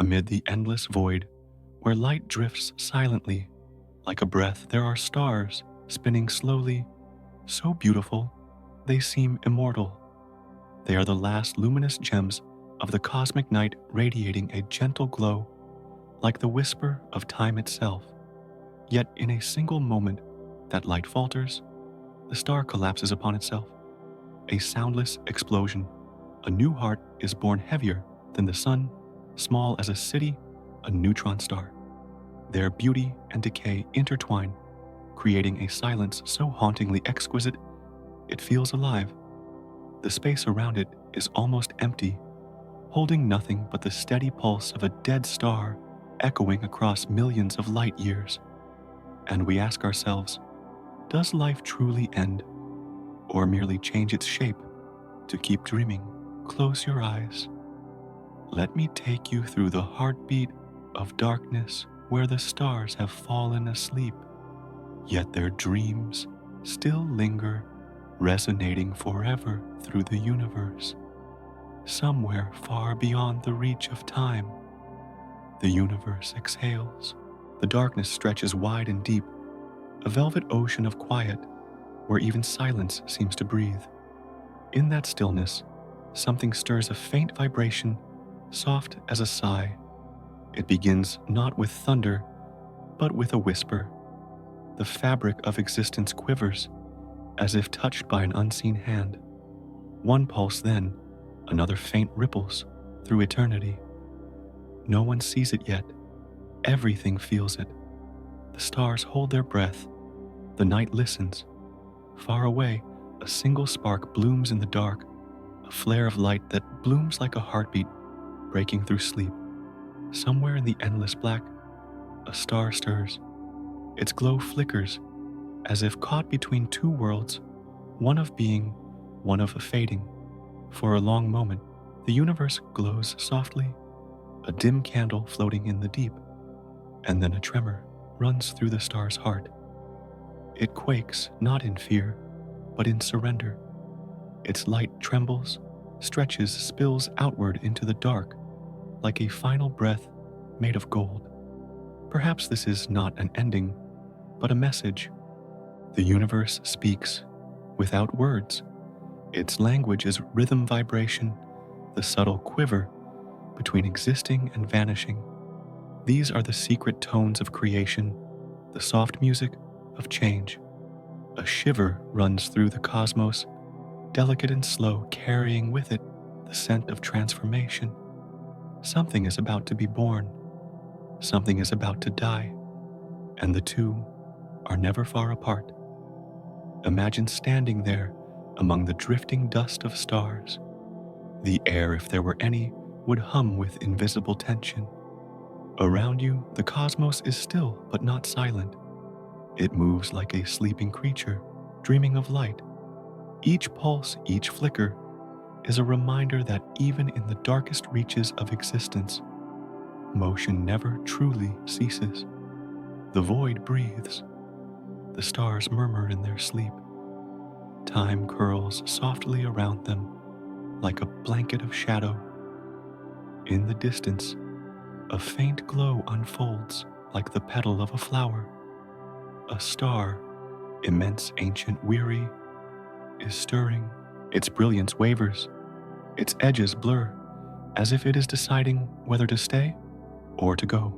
Amid the endless void, where light drifts silently, like a breath, there are stars spinning slowly, so beautiful they seem immortal. They are the last luminous gems of the cosmic night, radiating a gentle glow, like the whisper of time itself. Yet in a single moment, that light falters, the star collapses upon itself. A soundless explosion. A new heart is born, heavier than the sun, small as a city, a neutron star. Their beauty and decay intertwine, creating a silence so hauntingly exquisite it feels alive. The space around it is almost empty, holding nothing but the steady pulse of a dead star echoing across millions of light years. And we ask ourselves, does life truly end, or merely change its shape to keep dreaming? Close your eyes. Let me take you through the heartbeat of darkness, where the stars have fallen asleep, yet their dreams still linger, resonating forever through the universe. Somewhere far beyond the reach of time, the universe exhales. The darkness stretches wide and deep, a velvet ocean of quiet, where even silence seems to breathe. In that stillness, something stirs, a faint vibration, soft as a sigh. It begins not with thunder, but with a whisper. The fabric of existence quivers, as if touched by an unseen hand. One pulse, then another faint ripples through eternity. No one sees it yet. Everything feels it. The stars hold their breath. The night listens. Far away, a single spark blooms in the dark, a flare of light that blooms like a heartbeat breaking through sleep. Somewhere in the endless black, a star stirs. Its glow flickers, as if caught between two worlds, one of being, one of fading. For a long moment, the universe glows softly, a dim candle floating in the deep, and then a tremor runs through the star's heart. It quakes, not in fear, but in surrender. Its light trembles, stretches, spills outward into the dark, like a final breath made of gold. Perhaps this is not an ending, but a message. The universe speaks, without words. Its language is rhythm, vibration, the subtle quiver between existing and vanishing. These are the secret tones of creation, the soft music of change. A shiver runs through the cosmos, delicate and slow, carrying with it the scent of transformation. Something is about to be born. Something is about to die. And the two are never far apart. Imagine standing there among the drifting dust of stars. The air, if there were any, would hum with invisible tension. Around you, the cosmos is still but not silent. It moves like a sleeping creature, dreaming of light. Each pulse, each flicker, is a reminder that even in the darkest reaches of existence, motion never truly ceases. The void breathes. The stars murmur in their sleep. Time curls softly around them like a blanket of shadow. In the distance, a faint glow unfolds like the petal of a flower. A star, immense, ancient, weary, is stirring. Its brilliance wavers. Its edges blur, as if it is deciding whether to stay or to go.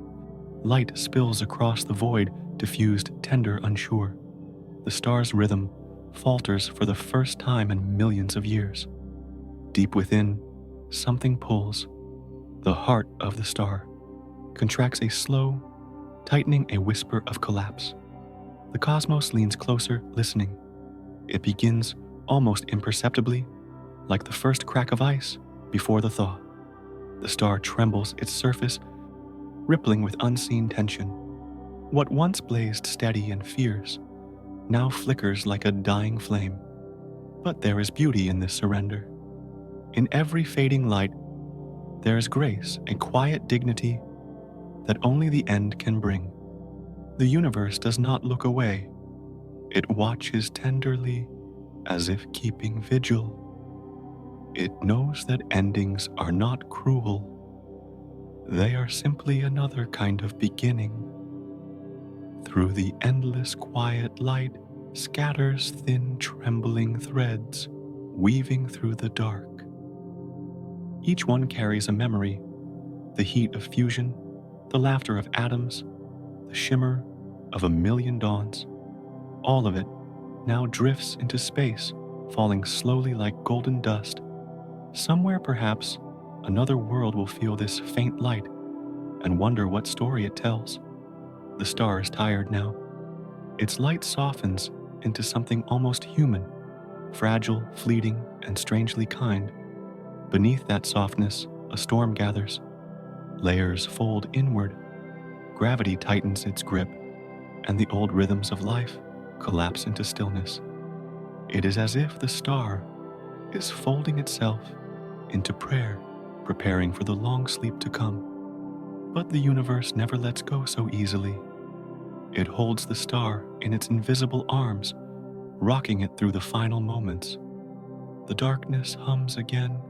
Light spills across the void, diffused, tender, unsure. The star's rhythm falters for the first time in millions of years. Deep within, something pulls. The heart of the star contracts, a slow tightening, a whisper of collapse. The cosmos leans closer, listening. It begins almost imperceptibly, like the first crack of ice before the thaw. The star trembles, its surface rippling with unseen tension. What once blazed steady and fierce now flickers like a dying flame. But there is beauty in this surrender. In every fading light, there is grace, a quiet dignity that only the end can bring. The universe does not look away. It watches tenderly, as if keeping vigil. It knows that endings are not cruel. They are simply another kind of beginning. Through the endless quiet light scatters thin trembling threads, weaving through the dark. Each one carries a memory, the heat of fusion, the laughter of atoms, the shimmer of a million dawns. All of it now drifts into space, falling slowly like golden dust. Somewhere, perhaps, another world will feel this faint light and wonder what story it tells. The star is tired now. Its light softens into something almost human, fragile, fleeting, and strangely kind. Beneath that softness, a storm gathers. Layers fold inward. Gravity tightens its grip, and the old rhythms of life collapse into stillness. It is as if the star is folding itself into prayer, preparing for the long sleep to come. But the universe never lets go so easily. It holds the star in its invisible arms, rocking it through the final moments. The darkness hums again,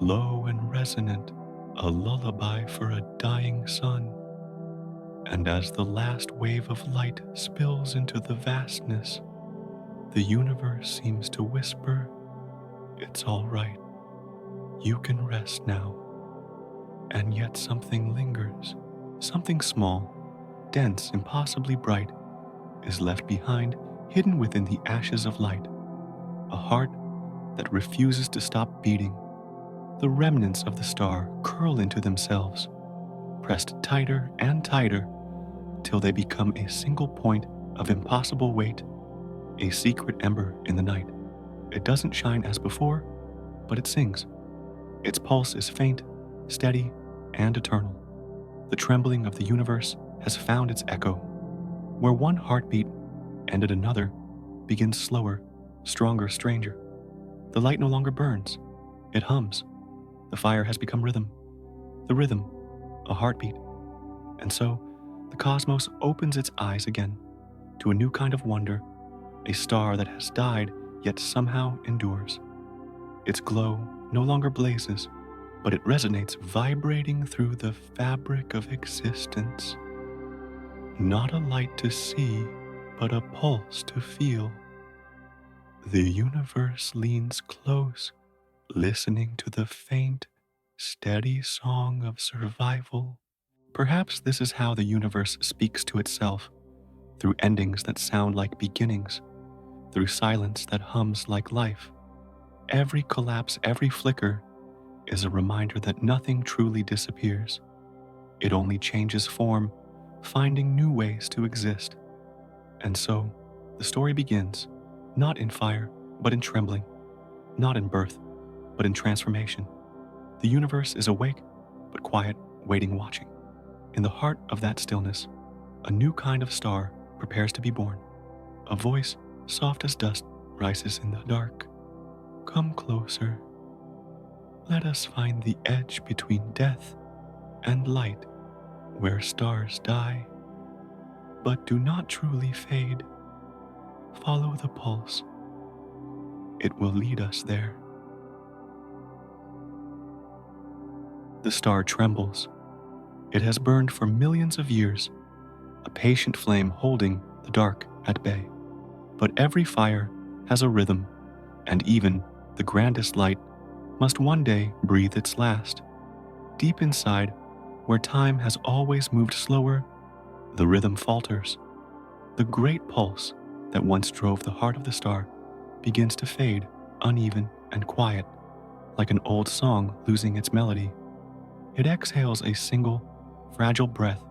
low and resonant, a lullaby for a dying sun. And as the last wave of light spills into the vastness, the universe seems to whisper, "It's all right. You can rest now." And yet something lingers. Something small, dense, impossibly bright, is left behind, hidden within the ashes of light. A heart that refuses to stop beating. The remnants of the star curl into themselves, pressed tighter and tighter, till they become a single point of impossible weight, a secret ember in the night. It doesn't shine as before, but it sings. Its pulse is faint, steady, and eternal. The trembling of the universe has found its echo. Where one heartbeat ended another begins slower, stronger, stranger. The light no longer burns. It hums. The fire has become rhythm. The rhythm, a heartbeat. And so, the cosmos opens its eyes again to a new kind of wonder, a star that has died yet somehow endures. Its glow no longer blazes, but it resonates, vibrating through the fabric of existence. Not a light to see, but a pulse to feel. The universe leans close, listening to the faint, steady song of survival. Perhaps this is how the universe speaks to itself, through endings that sound like beginnings, through silence that hums like life. Every collapse, every flicker, is a reminder that nothing truly disappears. It only changes form, finding new ways to exist. And so, the story begins, not in fire, but in trembling, not in birth, but in transformation. The universe is awake, but quiet, waiting, watching. In the heart of that stillness, a new kind of star prepares to be born. A voice, soft as dust, rises in the dark. Come closer. Let us find the edge between death and light, where stars die, but do not truly fade. Follow the pulse. It will lead us there. The star trembles. It has burned for millions of years, a patient flame holding the dark at bay. But every fire has a rhythm, and even the grandest light must one day breathe its last. Deep inside, where time has always moved slower, the rhythm falters. The great pulse that once drove the heart of the star begins to fade, uneven and quiet, like an old song losing its melody. It exhales a single, fragile breath,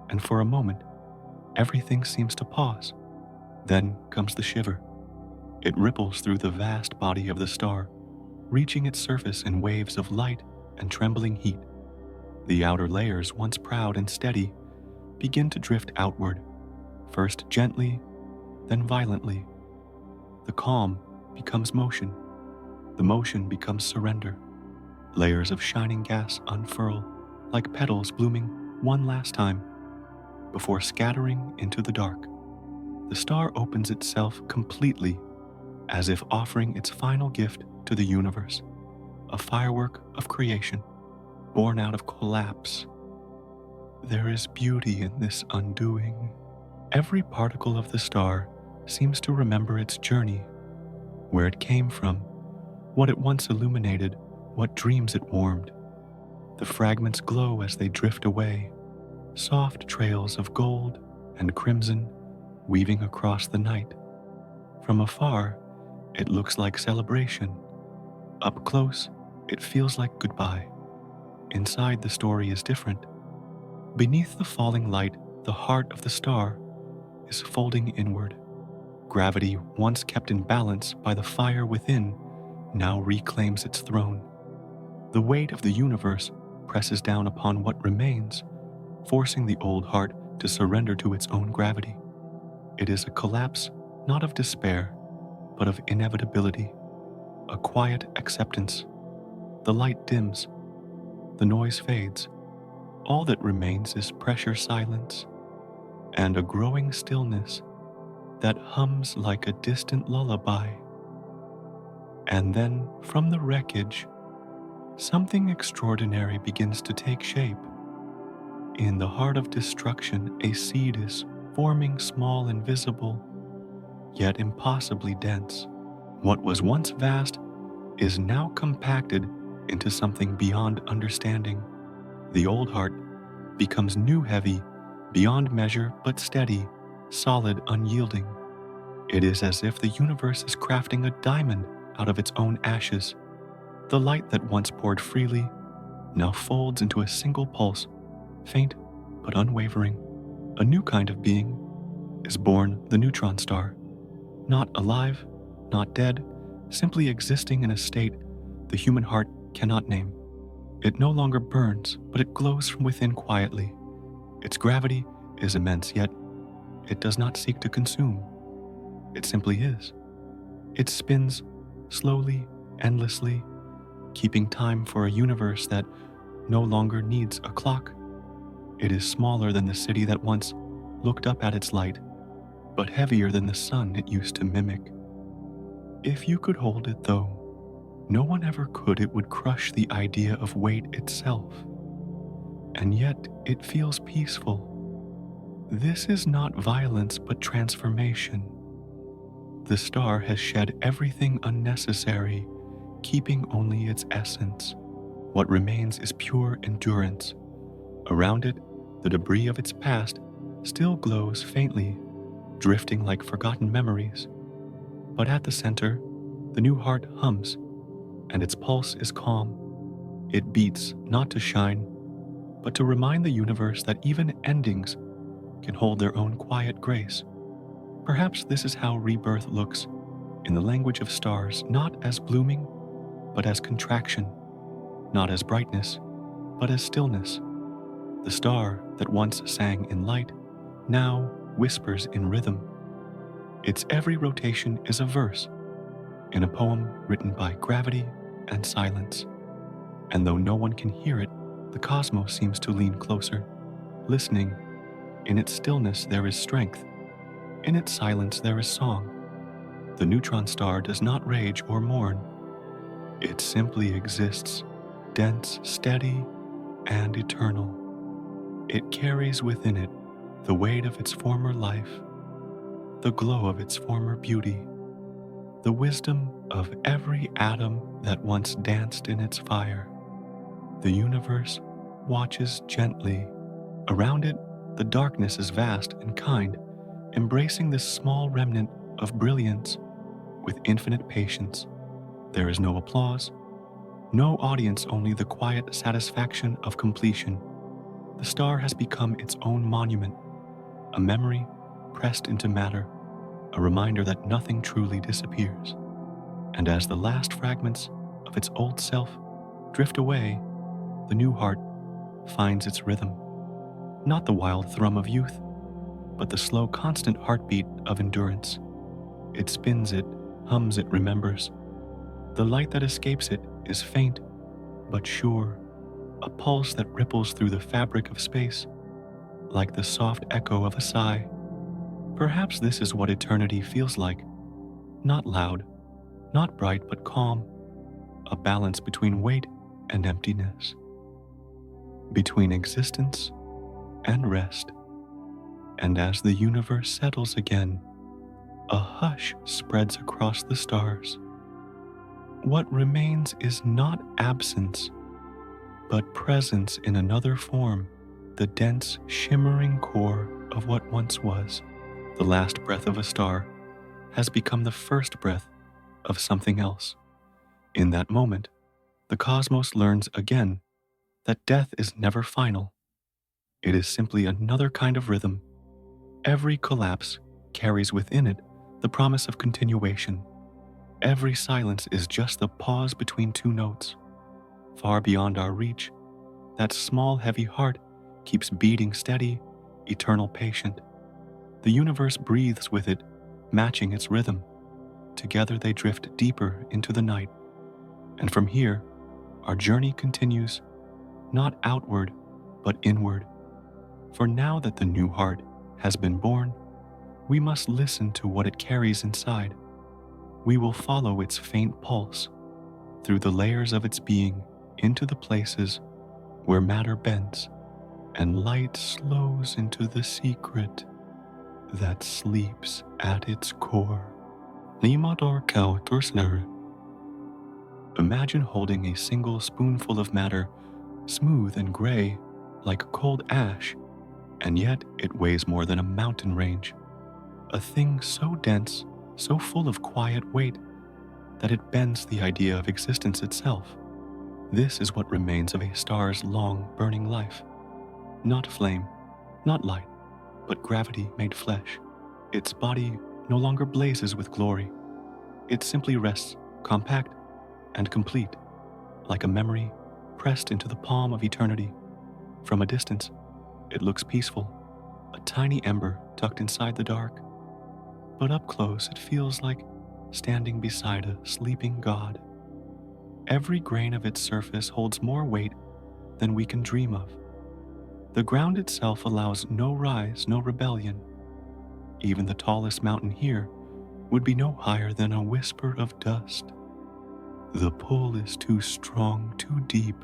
and for a moment, everything seems to pause. Then comes the shiver. It ripples through the vast body of the star, reaching its surface in waves of light and trembling heat. The outer layers, once proud and steady, begin to drift outward, first gently, then violently. The calm becomes motion. The motion becomes surrender. Layers of shining gas unfurl, like petals blooming one last time, before scattering into the dark. The star opens itself completely, as if offering its final gift to the universe, a firework of creation. born out of collapse. There is beauty in this undoing. Every particle of the star seems to remember its journey, where it came from, what it once illuminated, what dreams it warmed. The fragments glow as they drift away, soft trails of gold and crimson weaving across the night. From afar, it looks like celebration. Up close, it feels like goodbye. Inside, the story is different. Beneath the falling light, the heart of the star is folding inward. Gravity, once kept in balance by the fire within, now reclaims its throne. The weight of the universe presses down upon what remains, forcing the old heart to surrender to its own gravity. It is a collapse not of despair, but of inevitability, a quiet acceptance. The light dims, the noise fades. All that remains is pressure silence and a growing stillness that hums like a distant lullaby. And then, from the wreckage, something extraordinary begins to take shape. In the heart of destruction, a seed is forming, small and visible, yet impossibly dense. What was once vast is now compacted into something beyond understanding. The old heart becomes new heavy, beyond measure, but steady, solid, unyielding. It is as if the universe is crafting a diamond out of its own ashes. The light that once poured freely now folds into a single pulse, faint but unwavering. A new kind of being is born, the neutron star. Not alive, not dead, simply existing in a state the human heart cannot name. It no longer burns, but it glows from within quietly. Its gravity is immense, yet it does not seek to consume. It simply is. It spins slowly, endlessly, keeping time for a universe that no longer needs a clock. It is smaller than the city that once looked up at its light, but heavier than the sun it used to mimic. If you could hold it, though, no one ever could, it would crush the idea of weight itself. And yet it feels peaceful. This is not violence, but transformation. The star has shed everything unnecessary, keeping only its essence. What remains is pure endurance. Around it, the debris of its past still glows faintly, drifting like forgotten memories. But at the center, the new heart hums, and its pulse is calm. It beats not to shine, but to remind the universe that even endings can hold their own quiet grace. Perhaps this is how rebirth looks in the language of stars, not as blooming, but as contraction, not as brightness, but as stillness. The star that once sang in light now whispers in rhythm. Its every rotation is a verse in a poem written by gravity and silence. And though no one can hear it, the cosmos seems to lean closer, listening. In its stillness there is strength. In its silence there is song. The neutron star does not rage or mourn. It simply exists, dense, steady, and eternal. It carries within it the weight of its former life, the glow of its former beauty, the wisdom of every atom that once danced in its fire. The universe watches gently. Around it, the darkness is vast and kind, embracing this small remnant of brilliance with infinite patience. There is no applause, no audience, only the quiet satisfaction of completion. The star has become its own monument, a memory pressed into matter, a reminder that nothing truly disappears. And as the last fragments of its old self drift away, the new heart finds its rhythm. Not the wild thrum of youth, but the slow, constant heartbeat of endurance. It spins, it hums, it remembers. The light that escapes it is faint, but sure, a pulse that ripples through the fabric of space, like the soft echo of a sigh. Perhaps this is what eternity feels like. Not loud, not bright, but calm, a balance between weight and emptiness. between existence and rest. And as the universe settles again, a hush spreads across the stars. What remains is not absence, but presence in another form, the dense, shimmering core of what once was. The last breath of a star has become the first breath of something else. In that moment, the cosmos learns again that death is never final. It is simply another kind of rhythm. Every collapse carries within it the promise of continuation. Every silence is just the pause between two notes. Far beyond our reach, that small, heavy heart keeps beating steady, eternal patient. The universe breathes with it, matching its rhythm. Together they drift deeper into the night. And from here, our journey continues, not outward, but inward. For now that the new heart has been born, we must listen to what it carries inside. We will follow its faint pulse through the layers of its being into the places where matter bends and light slows into the secret that sleeps at its core. Imagine holding a single spoonful of matter, smooth and gray like cold ash, and yet it weighs more than a mountain range. A thing so dense, so full of quiet weight, that it bends the idea of existence itself. This is what remains of a star's long, burning life. Not flame, not light, but gravity made flesh. Its body no longer blazes with glory. It simply rests, compact and complete, like a memory pressed into the palm of eternity. From a distance, it looks peaceful, a tiny ember tucked inside the dark. But up close, it feels like standing beside a sleeping god. Every grain of its surface holds more weight than we can dream of. The ground itself allows no rise, no rebellion. Even the tallest mountain here would be no higher than a whisper of dust. The pull is too strong, too deep,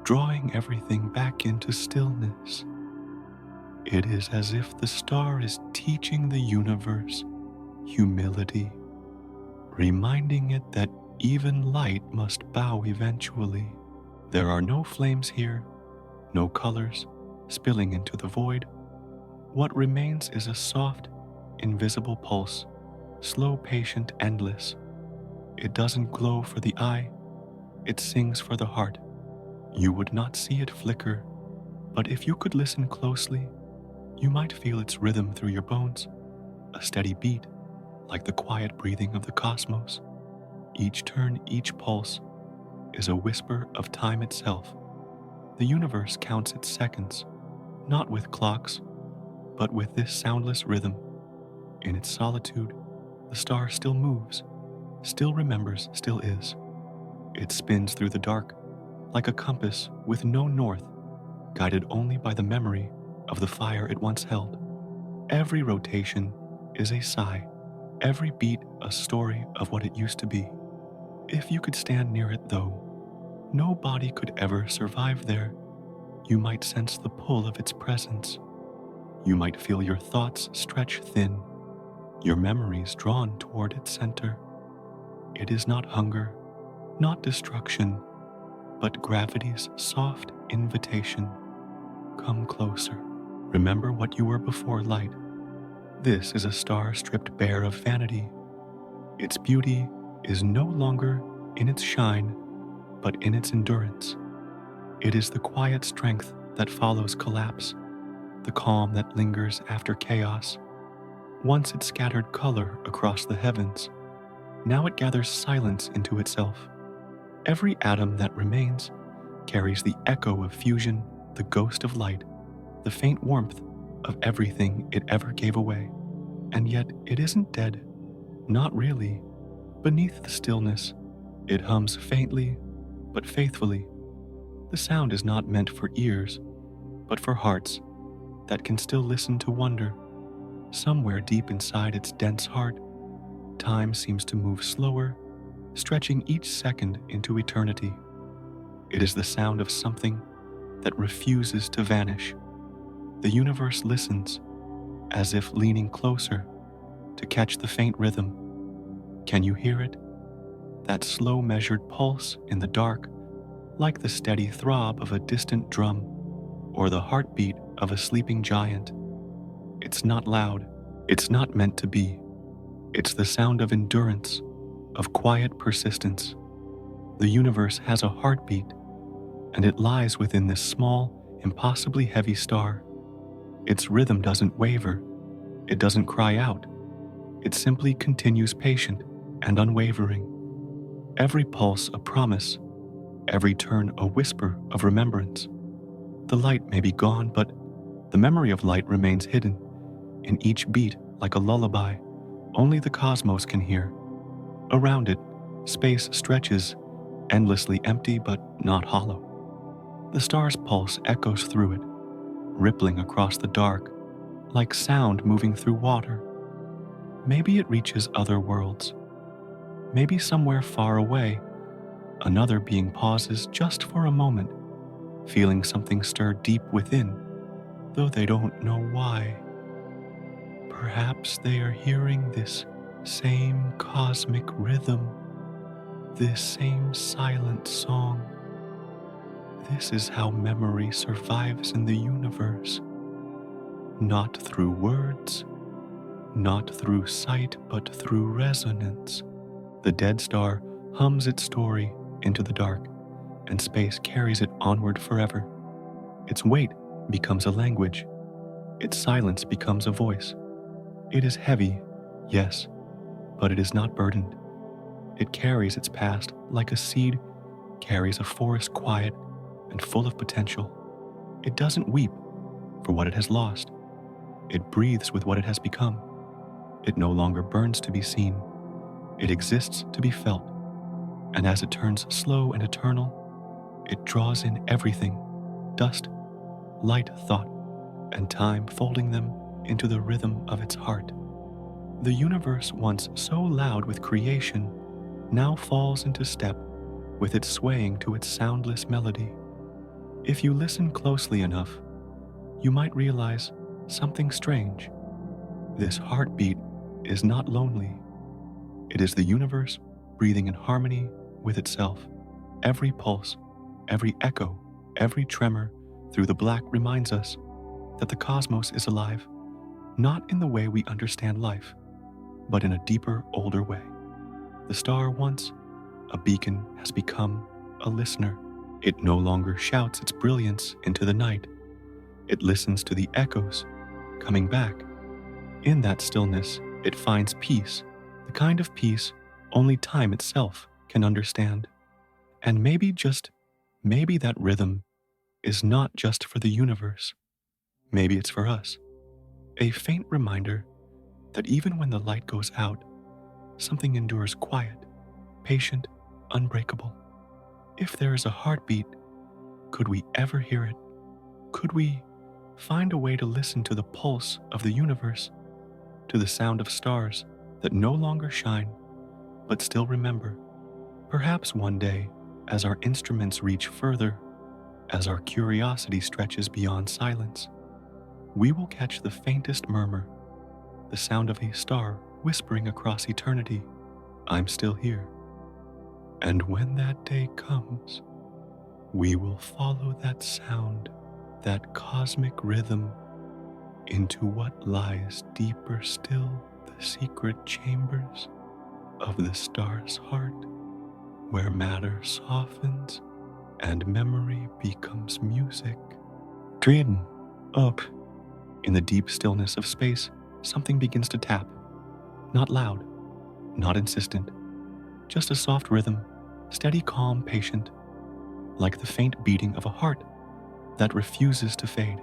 drawing everything back into stillness. It is as if the star is teaching the universe humility, reminding it that even light must bow eventually. There are no flames here, no colors spilling into the void. What remains is a soft, invisible pulse, slow, patient, endless. It doesn't glow for the eye, it sings for the heart. You would not see it flicker, but if you could listen closely, you might feel its rhythm through your bones, a steady beat, like the quiet breathing of the cosmos. Each turn, each pulse, is a whisper of time itself. The universe counts its seconds, not with clocks, but with this soundless rhythm. In its solitude, the star still moves, still remembers, still is. It spins through the dark, like a compass with no north, guided only by the memory of the fire it once held. Every rotation is a sigh, every beat a story of what it used to be. If you could stand near it, though, no body could ever survive there. You might sense the pull of its presence. You might feel your thoughts stretch thin, your memories drawn toward its center. It is not hunger, not destruction, but gravity's soft invitation. Come closer. Remember what you were before light. This is a star stripped bare of vanity. Its beauty is no longer in its shine, but in its endurance. It is the quiet strength that follows collapse, the calm that lingers after chaos. Once it scattered color across the heavens. Now it gathers silence into itself. Every atom that remains carries the echo of fusion, the ghost of light, the faint warmth of everything it ever gave away. And yet it isn't dead, not really. Beneath the stillness, it hums faintly, but faithfully. The sound is not meant for ears, but for hearts that can still listen to wonder. Somewhere deep inside its dense heart, time seems to move slower, stretching each second into eternity. It is the sound of something that refuses to vanish. The universe listens, as if leaning closer to catch the faint rhythm. Can you hear it? That slow measured pulse in the dark, like the steady throb of a distant drum or the heartbeat of a sleeping giant. It's not loud. It's not meant to be. It's the sound of endurance, of quiet persistence. The universe has a heartbeat, and it lies within this small, impossibly heavy star. Its rhythm doesn't waver. It doesn't cry out. It simply continues patient and unwavering. Every pulse a promise, every turn a whisper of remembrance. The light may be gone, but the memory of light remains hidden in each beat like a lullaby only the cosmos can hear. Around it, space stretches, endlessly empty but not hollow. The star's pulse echoes through it, rippling across the dark, like sound moving through water. Maybe it reaches other worlds. Maybe somewhere far away, another being pauses just for a moment, feeling something stir deep within, though they don't know why. Perhaps they are hearing this same cosmic rhythm, this same silent song. This is how memory survives in the universe. Not through words, not through sight, but through resonance. The dead star hums its story into the dark, and space carries it onward forever. Its weight becomes a language. Its silence becomes a voice. It is heavy, yes, but it is not burdened. It carries its past like a seed carries a forest quiet and full of potential. It doesn't weep for what it has lost. It breathes with what it has become. It no longer burns to be seen. It exists to be felt. And as it turns slow and eternal, it draws in everything, dust, light, thought, and time, folding them into the rhythm of its heart. The universe, once so loud with creation, now falls into step with it swaying to its soundless melody. If you listen closely enough, you might realize something strange. This heartbeat is not lonely. It is the universe breathing in harmony with itself. Every pulse, every echo, every tremor through the black reminds us that the cosmos is alive, not in the way we understand life, but in a deeper, older way. The star, once a beacon, has become a listener. It no longer shouts its brilliance into the night. It listens to the echoes coming back. In that stillness, it finds peace, the kind of peace only time itself can understand. And maybe, just maybe, that rhythm is not just for the universe. Maybe it's for us. A faint reminder that even when the light goes out, something endures quiet, patient, unbreakable. If there is a heartbeat, could we ever hear it? Could we find a way to listen to the pulse of the universe, to the sound of stars that no longer shine, but still remember? Perhaps one day, as our instruments reach further, as our curiosity stretches beyond silence, we will catch the faintest murmur, the sound of a star whispering across eternity, "I'm still here." And when that day comes, we will follow that sound, that cosmic rhythm, into what lies deeper still, the secret chambers of the star's heart, where matter softens and memory becomes music. Driden, up. In the deep stillness of space, something begins to tap. Not loud, not insistent, just a soft rhythm, steady, calm, patient, like the faint beating of a heart that refuses to fade.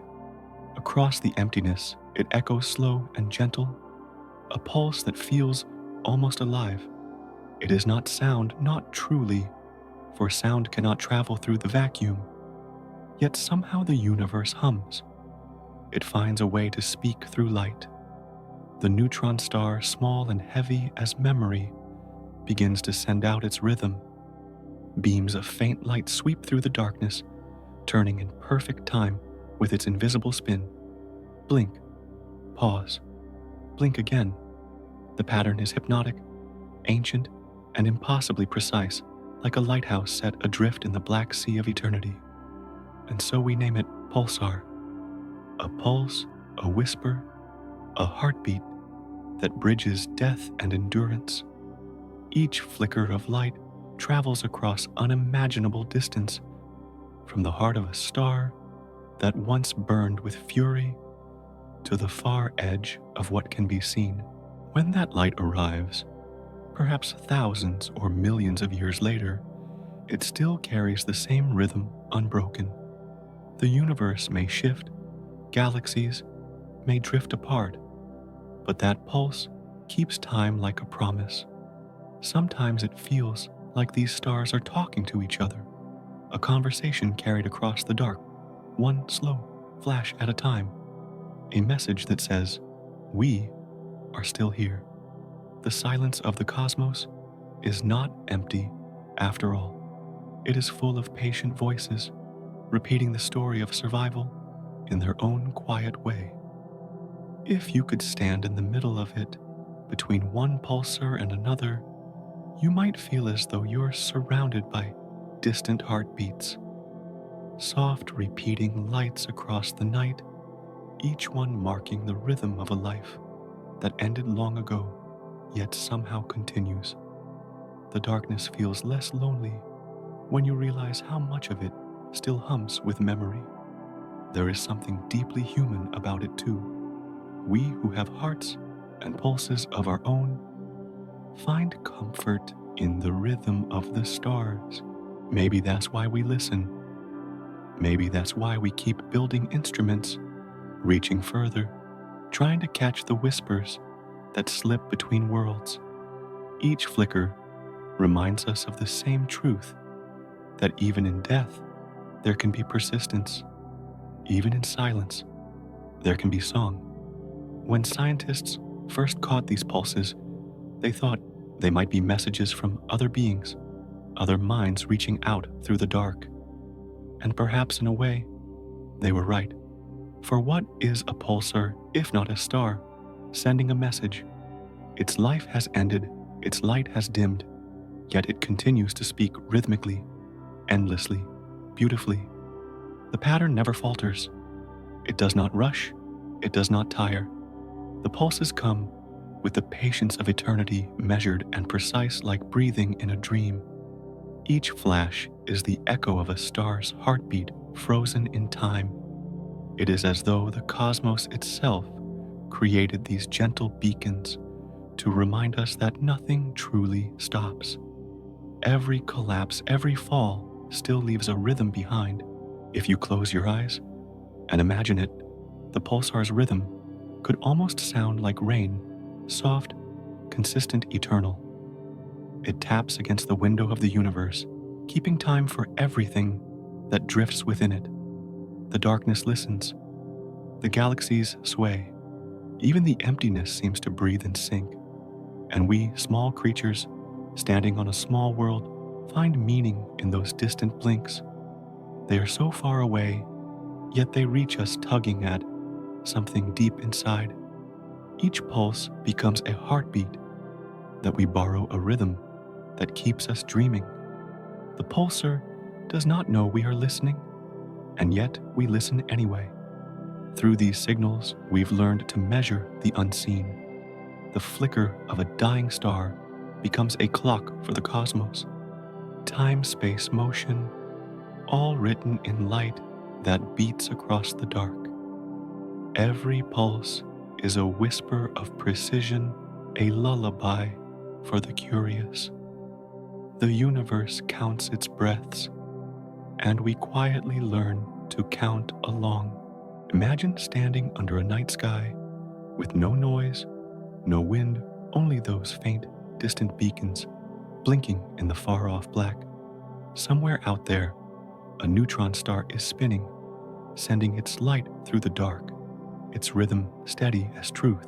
Across the emptiness, it echoes slow and gentle, a pulse that feels almost alive. It is not sound, not truly, for sound cannot travel through the vacuum. Yet somehow the universe hums. It finds a way to speak through light. The neutron star, small and heavy as memory, begins to send out its rhythm. Beams of faint light sweep through the darkness, turning in perfect time with its invisible spin. Blink, pause, blink again. The pattern is hypnotic, ancient, and impossibly precise, like a lighthouse set adrift in the black sea of eternity. And so we name it pulsar. A pulse, a whisper, a heartbeat that bridges death and endurance. Each flicker of light travels across unimaginable distance, from the heart of a star that once burned with fury to the far edge of what can be seen. When that light arrives, perhaps thousands or millions of years later, it still carries the same rhythm unbroken. The universe may shift, galaxies may drift apart, but that pulse keeps time like a promise. Sometimes it feels like these stars are talking to each other, a conversation carried across the dark, one slow flash at a time, a message that says, "We are still here." The silence of the cosmos is not empty after all. It is full of patient voices, repeating the story of survival in their own quiet way. If you could stand in the middle of it, between one pulsar and another, you might feel as though you're surrounded by distant heartbeats, soft repeating lights across the night, each one marking the rhythm of a life that ended long ago, yet somehow continues. The darkness feels less lonely when you realize how much of it still hums with memory. There is something deeply human about it too. We who have hearts and pulses of our own find comfort in the rhythm of the stars. Maybe that's why we listen. Maybe that's why we keep building instruments, reaching further, trying to catch the whispers that slip between worlds. Each flicker reminds us of the same truth, that even in death, there can be persistence. Even in silence, there can be song. When scientists first caught these pulses, they thought they might be messages from other beings, other minds reaching out through the dark. And perhaps in a way, they were right. For what is a pulsar if not a star, sending a message? Its life has ended, its light has dimmed, yet it continues to speak rhythmically, endlessly, beautifully. The pattern never falters. It does not rush, it does not tire. The pulses come with the patience of eternity, measured and precise like breathing in a dream. Each flash is the echo of a star's heartbeat frozen in time. It is as though the cosmos itself created these gentle beacons to remind us that nothing truly stops. Every collapse, every fall still leaves a rhythm behind. If you close your eyes and imagine it, the pulsar's rhythm could almost sound like rain, soft, consistent, eternal. It taps against the window of the universe, keeping time for everything that drifts within it. The darkness listens. The galaxies sway. Even the emptiness seems to breathe in sync. And we, small creatures, standing on a small world, find meaning in those distant blinks. They are so far away, yet they reach us tugging at something deep inside. Each pulse becomes a heartbeat that we borrow, a rhythm that keeps us dreaming. The pulsar does not know we are listening, and yet we listen anyway. Through these signals, we've learned to measure the unseen. The flicker of a dying star becomes a clock for the cosmos. Time, space, motion, all written in light that beats across the dark. Every pulse is a whisper of precision, a lullaby for the curious. The universe counts its breaths, and we quietly learn to count along. Imagine standing under a night sky with no noise, no wind, only those faint, distant beacons blinking in the far-off black. Somewhere out there, a neutron star is spinning, sending its light through the dark, its rhythm steady as truth.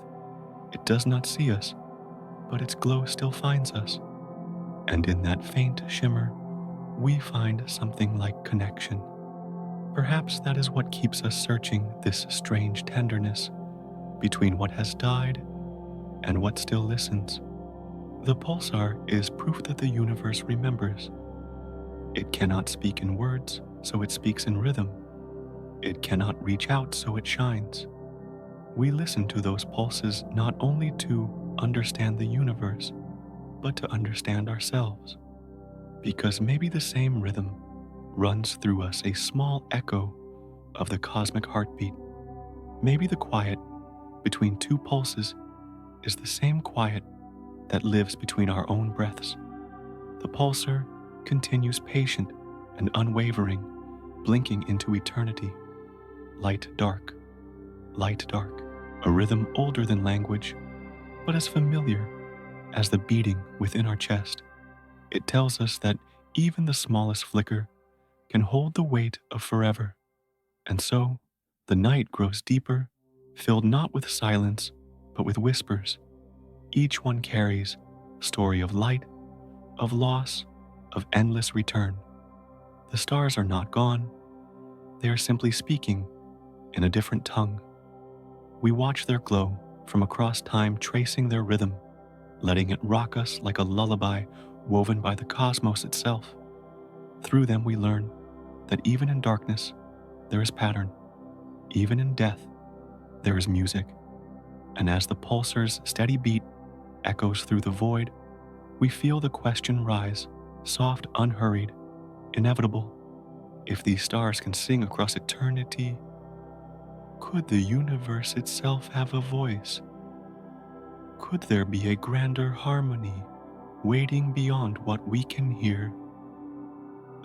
It does not see us, but its glow still finds us. And in that faint shimmer, we find something like connection. Perhaps that is what keeps us searching this strange tenderness between what has died and what still listens. The pulsar is proof that the universe remembers. It cannot speak in words, so it speaks in rhythm. It cannot reach out, so it shines. We listen to those pulses not only to understand the universe, but to understand ourselves. Because maybe the same rhythm runs through us, a small echo of the cosmic heartbeat. Maybe the quiet between two pulses is the same quiet that lives between our own breaths. The pulsar continues patient and unwavering, blinking into eternity. Light, dark, a rhythm older than language, but as familiar as the beating within our chest. It tells us that even the smallest flicker can hold the weight of forever. And so, the night grows deeper, filled not with silence, but with whispers. Each one carries a story of light, of loss, of endless return. The stars are not gone. They are simply speaking in a different tongue. We watch their glow from across time, tracing their rhythm, letting it rock us like a lullaby woven by the cosmos itself. Through them we learn that even in darkness, there is pattern. Even in death, there is music. And as the pulsar's steady beat echoes through the void, we feel the question rise, soft, unhurried, inevitable. If these stars can sing across eternity, could the universe itself have a voice? Could there be a grander harmony waiting beyond what we can hear?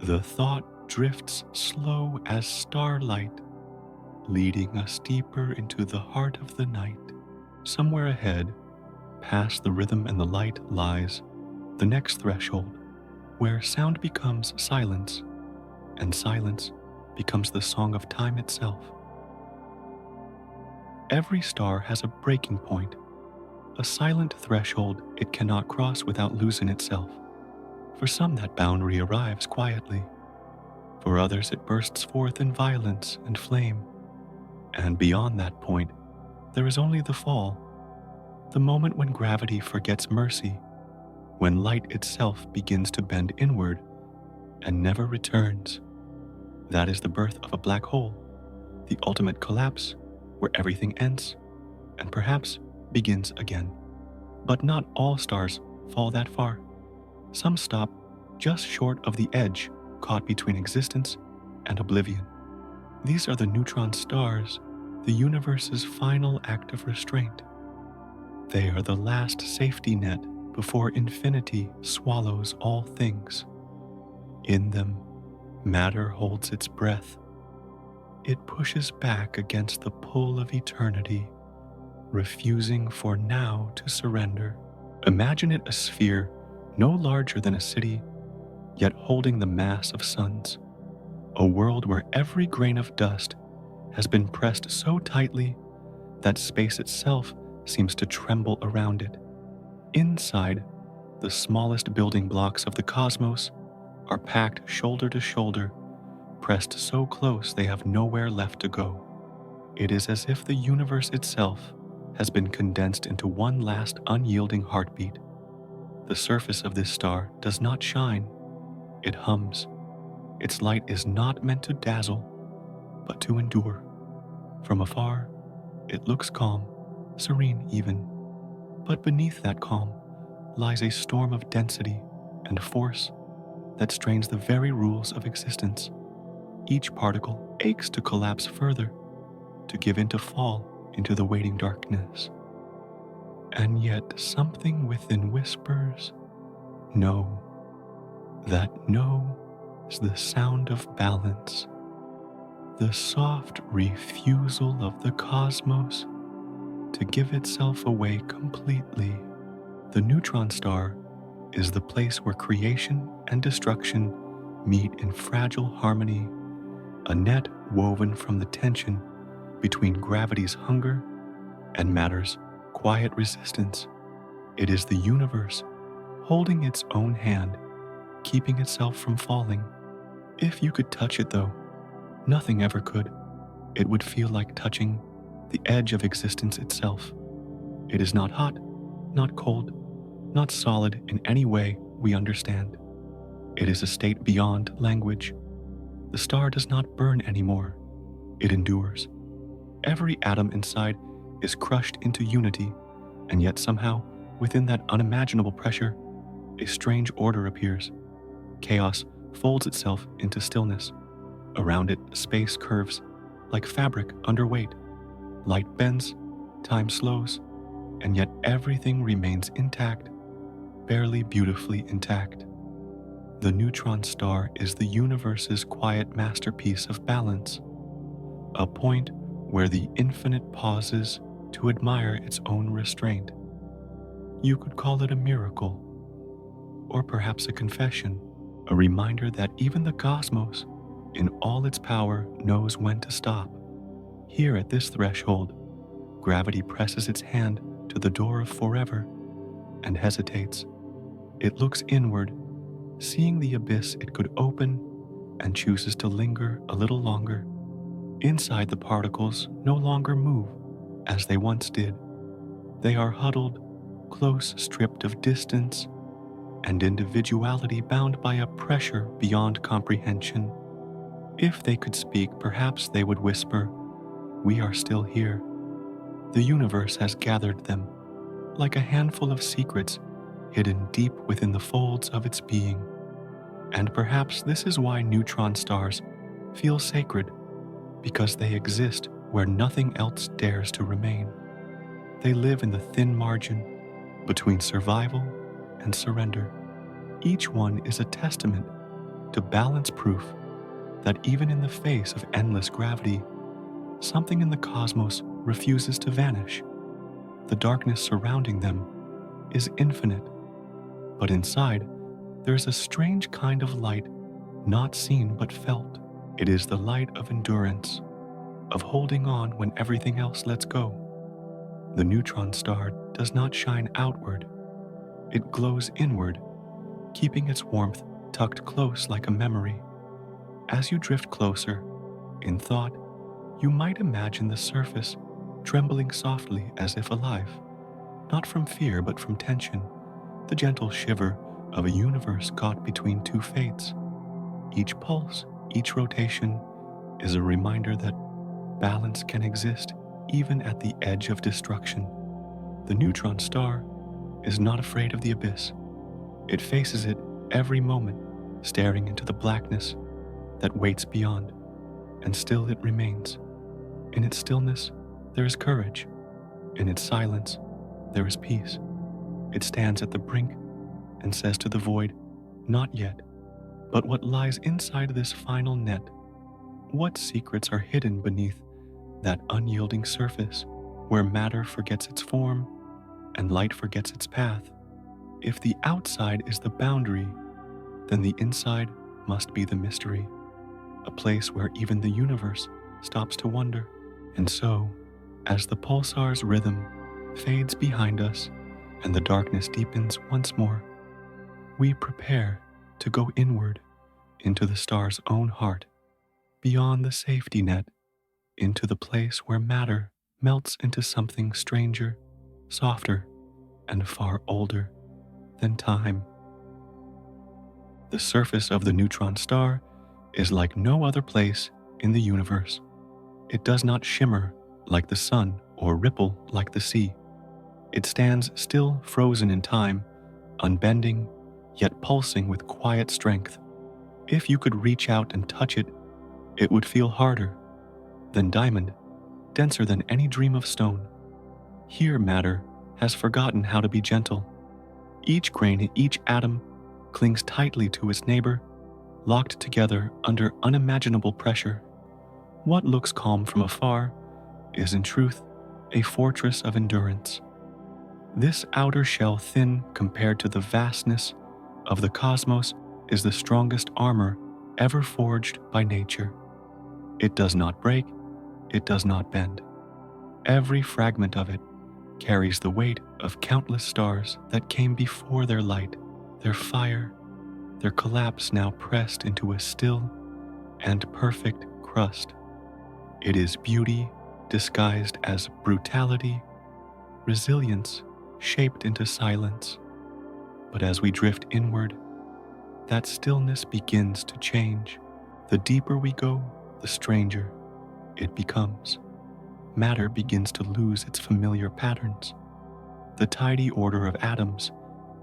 The thought drifts slow as starlight, leading us deeper into the heart of the night. Somewhere ahead, past the rhythm and the light, lies the next threshold, where sound becomes silence, and silence becomes the song of time itself. Every star has a breaking point, a silent threshold it cannot cross without losing itself. For some, that boundary arrives quietly. For others, it bursts forth in violence and flame. And beyond that point, there is only the fall, the moment when gravity forgets mercy, when light itself begins to bend inward and never returns. That is the birth of a black hole, the ultimate collapse where everything ends and perhaps begins again. But not all stars fall that far. Some stop just short of the edge caught between existence and oblivion. These are the neutron stars, the universe's final act of restraint. They are the last safety net before infinity swallows all things. In them, matter holds its breath. It pushes back against the pull of eternity, refusing for now to surrender. Imagine it a sphere no larger than a city, yet holding the mass of suns. A world where every grain of dust has been pressed so tightly that space itself seems to tremble around it. Inside, the smallest building blocks of the cosmos are packed shoulder to shoulder, pressed so close they have nowhere left to go. It is as if the universe itself has been condensed into one last unyielding heartbeat. The surface of this star does not shine, it hums. Its light is not meant to dazzle, but to endure. From afar, it looks calm, serene even. But beneath that calm lies a storm of density and force that strains the very rules of existence. Each particle aches to collapse further, to give in to fall into the waiting darkness. And yet something within whispers, no. That no is the sound of balance, the soft refusal of the cosmos to give itself away completely. The neutron star is the place where creation and destruction meet in fragile harmony, a net woven from the tension between gravity's hunger and matter's quiet resistance. It is the universe holding its own hand, keeping itself from falling. If you could touch it though, Nothing ever could. It would feel like touching the edge of existence itself. It is not hot, not cold, not solid in any way we understand. It is a state beyond language. The star does not burn anymore. It endures. Every atom inside is crushed into unity, and yet somehow, within that unimaginable pressure, a strange order appears. Chaos folds itself into stillness. Around it, space curves like fabric under weight. Light bends, time slows, and yet everything remains intact, barely beautifully intact. The neutron star is the universe's quiet masterpiece of balance, a point where the infinite pauses to admire its own restraint. You could call it a miracle, or perhaps a confession, a reminder that even the cosmos, in all its power, knows when to stop. Here at this threshold, gravity presses its hand to the door of forever and hesitates. It looks inward, seeing the abyss it could open, and chooses to linger a little longer. Inside, the particles no longer move as they once did. They are huddled, close, stripped of distance and individuality, bound by a pressure beyond comprehension. If they could speak, perhaps they would whisper, "We are still here." The universe has gathered them, like a handful of secrets hidden deep within the folds of its being. And perhaps this is why neutron stars feel sacred, because they exist where nothing else dares to remain. They live in the thin margin between survival and surrender. Each one is a testament to balance, proof that even in the face of endless gravity, something in the cosmos refuses to vanish. The darkness surrounding them is infinite, but inside, there is a strange kind of light, not seen but felt. It is the light of endurance, of holding on when everything else lets go. The neutron star does not shine outward. It glows inward, keeping its warmth tucked close like a memory. As you drift closer, in thought, you might imagine the surface trembling softly as if alive, not from fear but from tension, the gentle shiver of a universe caught between two fates. Each pulse, each rotation is a reminder that balance can exist even at the edge of destruction. The neutron star is not afraid of the abyss. It faces it every moment, staring into the blackness that waits beyond, and still it remains. In its stillness, there is courage. In its silence, there is peace. It stands at the brink and says to the void, "Not yet." But what lies inside this final net? What secrets are hidden beneath that unyielding surface where matter forgets its form and light forgets its path? If the outside is the boundary, then the inside must be the mystery, a place where even the universe stops to wonder. And so, as the pulsar's rhythm fades behind us and the darkness deepens once more, we prepare to go inward into the star's own heart, beyond the safety net, into the place where matter melts into something stranger, softer, and far older than time. The surface of the neutron star is like no other place in the universe. It does not shimmer like the sun or ripple like the sea. It stands still, frozen in time, unbending, yet pulsing with quiet strength. If you could reach out and touch it, it would feel harder than diamond, denser than any dream of stone. Here matter has forgotten how to be gentle. Each grain, each atom clings tightly to its neighbor, locked together under unimaginable pressure. What looks calm from afar is in truth a fortress of endurance. This outer shell, thin compared to the vastness of the cosmos, is the strongest armor ever forged by nature. It does not break, it does not bend. Every fragment of it carries the weight of countless stars that came before their light, their fire, their collapse now pressed into a still and perfect crust. It is beauty disguised as brutality, resilience shaped into silence. But as we drift inward, that stillness begins to change. The deeper we go, the stranger it becomes. Matter begins to lose its familiar patterns. The tidy order of atoms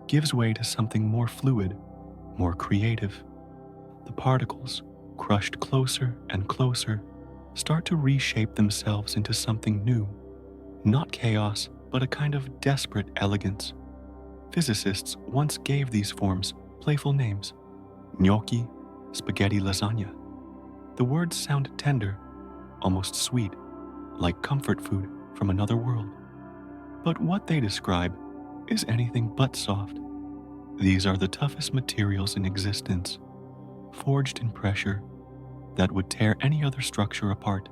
gives way to something more fluid, more creative. The particles, crushed closer and closer, start to reshape themselves into something new. Not chaos, but a kind of desperate elegance. Physicists once gave these forms playful names: gnocchi, spaghetti, lasagna. The words sound tender, almost sweet, like comfort food from another world. But what they describe is anything but soft. These are the toughest materials in existence, forged in pressure that would tear any other structure apart.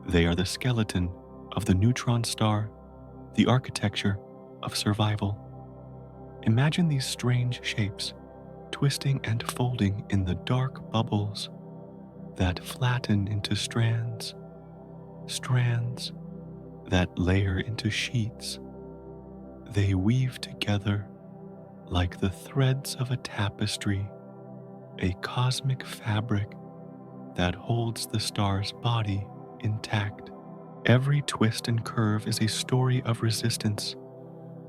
They are the skeleton of the neutron star, the architecture of survival. Imagine these strange shapes, twisting and folding in the dark bubbles that flatten into strands, strands that layer into sheets. They weave together like the threads of a tapestry, a cosmic fabric that holds the star's body intact. Every twist and curve is a story of resistance,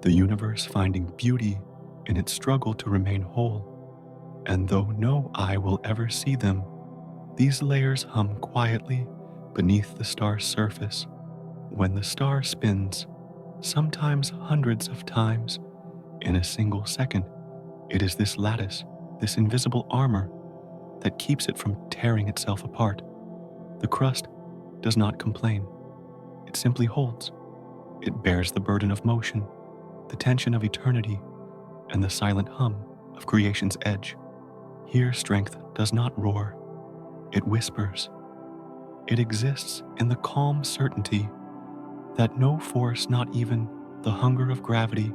the universe finding beauty in its struggle to remain whole. And though no eye will ever see them, these layers hum quietly beneath the star's surface. When the star spins, sometimes hundreds of times in a single second, it is this lattice, this invisible armor, that keeps it from tearing itself apart. The crust does not complain. It simply holds. It bears the burden of motion, the tension of eternity, and the silent hum of creation's edge. Here strength does not roar. It whispers. It exists in the calm certainty that no force, not even the hunger of gravity,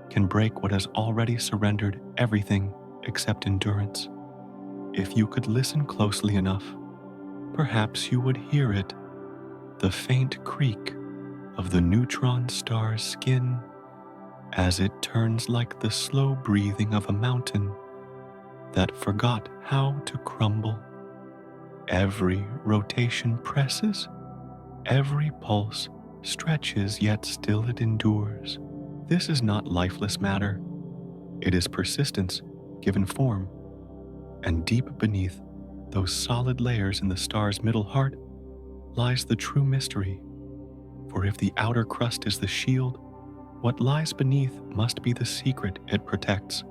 can break what has already surrendered everything except endurance. If you could listen closely enough, perhaps you would hear it, the faint creak of the neutron star's skin as it turns, like the slow breathing of a mountain that forgot how to crumble. Every rotation presses, every pulse stretches, yet still it endures. This is not lifeless matter. It is persistence given form. And deep beneath those solid layers in the star's middle heart lies the true mystery. For if the outer crust is the shield, what lies beneath must be the secret it protects.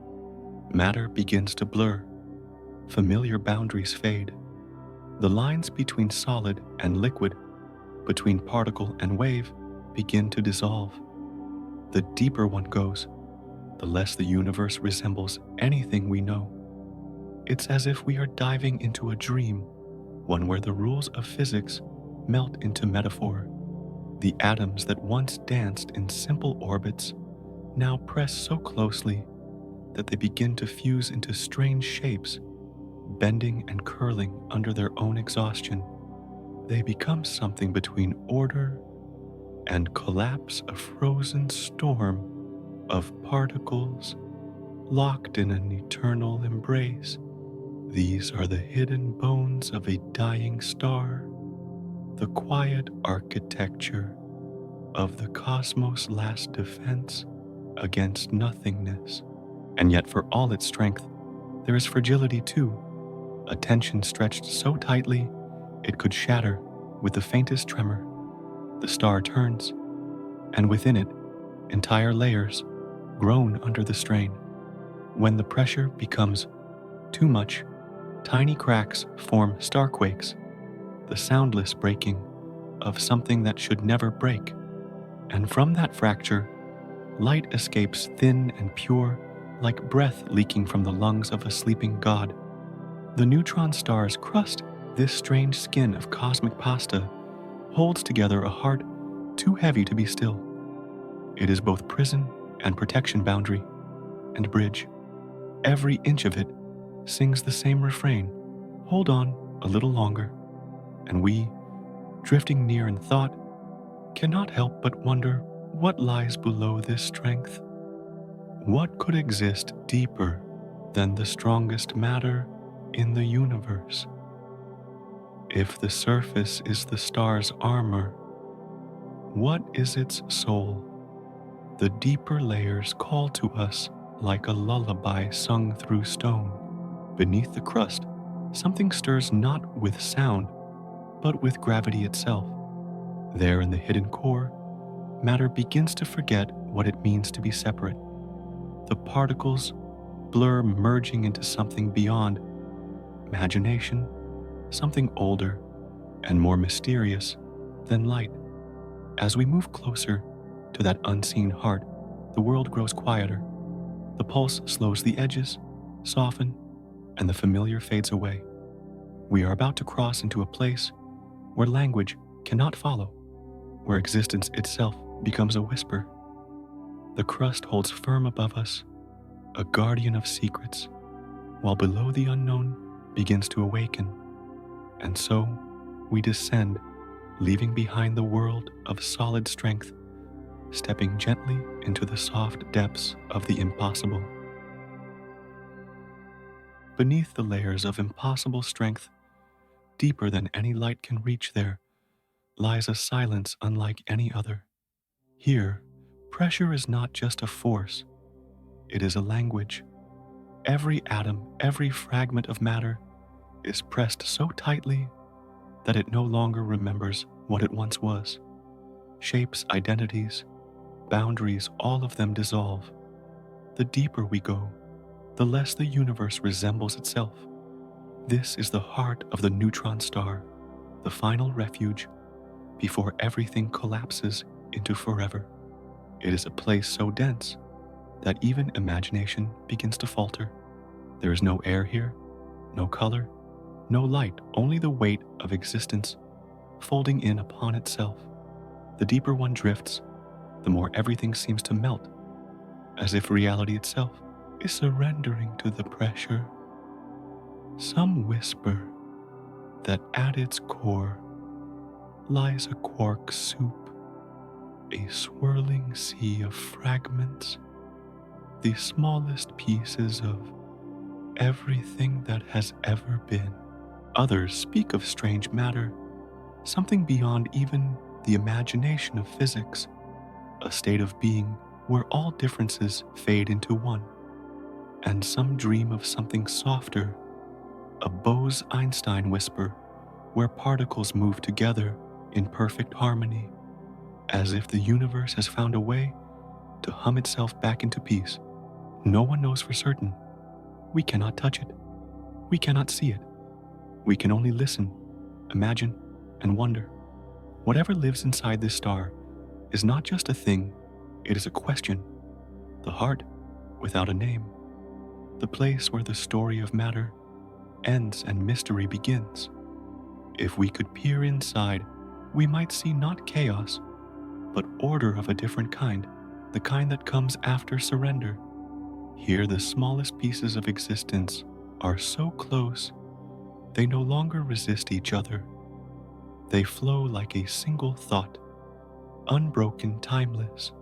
Matter begins to blur. Familiar boundaries fade. The lines between solid and liquid, between particle and wave, begin to dissolve. The deeper one goes, the less the universe resembles anything we know. It's as if we are diving into a dream, one where the rules of physics melt into metaphor. The atoms that once danced in simple orbits now press so closely that they begin to fuse into strange shapes, bending and curling under their own exhaustion. They become something between order and collapse, a frozen storm of particles locked in an eternal embrace. These are the hidden bones of a dying star, the quiet architecture of the cosmos' last defense against nothingness. And yet, for all its strength, there is fragility too, a tension stretched so tightly it could shatter with the faintest tremor. The star turns, and within it, entire layers groan under the strain. When the pressure becomes too much, tiny cracks form starquakes, the soundless breaking of something that should never break. And from that fracture, light escapes thin and pure, like breath leaking from the lungs of a sleeping god. The neutron star's crust, this strange skin of cosmic pasta, holds together a heart too heavy to be still. It is both prison and protection boundary and bridge. Every inch of it sings the same refrain: hold on a little longer. And we, drifting near in thought, cannot help but wonder what lies below this strength. What could exist deeper than the strongest matter in the universe? If the surface is the star's armor, what is its soul? The deeper layers call to us like a lullaby sung through stone. Beneath the crust, something stirs not with sound, but with gravity itself. There in the hidden core, matter begins to forget what it means to be separate. The particles blur, merging into something beyond imagination, something older and more mysterious than light. As we move closer to that unseen heart, the world grows quieter. The pulse slows, the edges soften, and the familiar fades away. We are about to cross into a place where language cannot follow, where existence itself becomes a whisper. The crust holds firm above us, a guardian of secrets, while below the unknown begins to awaken. And so we descend, leaving behind the world of solid strength, stepping gently into the soft depths of the impossible. Beneath the layers of impossible strength, deeper than any light can reach, there lies a silence unlike any other. Here, pressure is not just a force, it is a language. Every atom, every fragment of matter is pressed so tightly that it no longer remembers what it once was. Shapes, identities, boundaries, all of them dissolve. The deeper we go, the less the universe resembles itself. This is the heart of the neutron star, the final refuge before everything collapses into forever. It is a place so dense that even imagination begins to falter. There is no air here, no color, no light, only the weight of existence folding in upon itself. The deeper one drifts, the more everything seems to melt, as if reality itself is surrendering to the pressure. Some whisper that at its core lies a quark soup, a swirling sea of fragments, the smallest pieces of everything that has ever been. Others speak of strange matter, something beyond even the imagination of physics, a state of being where all differences fade into one. And some dream of something softer, a Bose-Einstein whisper where particles move together in perfect harmony, as if the universe has found a way to hum itself back into peace. No one knows for certain. We cannot touch it. We cannot see it. We can only listen, imagine, and wonder. Whatever lives inside this star is not just a thing, it is a question. The heart, without a name. The place where the story of matter ends and mystery begins. If we could peer inside, we might see not chaos, but order of a different kind, the kind that comes after surrender. Here the smallest pieces of existence are so close, they no longer resist each other. They flow like a single thought, unbroken, timeless.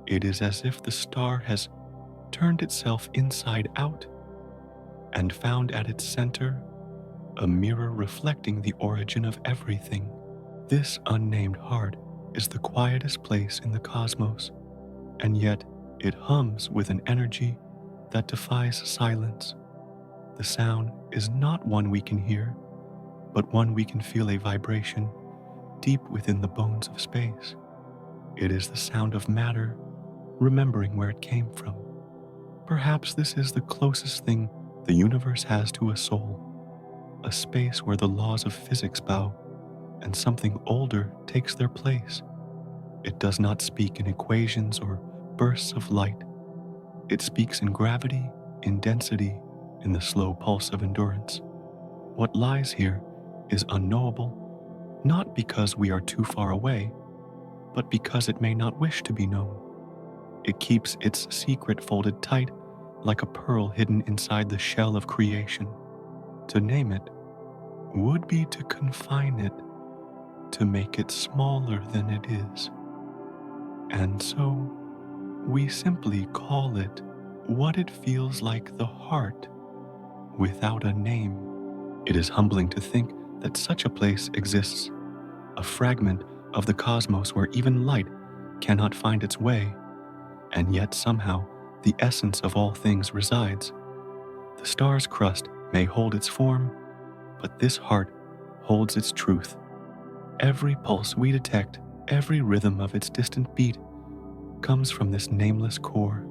It is as if the star has turned itself inside out and found at its center a mirror reflecting the origin of everything. This unnamed heart is the quietest place in the cosmos, and yet it hums with an energy that defies silence. The sound is not one we can hear, but one we can feel, a vibration deep within the bones of space. It is the sound of matter remembering where it came from. Perhaps this is the closest thing the universe has to a soul, a space where the laws of physics bow and something older takes their place. It does not speak in equations or bursts of light. It speaks in gravity, in density, in the slow pulse of endurance. What lies here is unknowable, not because we are too far away, but because it may not wish to be known. It keeps its secret folded tight like a pearl hidden inside the shell of creation. To name it would be to confine it, to make it smaller than it is. And so we simply call it what it feels like, the heart, without a name. It is humbling to think that such a place exists, a fragment of the cosmos where even light cannot find its way, and yet somehow the essence of all things resides. The star's crust may hold its form, but this heart holds its truth. Every pulse we detect, every rhythm of its distant beat, comes from this nameless core.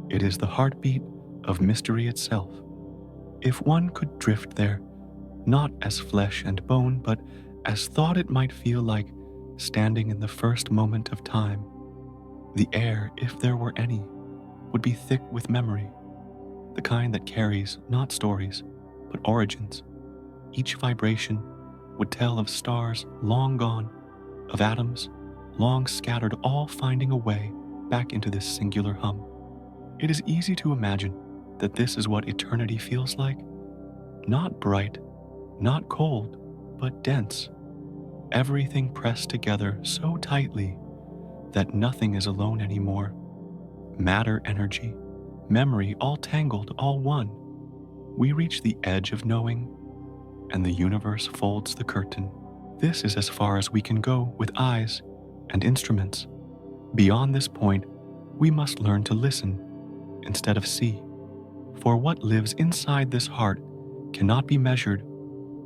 It is the heartbeat of mystery itself. If one could drift there, not as flesh and bone, but as thought, it might feel like standing in the first moment of time. The air, if there were any, would be thick with memory, the kind that carries not stories, but origins. Each vibration would tell of stars long gone, of atoms long scattered, all finding a way back into this singular hum. It is easy to imagine that this is what eternity feels like. Not bright, not cold, but dense. Everything pressed together so tightly that nothing is alone anymore. Matter, energy, memory, all tangled, all one. We reach the edge of knowing, and the universe folds the curtain. This is as far as we can go with eyes and instruments. Beyond this point, we must learn to listen instead of see. For what lives inside this heart cannot be measured,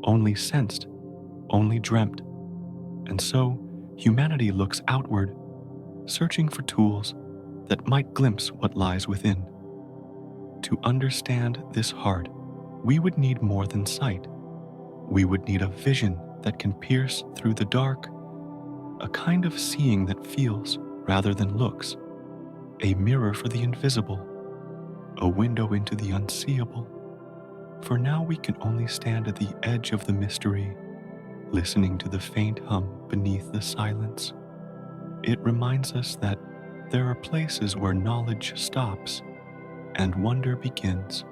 only sensed, only dreamt. And so, humanity looks outward, searching for tools that might glimpse what lies within. To understand this heart, we would need more than sight. We would need a vision that can pierce through the dark, a kind of seeing that feels rather than looks, a mirror for the invisible, a window into the unseeable. For now we can only stand at the edge of the mystery, listening to the faint hum beneath the silence. It reminds us that there are places where knowledge stops and wonder begins.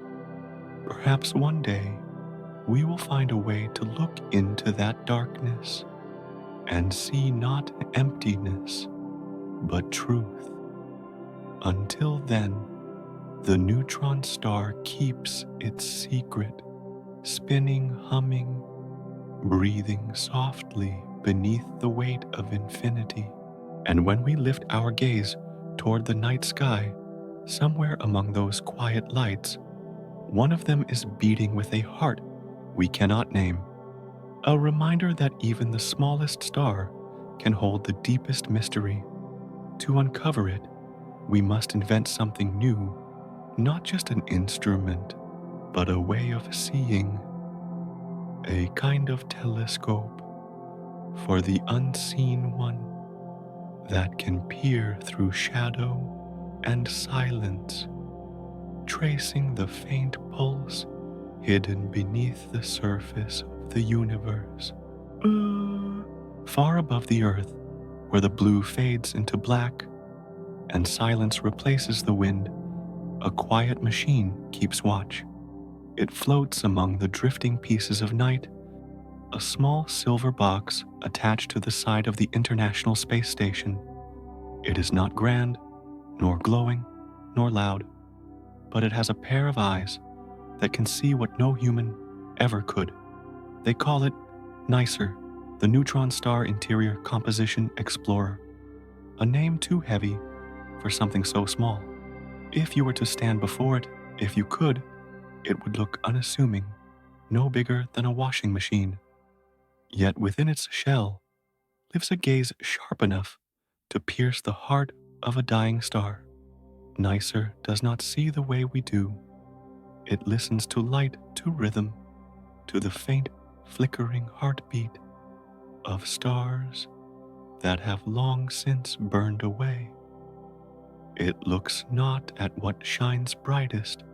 Perhaps one day we will find a way to look into that darkness and see not emptiness, but truth. Until then, the neutron star keeps its secret, spinning, humming, breathing softly beneath the weight of infinity. And when we lift our gaze toward the night sky, somewhere among those quiet lights, one of them is beating with a heart we cannot name, a reminder that even the smallest star can hold the deepest mystery. To uncover it, we must invent something new, not just an instrument, but a way of seeing, a kind of telescope for the unseen one that can peer through shadow and silence, tracing the faint pulse hidden beneath the surface of the universe. Far above the earth, where the blue fades into black and silence replaces the wind, a quiet machine keeps watch. It floats among the drifting pieces of night, a small silver box attached to the side of the International Space Station. It is not grand, nor glowing, nor loud, but it has a pair of eyes that can see what no human ever could. They call it NICER, the Neutron Star Interior Composition Explorer, a name too heavy for something so small. If you were to stand before it, if you could, it would look unassuming, no bigger than a washing machine. Yet within its shell lives a gaze sharp enough to pierce the heart of a dying star. NICER does not see the way we do. It listens to light, to rhythm, to the faint, flickering heartbeat of stars that have long since burned away. It looks not at what shines brightest,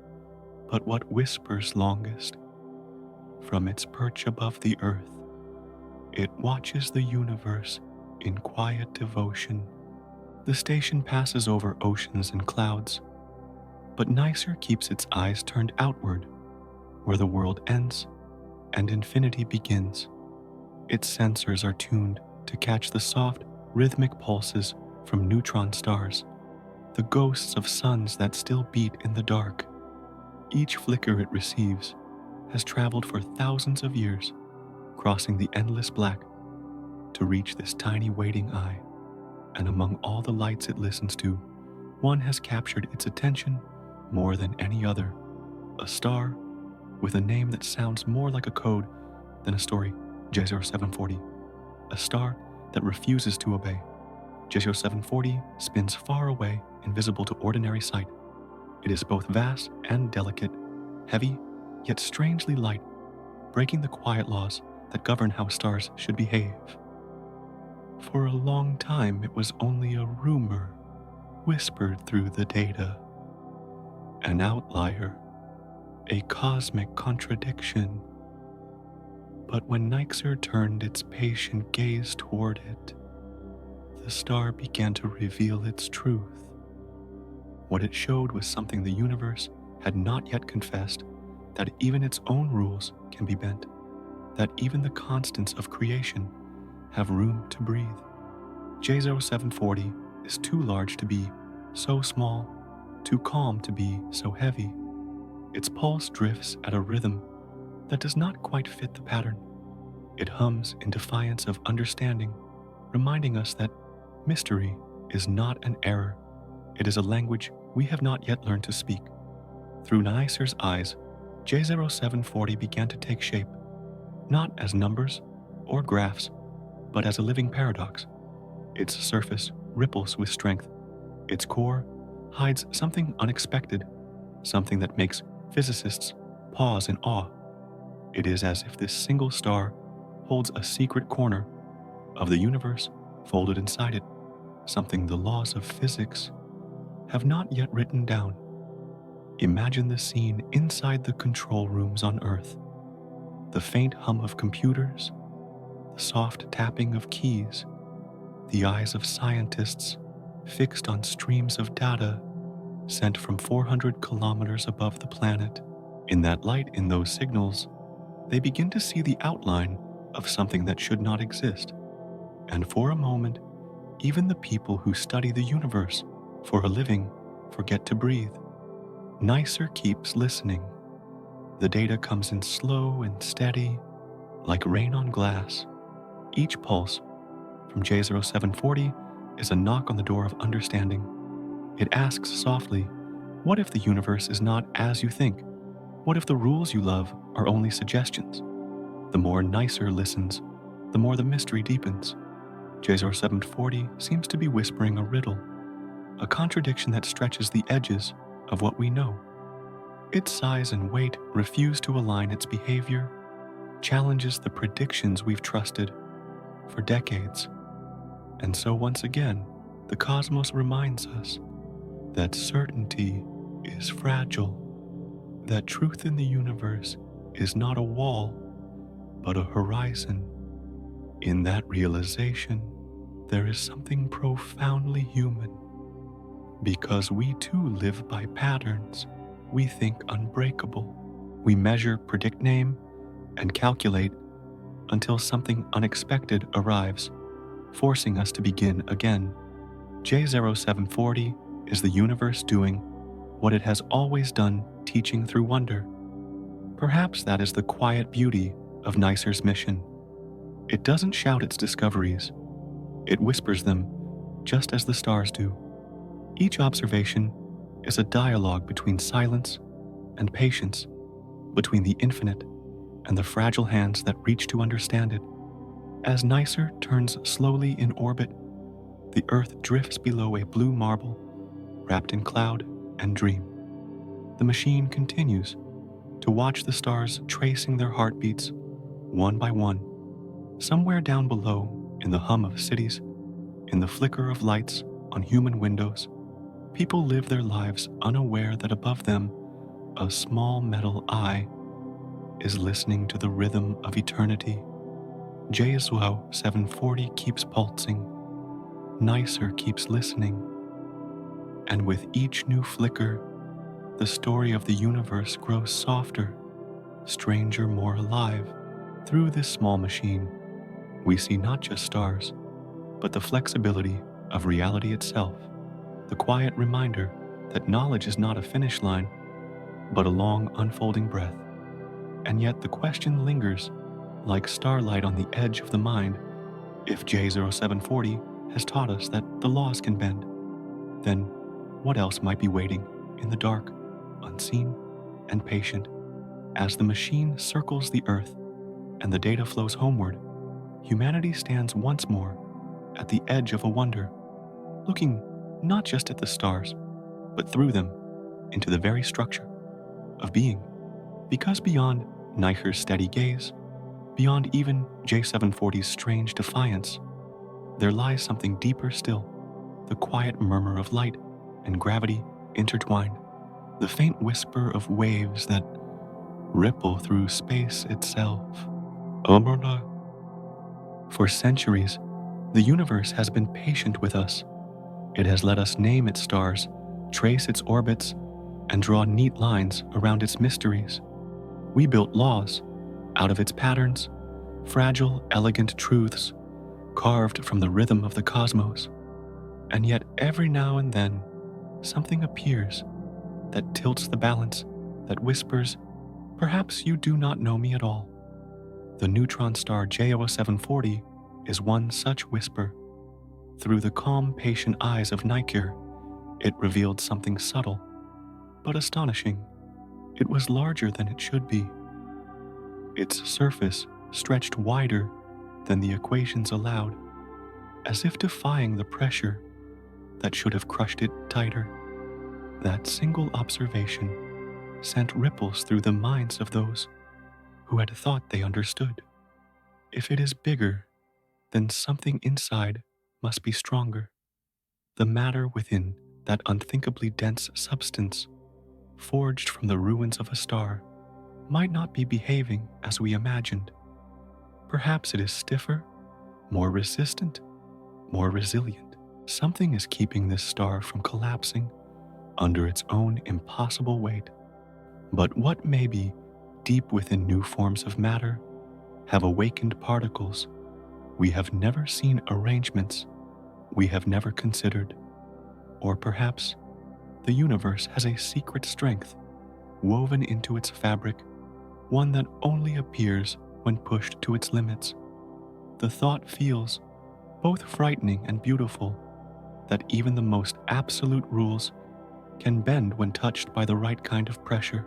but what whispers longest. From its perch above the earth, it watches the universe in quiet devotion. The station passes over oceans and clouds, but NICER keeps its eyes turned outward, where the world ends and infinity begins. Its sensors are tuned to catch the soft, rhythmic pulses from neutron stars, the ghosts of suns that still beat in the dark. Each flicker it receives has traveled for thousands of years, crossing the endless black to reach this tiny waiting eye. And among all the lights it listens to, one has captured its attention more than any other. A star with a name that sounds more like a code than a story, J0740. A star that refuses to obey. J0740 spins far away, invisible to ordinary sight. It is both vast and delicate, heavy, yet strangely light, breaking the quiet laws that govern how stars should behave. For a long time, it was only a rumor, whispered through the data. An outlier, a cosmic contradiction. But when Nixer turned its patient gaze toward it, the star began to reveal its truth. What it showed was something the universe had not yet confessed, that even its own rules can be bent, that even the constants of creation have room to breathe. J0740 is too large to be so small, too calm to be so heavy. Its pulse drifts at a rhythm that does not quite fit the pattern. It hums in defiance of understanding, reminding us that mystery is not an error. It is a language we have not yet learned to speak. Through Neisser's eyes, J0740 began to take shape, not as numbers or graphs, but as a living paradox. Its surface ripples with strength. Its core hides something unexpected, something that makes physicists pause in awe. It is as if this single star holds a secret corner of the universe folded inside it, something the laws of physics have not yet written down. Imagine the scene inside the control rooms on Earth. The faint hum of computers, the soft tapping of keys, the eyes of scientists fixed on streams of data sent from 400 kilometers above the planet. In that light, in those signals, they begin to see the outline of something that should not exist. And for a moment, even the people who study the universe for a living forget to breathe. Neisser keeps listening. The data comes in slow and steady, like rain on glass. Each pulse from J0740 is a knock on the door of understanding. It asks softly, what if the universe is not as you think? What if the rules you love are only suggestions? The more Neisser listens, the more the mystery deepens. J0740 seems to be whispering a riddle, a contradiction that stretches the edges of what we know. Its size and weight refuse to align. Its behavior challenges the predictions we've trusted for decades. And so once again, the cosmos reminds us that certainty is fragile, that truth in the universe is not a wall, but a horizon. In that realization, there is something profoundly human. Because we too live by patterns we think unbreakable. We measure, predict, name, and calculate until something unexpected arrives, forcing us to begin again. J0740 is the universe doing what it has always done, teaching through wonder. Perhaps that is the quiet beauty of Neisser's mission. It doesn't shout its discoveries. It whispers them, just as the stars do. Each observation is a dialogue between silence and patience, between the infinite and the fragile hands that reach to understand it. As Neisser turns slowly in orbit, the Earth drifts below a blue marble, wrapped in cloud and dream. The machine continues to watch the stars tracing their heartbeats, one by one. Somewhere down below, in the hum of cities, in the flicker of lights on human windows, people live their lives unaware that above them, a small metal eye is listening to the rhythm of eternity. J0740 keeps pulsing. Neisser keeps listening. And with each new flicker, the story of the universe grows softer, stranger, more alive. Through this small machine, we see not just stars, but the flexibility of reality itself, the quiet reminder that knowledge is not a finish line, but a long unfolding breath. And yet the question lingers, like starlight on the edge of the mind. If J0740 has taught us that the laws can bend, then what else might be waiting in the dark, unseen and patient? As the machine circles the Earth and the data flows homeward, humanity stands once more at the edge of a wonder, looking not just at the stars, but through them into the very structure of being. Because beyond Neicher's steady gaze, beyond even J740's strange defiance, there lies something deeper still, the quiet murmur of light and gravity intertwined, the faint whisper of waves that ripple through space itself. Omrona. For centuries, the universe has been patient with us. It has let us name its stars, trace its orbits, and draw neat lines around its mysteries. We built laws out of its patterns, fragile, elegant truths carved from the rhythm of the cosmos. And yet every now and then, something appears that tilts the balance, that whispers, "Perhaps you do not know me at all." The neutron star J0740 is one such whisper. Through the calm, patient eyes of Neicher, it revealed something subtle, but astonishing. It was larger than it should be. Its surface stretched wider than the equations allowed, as if defying the pressure that should have crushed it tighter. That single observation sent ripples through the minds of those who had thought they understood. If it is bigger, then something inside must be stronger. The matter within that unthinkably dense substance, forged from the ruins of a star, might not be behaving as we imagined. Perhaps it is stiffer, more resistant, more resilient. Something is keeping this star from collapsing under its own impossible weight. But what may be deep within new forms of matter have awakened particles we have never seen, arrangements we have never considered. Or perhaps the universe has a secret strength woven into its fabric, one that only appears when pushed to its limits. The thought feels both frightening and beautiful, that even the most absolute rules can bend when touched by the right kind of pressure.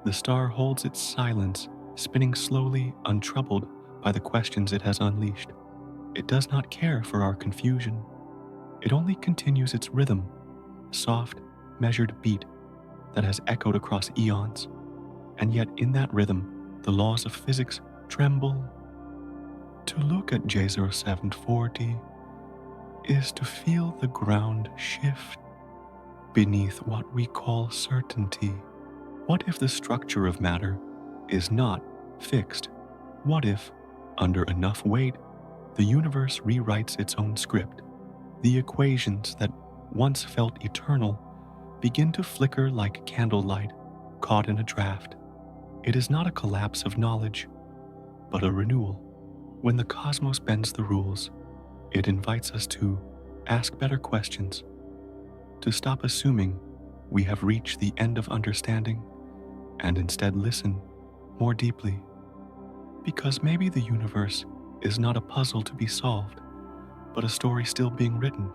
The star holds its silence, spinning slowly, untroubled by the questions it has unleashed. It does not care for our confusion. It only continues its rhythm, a soft, measured beat that has echoed across eons. And yet in that rhythm, the laws of physics tremble. To look at J0740 is to feel the ground shift beneath what we call certainty. What if the structure of matter is not fixed? What if, under enough weight, the universe rewrites its own script? The equations that once felt eternal begin to flicker like candlelight caught in a draft. It is not a collapse of knowledge, but a renewal. When the cosmos bends the rules, it invites us to ask better questions, to stop assuming we have reached the end of understanding, and instead listen more deeply. Because maybe the universe is not a puzzle to be solved, but a story still being written.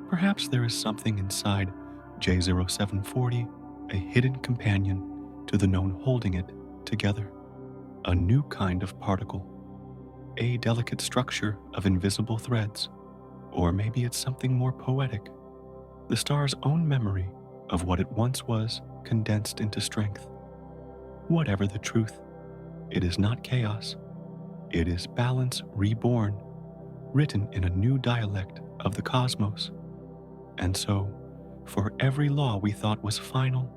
Perhaps there is something inside J0740, a hidden companion to the known holding it together. A new kind of particle, a delicate structure of invisible threads, or maybe it's something more poetic, the star's own memory of what it once was condensed into strength. Whatever the truth, it is not chaos. It is balance reborn, written in a new dialect of the cosmos. And so, for every law we thought was final,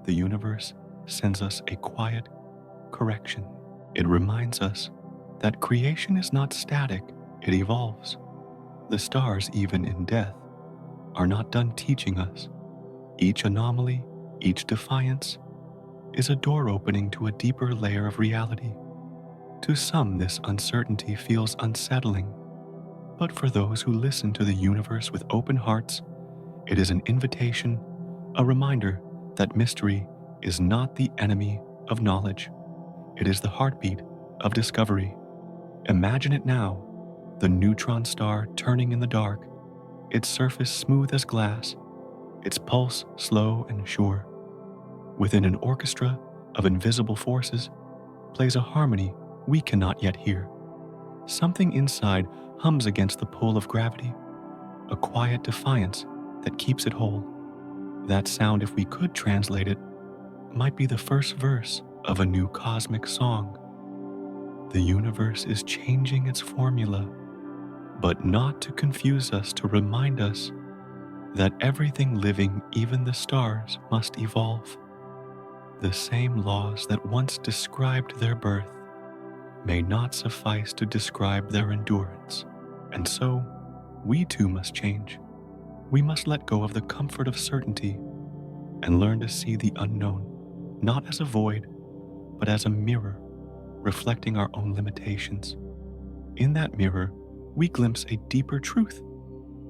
the universe sends us a quiet correction. It reminds us that creation is not static, it evolves. The stars, even in death, are not done teaching us. Each anomaly, each defiance, is a door opening to a deeper layer of reality. To some, this uncertainty feels unsettling, but for those who listen to the universe with open hearts, it is an invitation, a reminder that mystery is not the enemy of knowledge. It is the heartbeat of discovery. Imagine it now, the neutron star turning in the dark, its surface smooth as glass, its pulse slow and sure. Within an orchestra of invisible forces plays a harmony we cannot yet hear. Something inside hums against the pull of gravity, a quiet defiance that keeps it whole. That sound, if we could translate it, might be the first verse of a new cosmic song. The universe is changing its formula, but not to confuse us, to remind us that everything living, even the stars, must evolve. The same laws that once described their birth may not suffice to describe their endurance. And so, we too must change. We must let go of the comfort of certainty and learn to see the unknown, not as a void, but as a mirror reflecting our own limitations. In that mirror, we glimpse a deeper truth.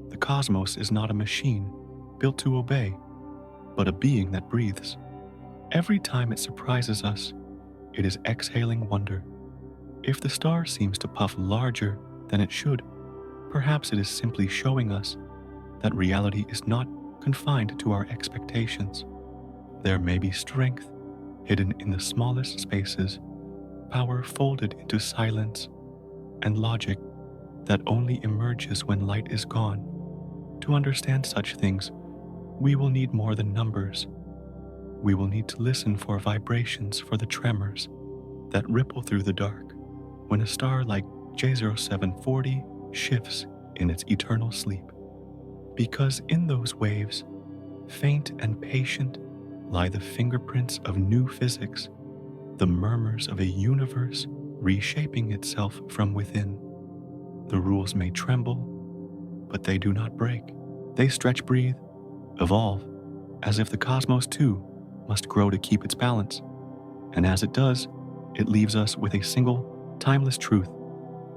The cosmos is not a machine built to obey, but a being that breathes. Every time it surprises us, it is exhaling wonder. If the star seems to puff larger than it should, perhaps it is simply showing us that reality is not confined to our expectations. There may be strength hidden in the smallest spaces, power folded into silence, and logic that only emerges when light is gone. To understand such things, we will need more than numbers. We will need to listen for vibrations, for the tremors that ripple through the dark when a star like J0740 shifts in its eternal sleep. Because in those waves, faint and patient, lie the fingerprints of new physics, the murmurs of a universe reshaping itself from within. The rules may tremble, but they do not break. They stretch, breathe, evolve, as if the cosmos too must grow to keep its balance. And as it does, it leaves us with a single, timeless truth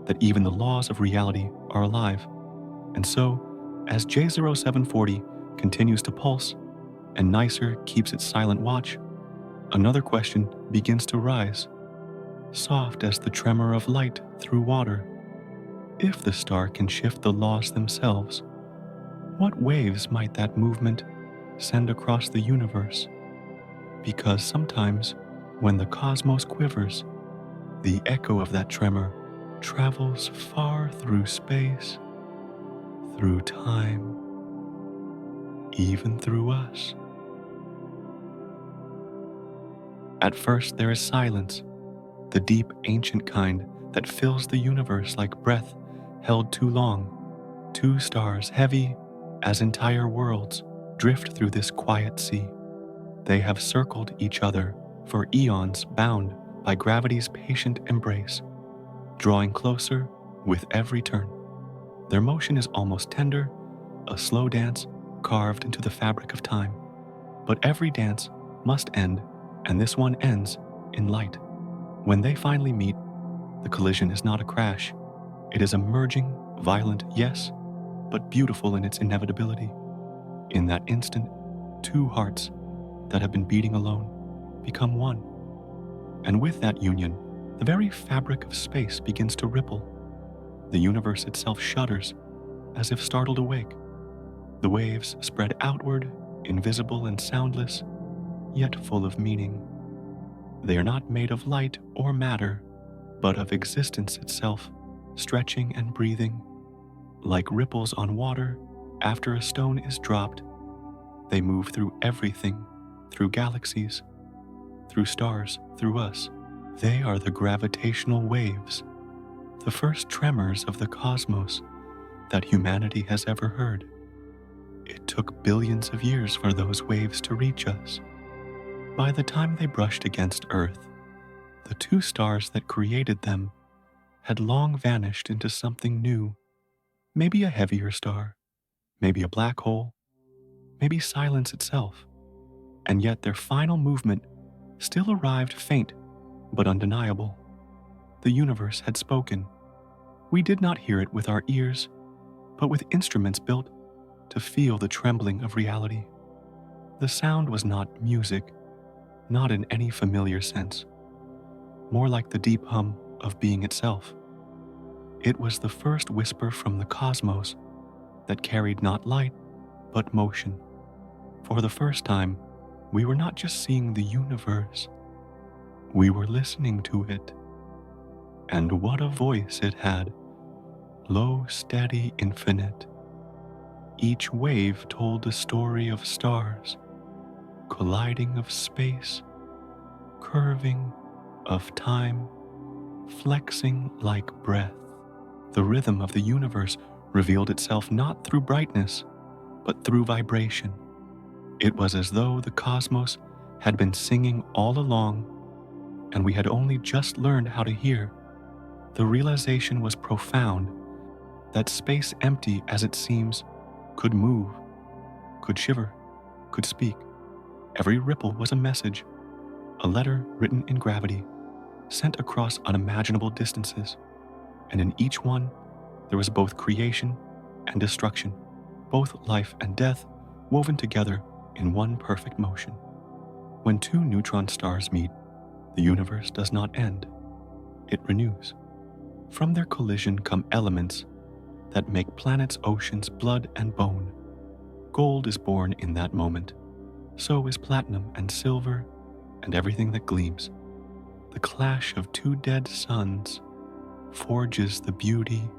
that even the laws of reality are alive. And so, as J0740 continues to pulse and Nicer keeps its silent watch, another question begins to rise, soft as the tremor of light through water. If the star can shift the laws themselves, what waves might that movement send across the universe? Because sometimes, when the cosmos quivers, the echo of that tremor travels far through space, through time, even through us. At first there is silence, the deep ancient kind that fills the universe like breath held too long. Two stars, heavy as entire worlds, drift through this quiet sea. They have circled each other for eons, bound by gravity's patient embrace, drawing closer with every turn. Their motion is almost tender, a slow dance carved into the fabric of time. But every dance must end, and this one ends in light. When they finally meet, the collision is not a crash. It is a merging, violent, yes, but beautiful in its inevitability. In that instant, two hearts that have been beating alone become one. And with that union, the very fabric of space begins to ripple. The universe itself shudders, as if startled awake. The waves spread outward, invisible and soundless, yet full of meaning. They are not made of light or matter, but of existence itself, stretching and breathing. Like ripples on water after a stone is dropped, they move through everything, through galaxies, through stars, through us. They are the gravitational waves, the first tremors of the cosmos that humanity has ever heard. It took billions of years for those waves to reach us. By the time they brushed against Earth, the two stars that created them had long vanished into something new, maybe a heavier star, maybe a black hole, maybe silence itself. And yet their final movement still arrived faint but undeniable. the universe had spoken. We did not hear it with our ears, but with instruments built to feel the trembling of reality. The sound was not music, not in any familiar sense, more like the deep hum of being itself. It was the first whisper from the cosmos that carried not light, but motion. For the first time, we were not just seeing the universe, we were listening to it. And what a voice it had, low, steady, infinite. Each wave told a story of stars, colliding of space, curving of time, flexing like breath. The rhythm of the universe revealed itself not through brightness, but through vibration. It was as though the cosmos had been singing all along, and we had only just learned how to hear. The realization was profound, that space, empty as it seems, could move, could shiver, could speak. Every ripple was a message, a letter written in gravity, sent across unimaginable distances. And in each one, there was both creation and destruction, both life and death woven together in one perfect motion. When two neutron stars meet, the universe does not end, it renews. From their collision come elements that make planets, oceans, blood, and bone. Gold is born in that moment. So is platinum and silver and everything that gleams. The clash of two dead suns forges the beauty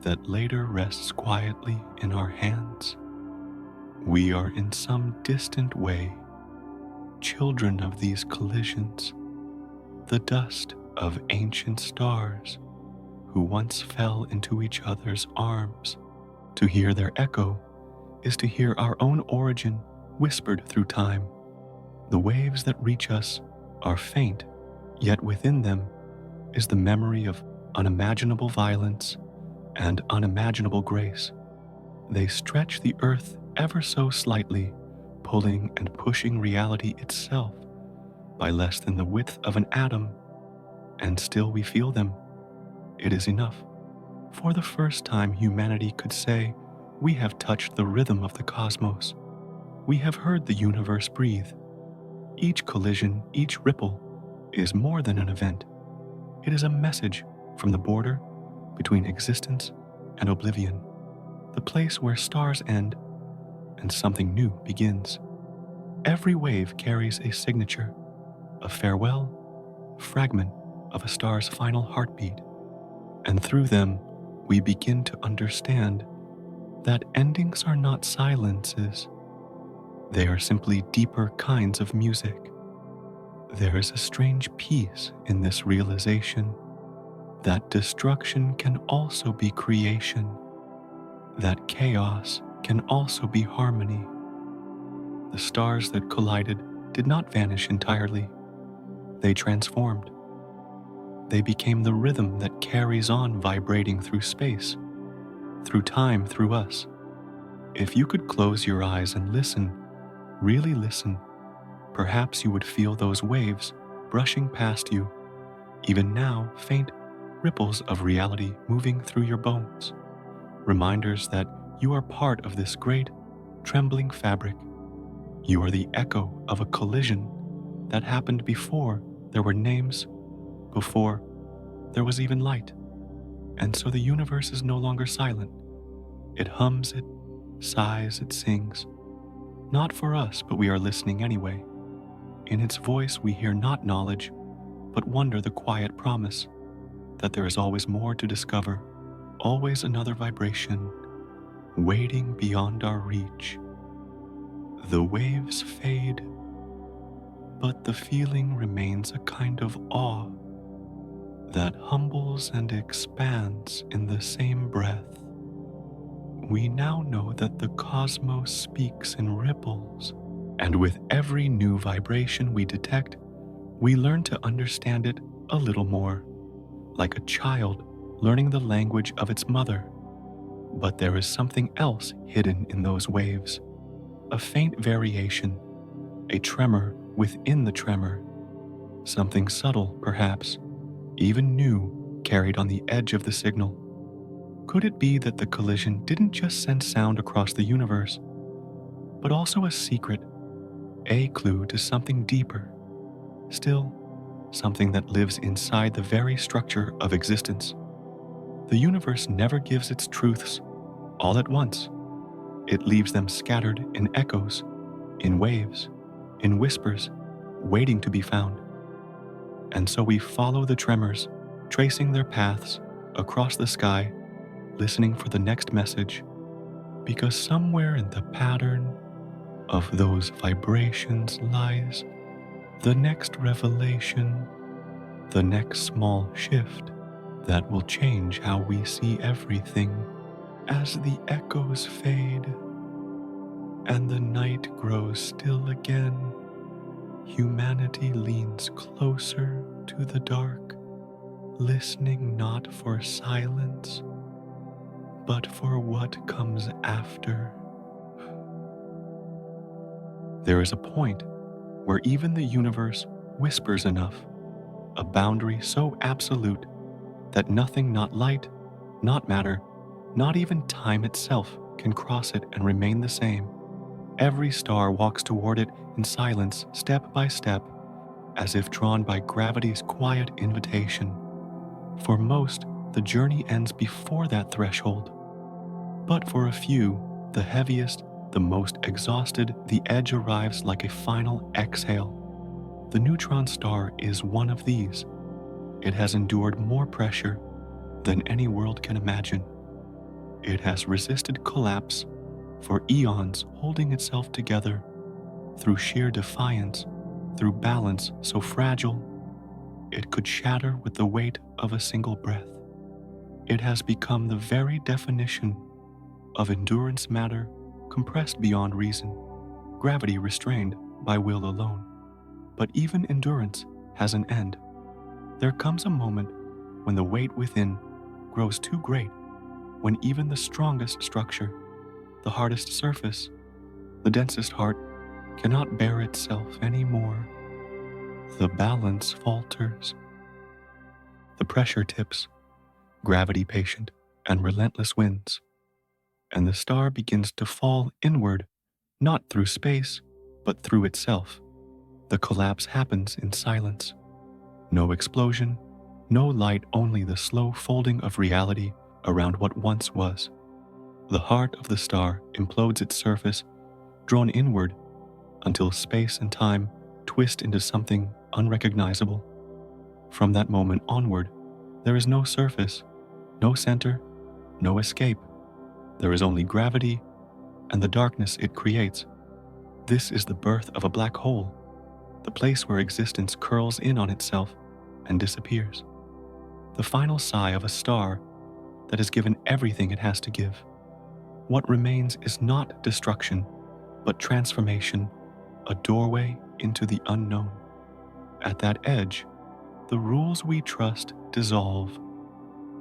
that later rests quietly in our hands. We are in some distant way children of these collisions, the dust of ancient stars who once fell into each other's arms. To hear their echo is to hear our own origin whispered through time. The waves that reach us are faint, yet within them is the memory of unimaginable violence and unimaginable grace. They stretch the earth ever so slightly, pulling and pushing reality itself by less than the width of an atom, and still we feel them. It is enough. For the first time, humanity could say, we have touched the rhythm of the cosmos. We have heard the universe breathe. Each collision, each ripple, is more than an event. It is a message from the border between existence and oblivion, the place where stars end and something new begins. Every wave carries a signature, a farewell, fragment of a star's final heartbeat, and through them we begin to understand that endings are not silences. They are simply deeper kinds of music. There is a strange peace in this realization that destruction can also be creation, that chaos can also be harmony. The stars that collided did not vanish entirely. They transformed. They became the rhythm that carries on vibrating through space, through time, through us. If you could close your eyes and listen, really listen, perhaps you would feel those waves brushing past you, even now faint ripples of reality moving through your bones, reminders that you are part of this great, trembling fabric. You are the echo of a collision that happened before there were names, before there was even light. And so the universe is no longer silent. It hums, it sighs, it sings. Not for us, but we are listening anyway. In its voice we hear not knowledge, but wonder, the quiet promise that there is always more to discover, always another vibration, waiting beyond our reach. The waves fade, but the feeling remains a kind of awe that humbles and expands in the same breath. We now know that the cosmos speaks in ripples, and with every new vibration we detect, we learn to understand it a little more, like a child learning the language of its mother. But there is something else hidden in those waves, a faint variation, a tremor within the tremor, something subtle perhaps, even new, carried on the edge of the signal. Could it be that the collision didn't just send sound across the universe, but also a secret, a clue to something deeper, still, something that lives inside the very structure of existence? The universe never gives its truths all at once. It leaves them scattered in echoes, in waves, in whispers, waiting to be found. And so we follow the tremors, tracing their paths across the sky, listening for the next message, because somewhere in the pattern of those vibrations lies the next revelation, the next small shift that will change how we see everything. As the echoes fade and the night grows still again, humanity leans closer to the dark, listening not for silence, but for what comes after. There is a point where even the universe whispers enough, a boundary so absolute that nothing, not light, not matter, not even time itself, can cross it and remain the same. Every star walks toward it in silence, step by step, as if drawn by gravity's quiet invitation. For most, the journey ends before that threshold. But for a few, the heaviest, the most exhausted, the edge arrives like a final exhale. The neutron star is one of these. It has endured more pressure than any world can imagine. It has resisted collapse for eons, holding itself together through sheer defiance, through balance so fragile it could shatter with the weight of a single breath. It has become the very definition of endurance matter compressed beyond reason, gravity restrained by will alone. But even endurance has an end. There comes a moment when the weight within grows too great, when even the strongest structure, the hardest surface, the densest heart cannot bear itself anymore. The balance falters. The pressure tips, gravity patient and relentless winds, and the star begins to fall inward, not through space, but through itself. The collapse happens in silence. No explosion, no light, only the slow folding of reality around what once was. The heart of the star implodes its surface, drawn inward, until space and time twist into something unrecognizable. From that moment onward, there is no surface, no center, no escape. There is only gravity and the darkness it creates. This is the birth of a black hole, the place where existence curls in on itself and disappears. The final sigh of a star that has given everything it has to give. What remains is not destruction, but transformation, a doorway into the unknown. At that edge, the rules we trust dissolve.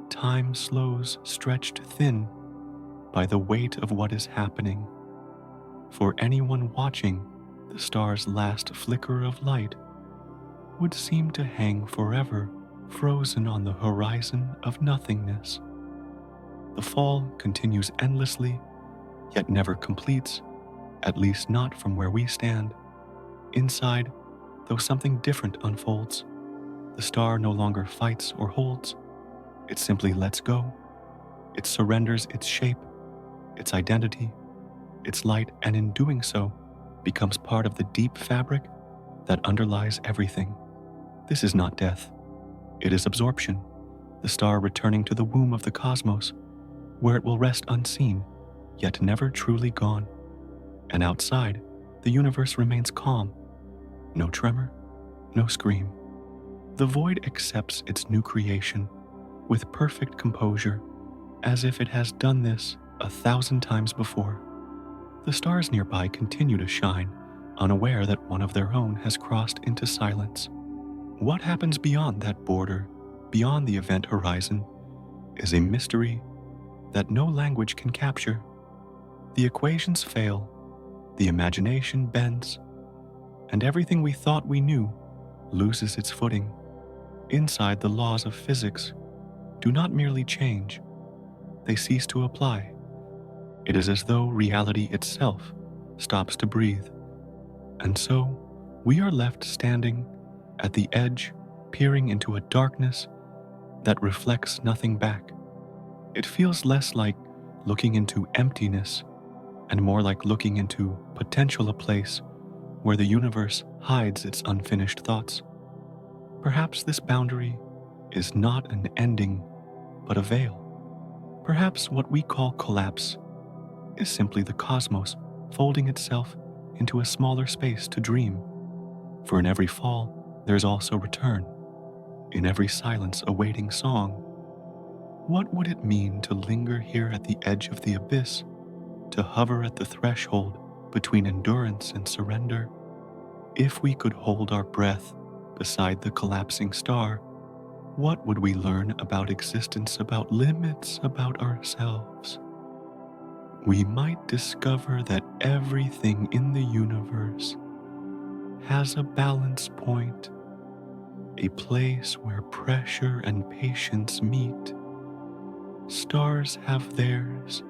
Time slows, stretched thin by the weight of what is happening. For anyone watching, the star's last flicker of light would seem to hang forever, frozen on the horizon of nothingness. The fall continues endlessly, yet never completes, at least not from where we stand. Inside, though something different unfolds, the star no longer fights or holds. It simply lets go. It surrenders its shape, its identity, its light, and in doing so, becomes part of the deep fabric that underlies everything. This is not death. It is absorption, the star returning to the womb of the cosmos, where it will rest unseen, yet never truly gone. And outside, the universe remains calm. No tremor, no scream. The void accepts its new creation with perfect composure, as if it has done this 1,000 times before. The stars nearby continue to shine, unaware that one of their own has crossed into silence. What happens beyond that border, beyond the event horizon, is a mystery that no language can capture. The equations fail, the imagination bends, and everything we thought we knew loses its footing. Inside the laws of physics, do not merely change, they cease to apply. It is as though reality itself stops to breathe. And so, we are left standing at the edge, peering into a darkness that reflects nothing back. It feels less like looking into emptiness and more like looking into potential, a place where the universe hides its unfinished thoughts. Perhaps this boundary is not an ending, but a veil. Perhaps what we call collapse is simply the cosmos folding itself into a smaller space to dream. For in every fall, there's also return. In every silence, a waiting song. What would it mean to linger here at the edge of the abyss, to hover at the threshold between endurance and surrender? If we could hold our breath beside the collapsing star, what would we learn about existence, about limits, about ourselves? We might discover that everything in the universe has a balance point, a place where pressure and patience meet. Stars have theirs,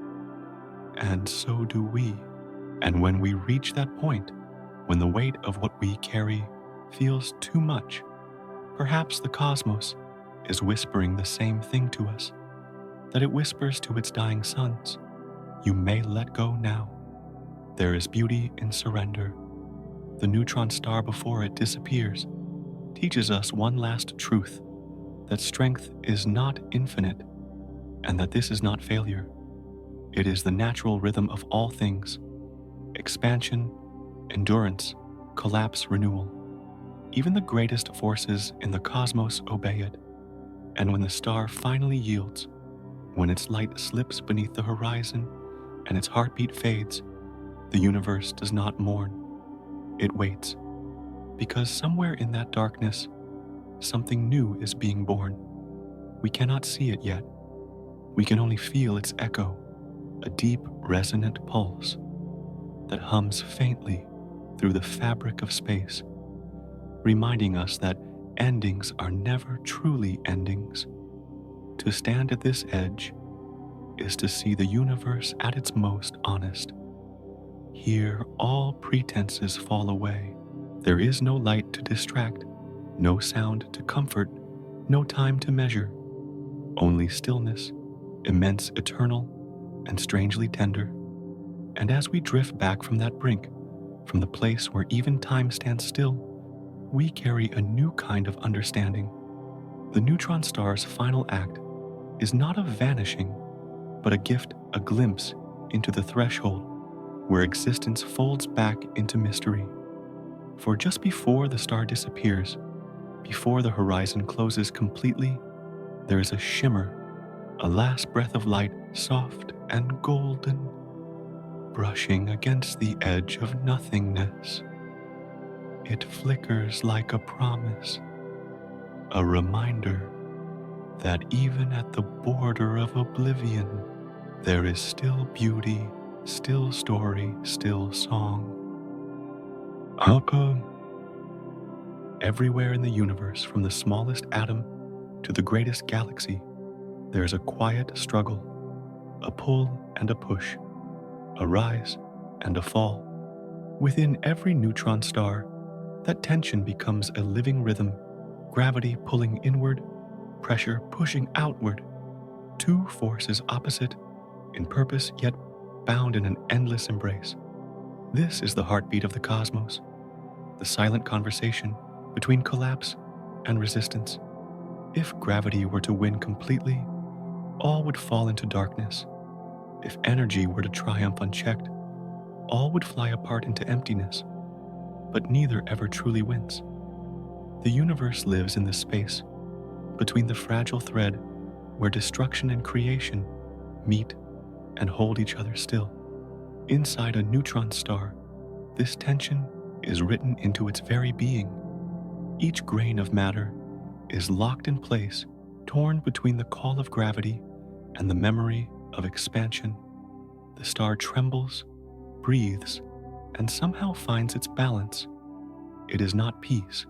and so do we. And when we reach that point, when the weight of what we carry feels too much, perhaps the cosmos is whispering the same thing to us that it whispers to its dying suns. You may let go now. There is beauty in surrender. The neutron star before it disappears teaches us one last truth, that strength is not infinite, and that this is not failure. It is the natural rhythm of all things: expansion, endurance, collapse, renewal. Even the greatest forces in the cosmos obey it, and when the star finally yields, when its light slips beneath the horizon and its heartbeat fades, the universe does not mourn. It waits, because somewhere in that darkness, something new is being born. We cannot see it yet. We can only feel its echo, a deep, resonant pulse that hums faintly through the fabric of space, reminding us that endings are never truly endings. To stand at this edge is to see the universe at its most honest. Here, all pretenses fall away. There is no light to distract, no sound to comfort, no time to measure. Only stillness, immense, eternal, and strangely tender. And as we drift back from that brink, from the place where even time stands still, we carry a new kind of understanding. The neutron star's final act is not a vanishing, but a gift, a glimpse into the threshold where existence folds back into mystery. For just before the star disappears, before the horizon closes completely, there is a shimmer, a last breath of light, soft and golden, brushing against the edge of nothingness. It flickers like a promise, a reminder that even at the border of oblivion, there is still beauty, still story, still song. Everywhere in the universe, from the smallest atom to the greatest galaxy, there is a quiet struggle, a pull and a push, a rise and a fall. Within every neutron star, that tension becomes a living rhythm, gravity pulling inward, pressure pushing outward, two forces opposite in purpose yet bound in an endless embrace. This is the heartbeat of the cosmos, the silent conversation between collapse and resistance. If gravity were to win completely, all would fall into darkness. If energy were to triumph unchecked, all would fly apart into emptiness. But neither ever truly wins. The universe lives in the space between the fragile thread where destruction and creation meet and hold each other still. Inside a neutron star, this tension is written into its very being. Each grain of matter is locked in place, torn between the call of gravity and the memory of expansion. The star trembles, breathes, and somehow finds its balance. It is not peace.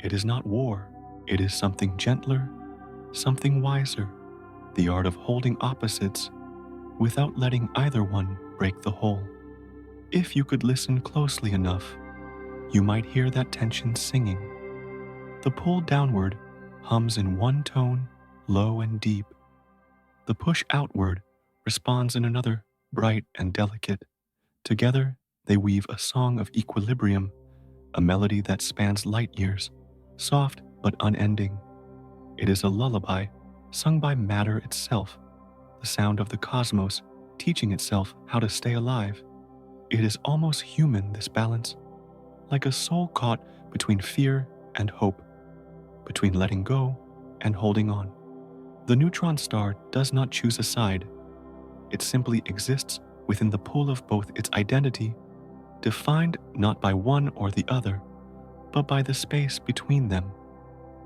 It is not war. It is something gentler, something wiser, the art of holding opposites without letting either one break the whole. If you could listen closely enough, you might hear that tension singing. The pull downward hums in one tone, low and deep. The push outward responds in another, bright and delicate. Together, they weave a song of equilibrium, a melody that spans light years, soft but unending. It is a lullaby sung by matter itself, the sound of the cosmos teaching itself how to stay alive. It is almost human, this balance, like a soul caught between fear and hope, between letting go and holding on. The neutron star does not choose a side. It simply exists within the pull of both its identity, defined not by one or the other, but by the space between them.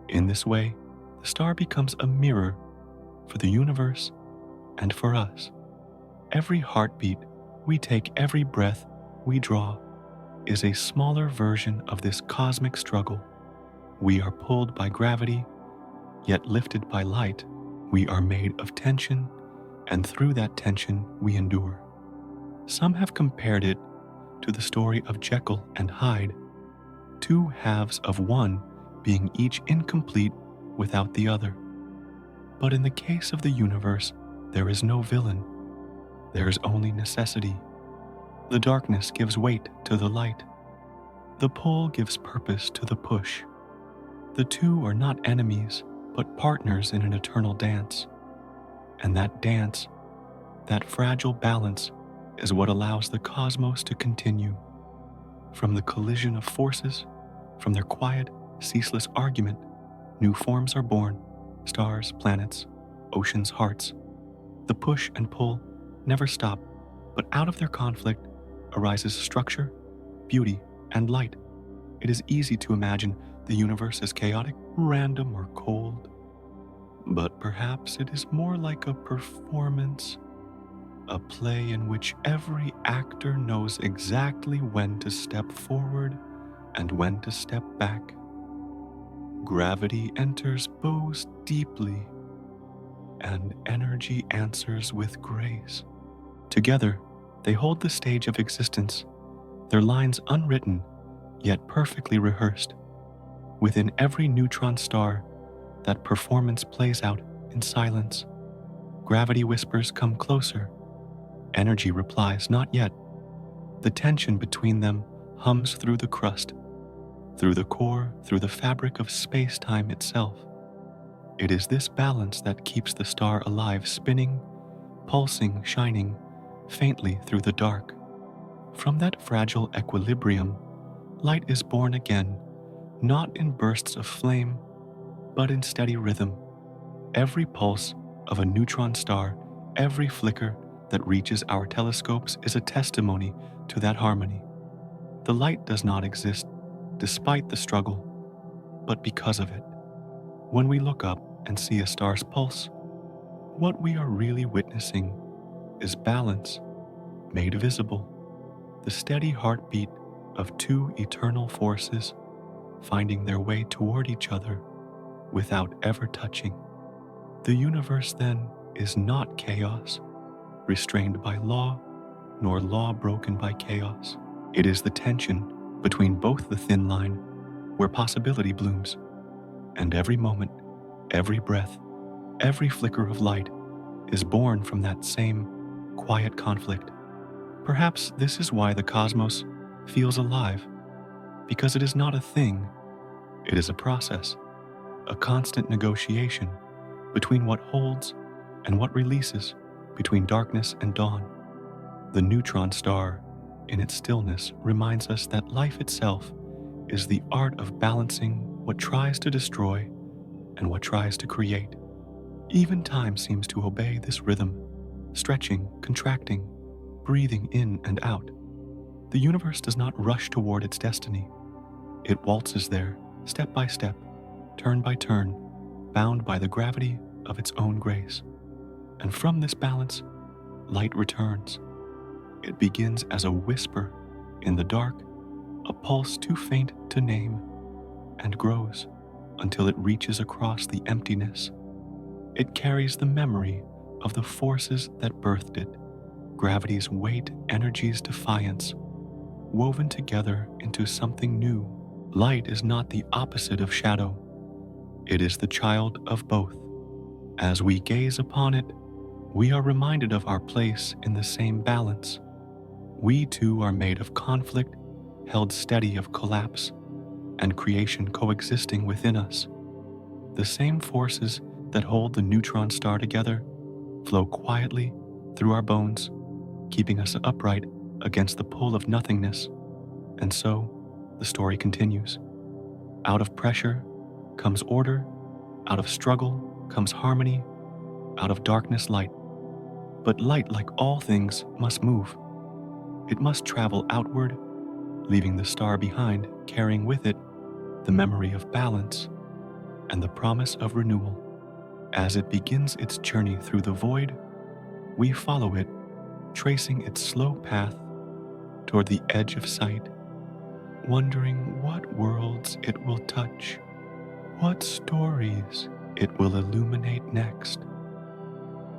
In this way, the star becomes a mirror for the universe and for us. Every heartbeat we take, every breath we draw, is a smaller version of this cosmic struggle. We are pulled by gravity, yet lifted by light. We are made of tension, and through that tension we endure. Some have compared it to the story of Jekyll and Hyde, two halves of one being each incomplete without the other. But in the case of the universe, there is no villain. There is only necessity. The darkness gives weight to the light. The pull gives purpose to the push. The two are not enemies, but partners in an eternal dance. And that dance, that fragile balance, is what allows the cosmos to continue. From the collision of forces, from their quiet, ceaseless argument, new forms are born, stars, planets, oceans, hearts. The push and pull never stop, but out of their conflict arises structure, beauty, and light. It is easy to imagine the universe as chaotic, random, or cold. But perhaps it is more like a performance, a play in which every actor knows exactly when to step forward and when to step back. Gravity enters bows deeply, and energy answers with grace. Together, they hold the stage of existence, their lines unwritten, yet perfectly rehearsed. Within every neutron star, that performance plays out in silence. Gravity whispers, "Come closer." Energy replies, "Not yet." The tension between them hums through the crust, through the core, through the fabric of space-time itself. It is this balance that keeps the star alive, spinning, pulsing, shining faintly through the dark. From that fragile equilibrium, light is born again, not in bursts of flame, but in steady rhythm. Every pulse of a neutron star, every flicker that reaches our telescopes is a testimony to that harmony. The light does not exist despite the struggle, but because of it. When we look up and see a star's pulse, what we are really witnessing is balance made visible, the steady heartbeat of two eternal forces finding their way toward each other without ever touching. The universe, then, is not chaos, restrained by law, nor law broken by chaos. It is the tension between both the thin line where possibility blooms, and every moment, every breath, every flicker of light is born from that same quiet conflict. Perhaps this is why the cosmos feels alive, because it is not a thing, it is a process, a constant negotiation between what holds and what releases, between darkness and dawn. The neutron star, in its stillness, reminds us that life itself is the art of balancing what tries to destroy and what tries to create. Even time seems to obey this rhythm, stretching, contracting, breathing in and out. The universe does not rush toward its destiny. It waltzes there, step by step, turn by turn, bound by the gravity of its own grace. And from this balance, light returns. It begins as a whisper in the dark, a pulse too faint to name, and grows until it reaches across the emptiness, It carries the memory of the forces that birthed it, gravity's weight, energy's defiance, woven together into something new. Light is not the opposite of shadow. It is the child of both. As we gaze upon it, we are reminded of our place in the same balance. We too are made of conflict, held steady of collapse, and creation coexisting within us. The same forces that hold the neutron star together flow quietly through our bones, keeping us upright against the pull of nothingness. And so, the story continues. Out of pressure comes order, out of struggle comes harmony, out of darkness light. But light, like all things, must move. It must travel outward, leaving the star behind, carrying with it the memory of balance and the promise of renewal. As it begins its journey through the void, we follow it, tracing its slow path toward the edge of sight, wondering what worlds it will touch, what stories it will illuminate next.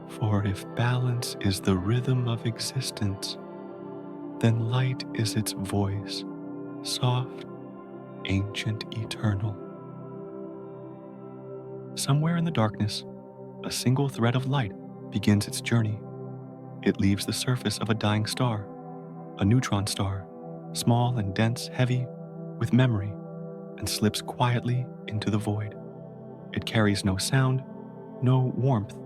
For if balance is the rhythm of existence, then light is its voice, soft, ancient, eternal. Somewhere in the darkness, a single thread of light begins its journey. It leaves the surface of a dying star, a neutron star, small and dense, heavy with memory, and slips quietly into the void. It carries no sound, no warmth,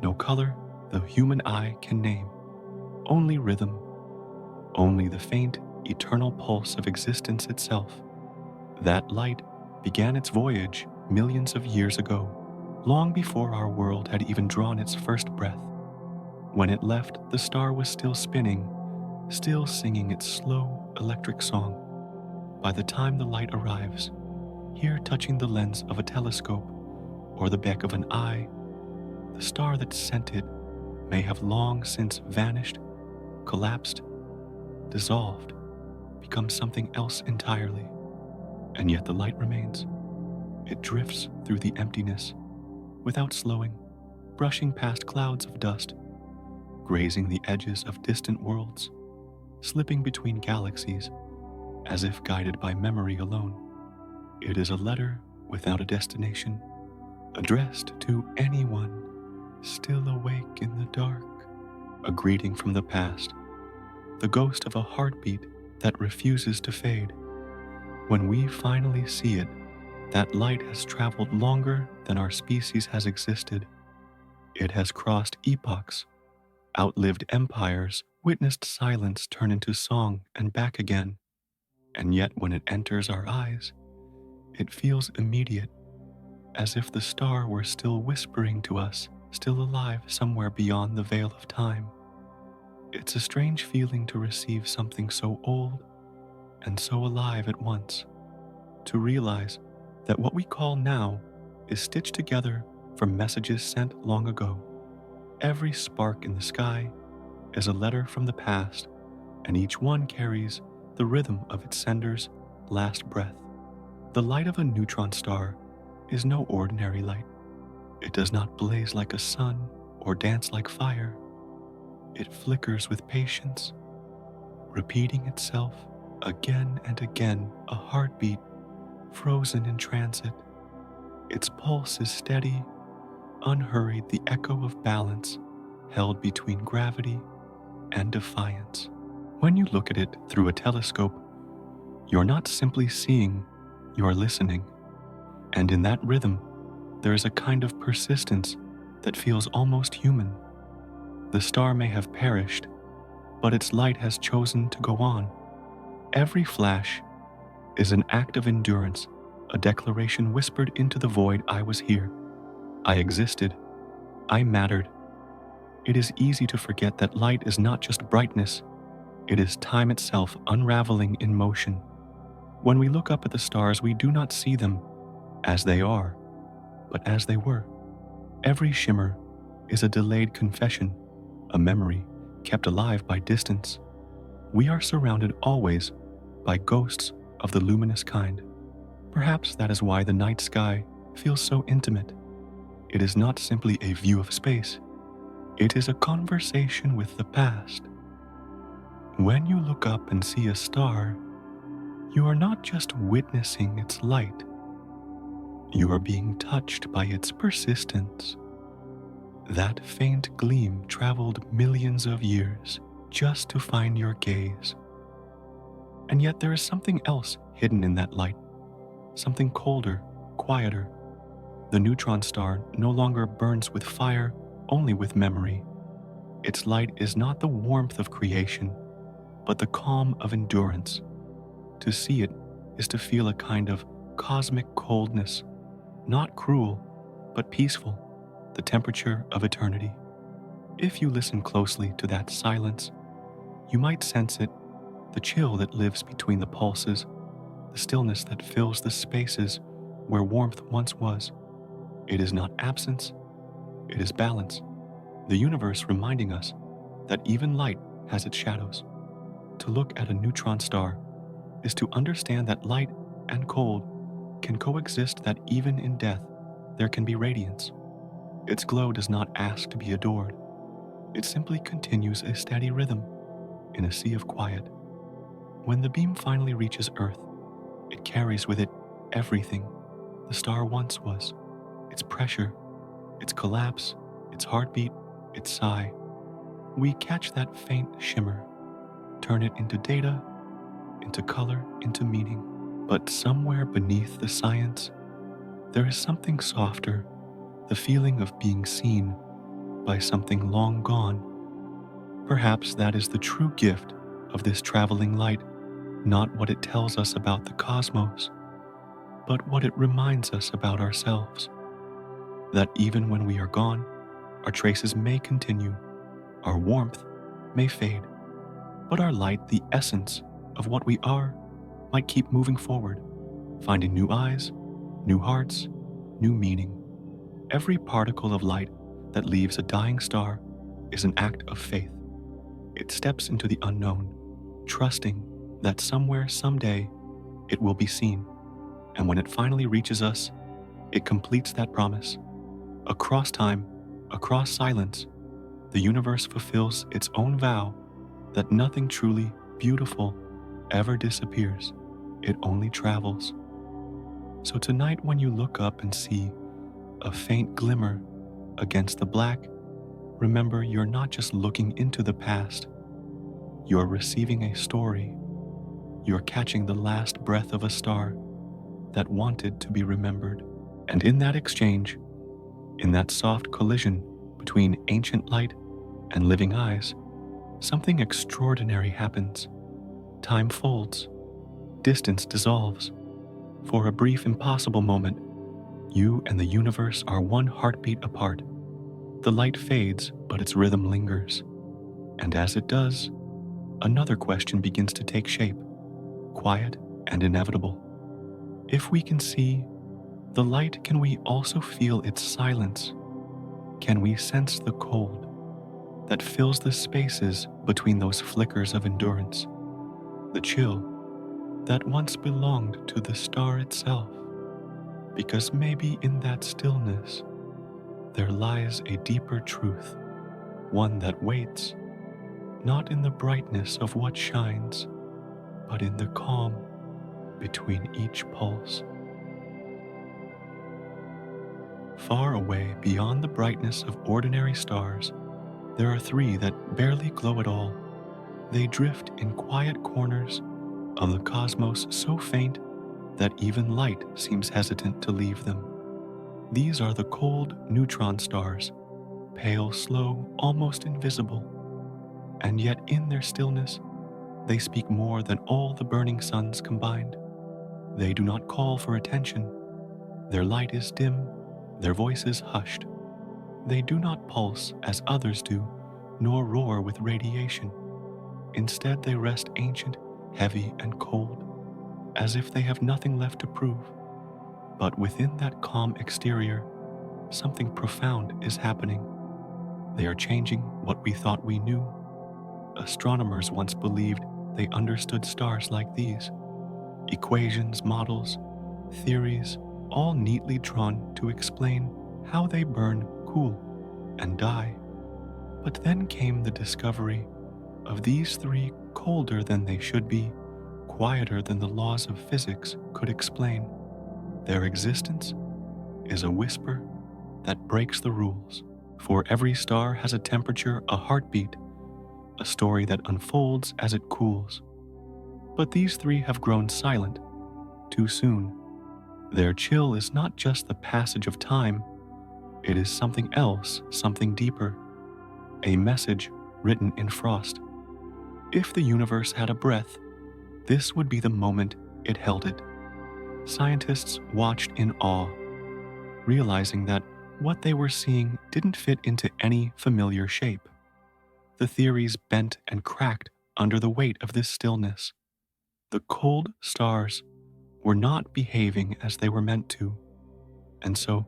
no color the human eye can name, only rhythm, only the faint, eternal pulse of existence itself. That light began its voyage millions of years ago, long before our world had even drawn its first breath. When it left, the star was still spinning, still singing its slow, electric song. By the time the light arrives, here touching the lens of a telescope or the beck of an eye, the star that sent it may have long since vanished, collapsed, dissolved, become something else entirely. And yet the light remains. It drifts through the emptiness, without slowing, brushing past clouds of dust, grazing the edges of distant worlds, slipping between galaxies, as if guided by memory alone. It is a letter without a destination, addressed to anyone still awake in the dark. A greeting from the past, the ghost of a heartbeat that refuses to fade. When we finally see it, that light has traveled longer than our species has existed. It has crossed epochs, outlived empires, witnessed silence turn into song and back again. And yet when it enters our eyes, it feels immediate, as if the star were still whispering to us, still alive somewhere beyond the veil of time. It's a strange feeling to receive something so old and so alive at once, to realize that what we call now is stitched together from messages sent long ago. Every spark in the sky is a letter from the past, and each one carries the rhythm of its sender's last breath. The light of a neutron star is no ordinary light. It does not blaze like a sun or dance like fire. It flickers with patience, repeating itself again and again, a heartbeat frozen in transit. Its pulse is steady, unhurried, the echo of balance held between gravity and defiance. When you look at it through a telescope, you're not simply seeing, you're listening. And in that rhythm, there is a kind of persistence that feels almost human. The star may have perished, but its light has chosen to go on. Every flash is an act of endurance, a declaration whispered into the void: I was here. I existed. I mattered. It is easy to forget that light is not just brightness, it is time itself unraveling in motion. When we look up at the stars, we do not see them as they are, but as they were. Every shimmer is a delayed confession, a memory kept alive by distance. We are surrounded always by ghosts of the luminous kind. Perhaps that is why the night sky feels so intimate. It is not simply a view of space, it is a conversation with the past. When you look up and see a star, you are not just witnessing its light, you are being touched by its persistence. That faint gleam traveled millions of years just to find your gaze. And yet there is something else hidden in that light, something colder, quieter. The neutron star no longer burns with fire, only with memory. Its light is not the warmth of creation, but the calm of endurance. To see it is to feel a kind of cosmic coldness, not cruel, but peaceful, the temperature of eternity. If you listen closely to that silence, you might sense it, the chill that lives between the pulses, the stillness that fills the spaces where warmth once was. It is not absence, it is balance, the universe reminding us that even light has its shadows. To look at a neutron star is to understand that light and cold can coexist, that even in death there can be radiance. Its glow does not ask to be adored. It simply continues a steady rhythm in a sea of quiet. When the beam finally reaches Earth, it carries with it everything the star once was: its pressure, its collapse, its heartbeat, its sigh. We catch that faint shimmer, turn it into data, into color, into meaning. But somewhere beneath the science, there is something softer, the feeling of being seen by something long gone. Perhaps that is the true gift of this traveling light, not what it tells us about the cosmos, but what it reminds us about ourselves. That even when we are gone, our traces may continue, our warmth may fade, but our light, the essence of what we are, might keep moving forward, finding new eyes, new hearts, new meaning. Every particle of light that leaves a dying star is an act of faith. It steps into the unknown, trusting that somewhere, someday, it will be seen. And when it finally reaches us, it completes that promise. Across time, across silence, the universe fulfills its own vow that nothing truly beautiful ever disappears. It only travels. So tonight, when you look up and see a faint glimmer against the black, remember you're not just looking into the past. You're receiving a story. You're catching the last breath of a star that wanted to be remembered. And in that exchange, in that soft collision between ancient light and living eyes, something extraordinary happens. Time folds, distance dissolves. For a brief, impossible moment, you and the universe are one heartbeat apart. The light fades, but its rhythm lingers. And as it does, another question begins to take shape, quiet and inevitable. If we can see the light, can we also feel its silence? Can we sense the cold that fills the spaces between those flickers of endurance? The chill that once belonged to the star itself? Because maybe in that stillness, there lies a deeper truth, one that waits, not in the brightness of what shines, but in the calm between each pulse. Far away beyond the brightness of ordinary stars, there are three that barely glow at all. They drift in quiet corners of the cosmos, so faint that even light seems hesitant to leave them. These are the cold neutron stars, pale, slow, almost invisible. And yet in their stillness, they speak more than all the burning suns combined. They do not call for attention. Their light is dim, their voices hushed. They do not pulse as others do, nor roar with radiation. Instead, they rest ancient, heavy, and cold, as if they have nothing left to prove. But within that calm exterior, something profound is happening. They are changing what we thought we knew. Astronomers once believed they understood stars like these. Equations, models, theories, all neatly drawn to explain how they burn, cool, and die. But then came the discovery of these three colder than they should be, quieter than the laws of physics could explain. Their existence is a whisper that breaks the rules, for every star has a temperature, a heartbeat, a story that unfolds as it cools. But these three have grown silent too soon. Their chill is not just the passage of time, it is something else, something deeper, a message written in frost. If the universe had a breath, this would be the moment it held it. Scientists watched in awe, realizing that what they were seeing didn't fit into any familiar shape. The theories bent and cracked under the weight of this stillness. The cold stars were not behaving as they were meant to, and so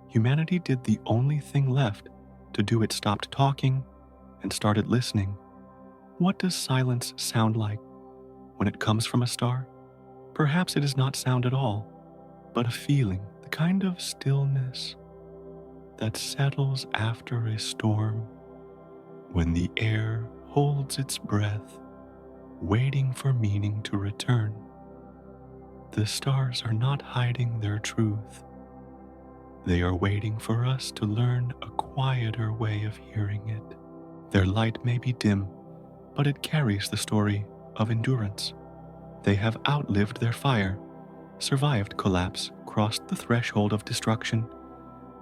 humanity did the only thing left to do. It stopped talking and started listening. What does silence sound like when it comes from a star? Perhaps it is not sound at all, but a feeling, the kind of stillness that settles after a storm, when the air holds its breath, waiting for meaning to return. The stars are not hiding their truth. They are waiting for us to learn a quieter way of hearing it. Their light may be dim, but it carries the story of endurance. They have outlived their fire, survived collapse, crossed the threshold of destruction,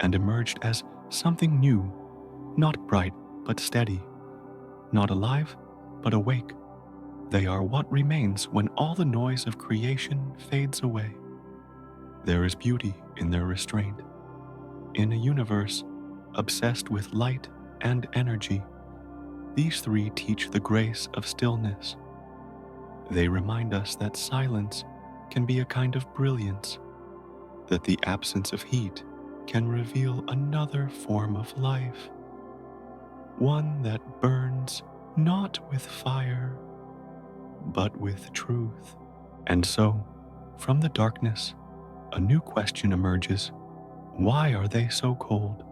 and emerged as something new, not bright but steady, not alive but awake. They are what remains when all the noise of creation fades away. There is beauty in their restraint. In a universe obsessed with light and energy, these three teach the grace of stillness. They remind us that silence can be a kind of brilliance, that the absence of heat can reveal another form of life, one that burns not with fire, but with truth. And so, from the darkness, a new question emerges. Why are they so cold?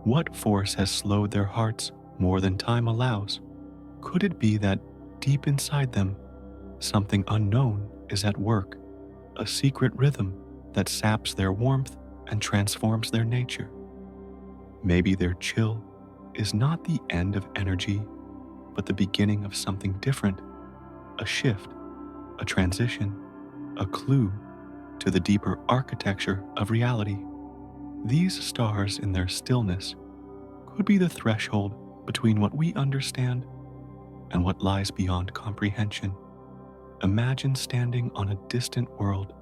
What force has slowed their hearts more than time allows? Could it be that deep inside them, something unknown is at work, a secret rhythm that saps their warmth and transforms their nature? Maybe their chill is not the end of energy, but the beginning of something different, a shift, a transition, a clue to the deeper architecture of reality. These stars in their stillness could be the threshold between what we understand and what lies beyond comprehension. Imagine standing on a distant world,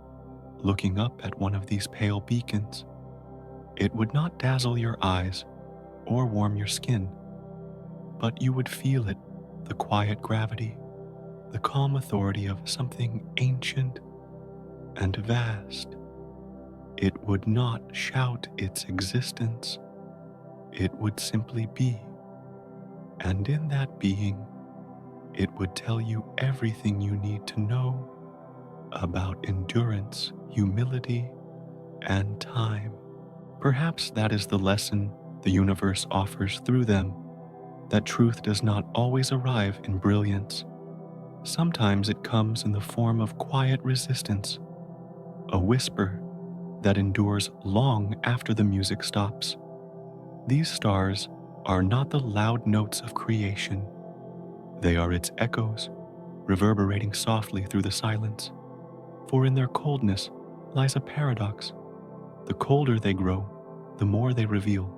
looking up at one of these pale beacons. It would not dazzle your eyes or warm your skin, but you would feel it, the quiet gravity, the calm authority of something ancient and vast. It would not shout its existence, it would simply be. And in that being, it would tell you everything you need to know about endurance, humility, and time. Perhaps that is the lesson the universe offers through them, that truth does not always arrive in brilliance. Sometimes it comes in the form of quiet resistance, a whisper that endures long after the music stops. These stars are not the loud notes of creation. They are its echoes, reverberating softly through the silence. For in their coldness lies a paradox. The colder they grow, the more they reveal.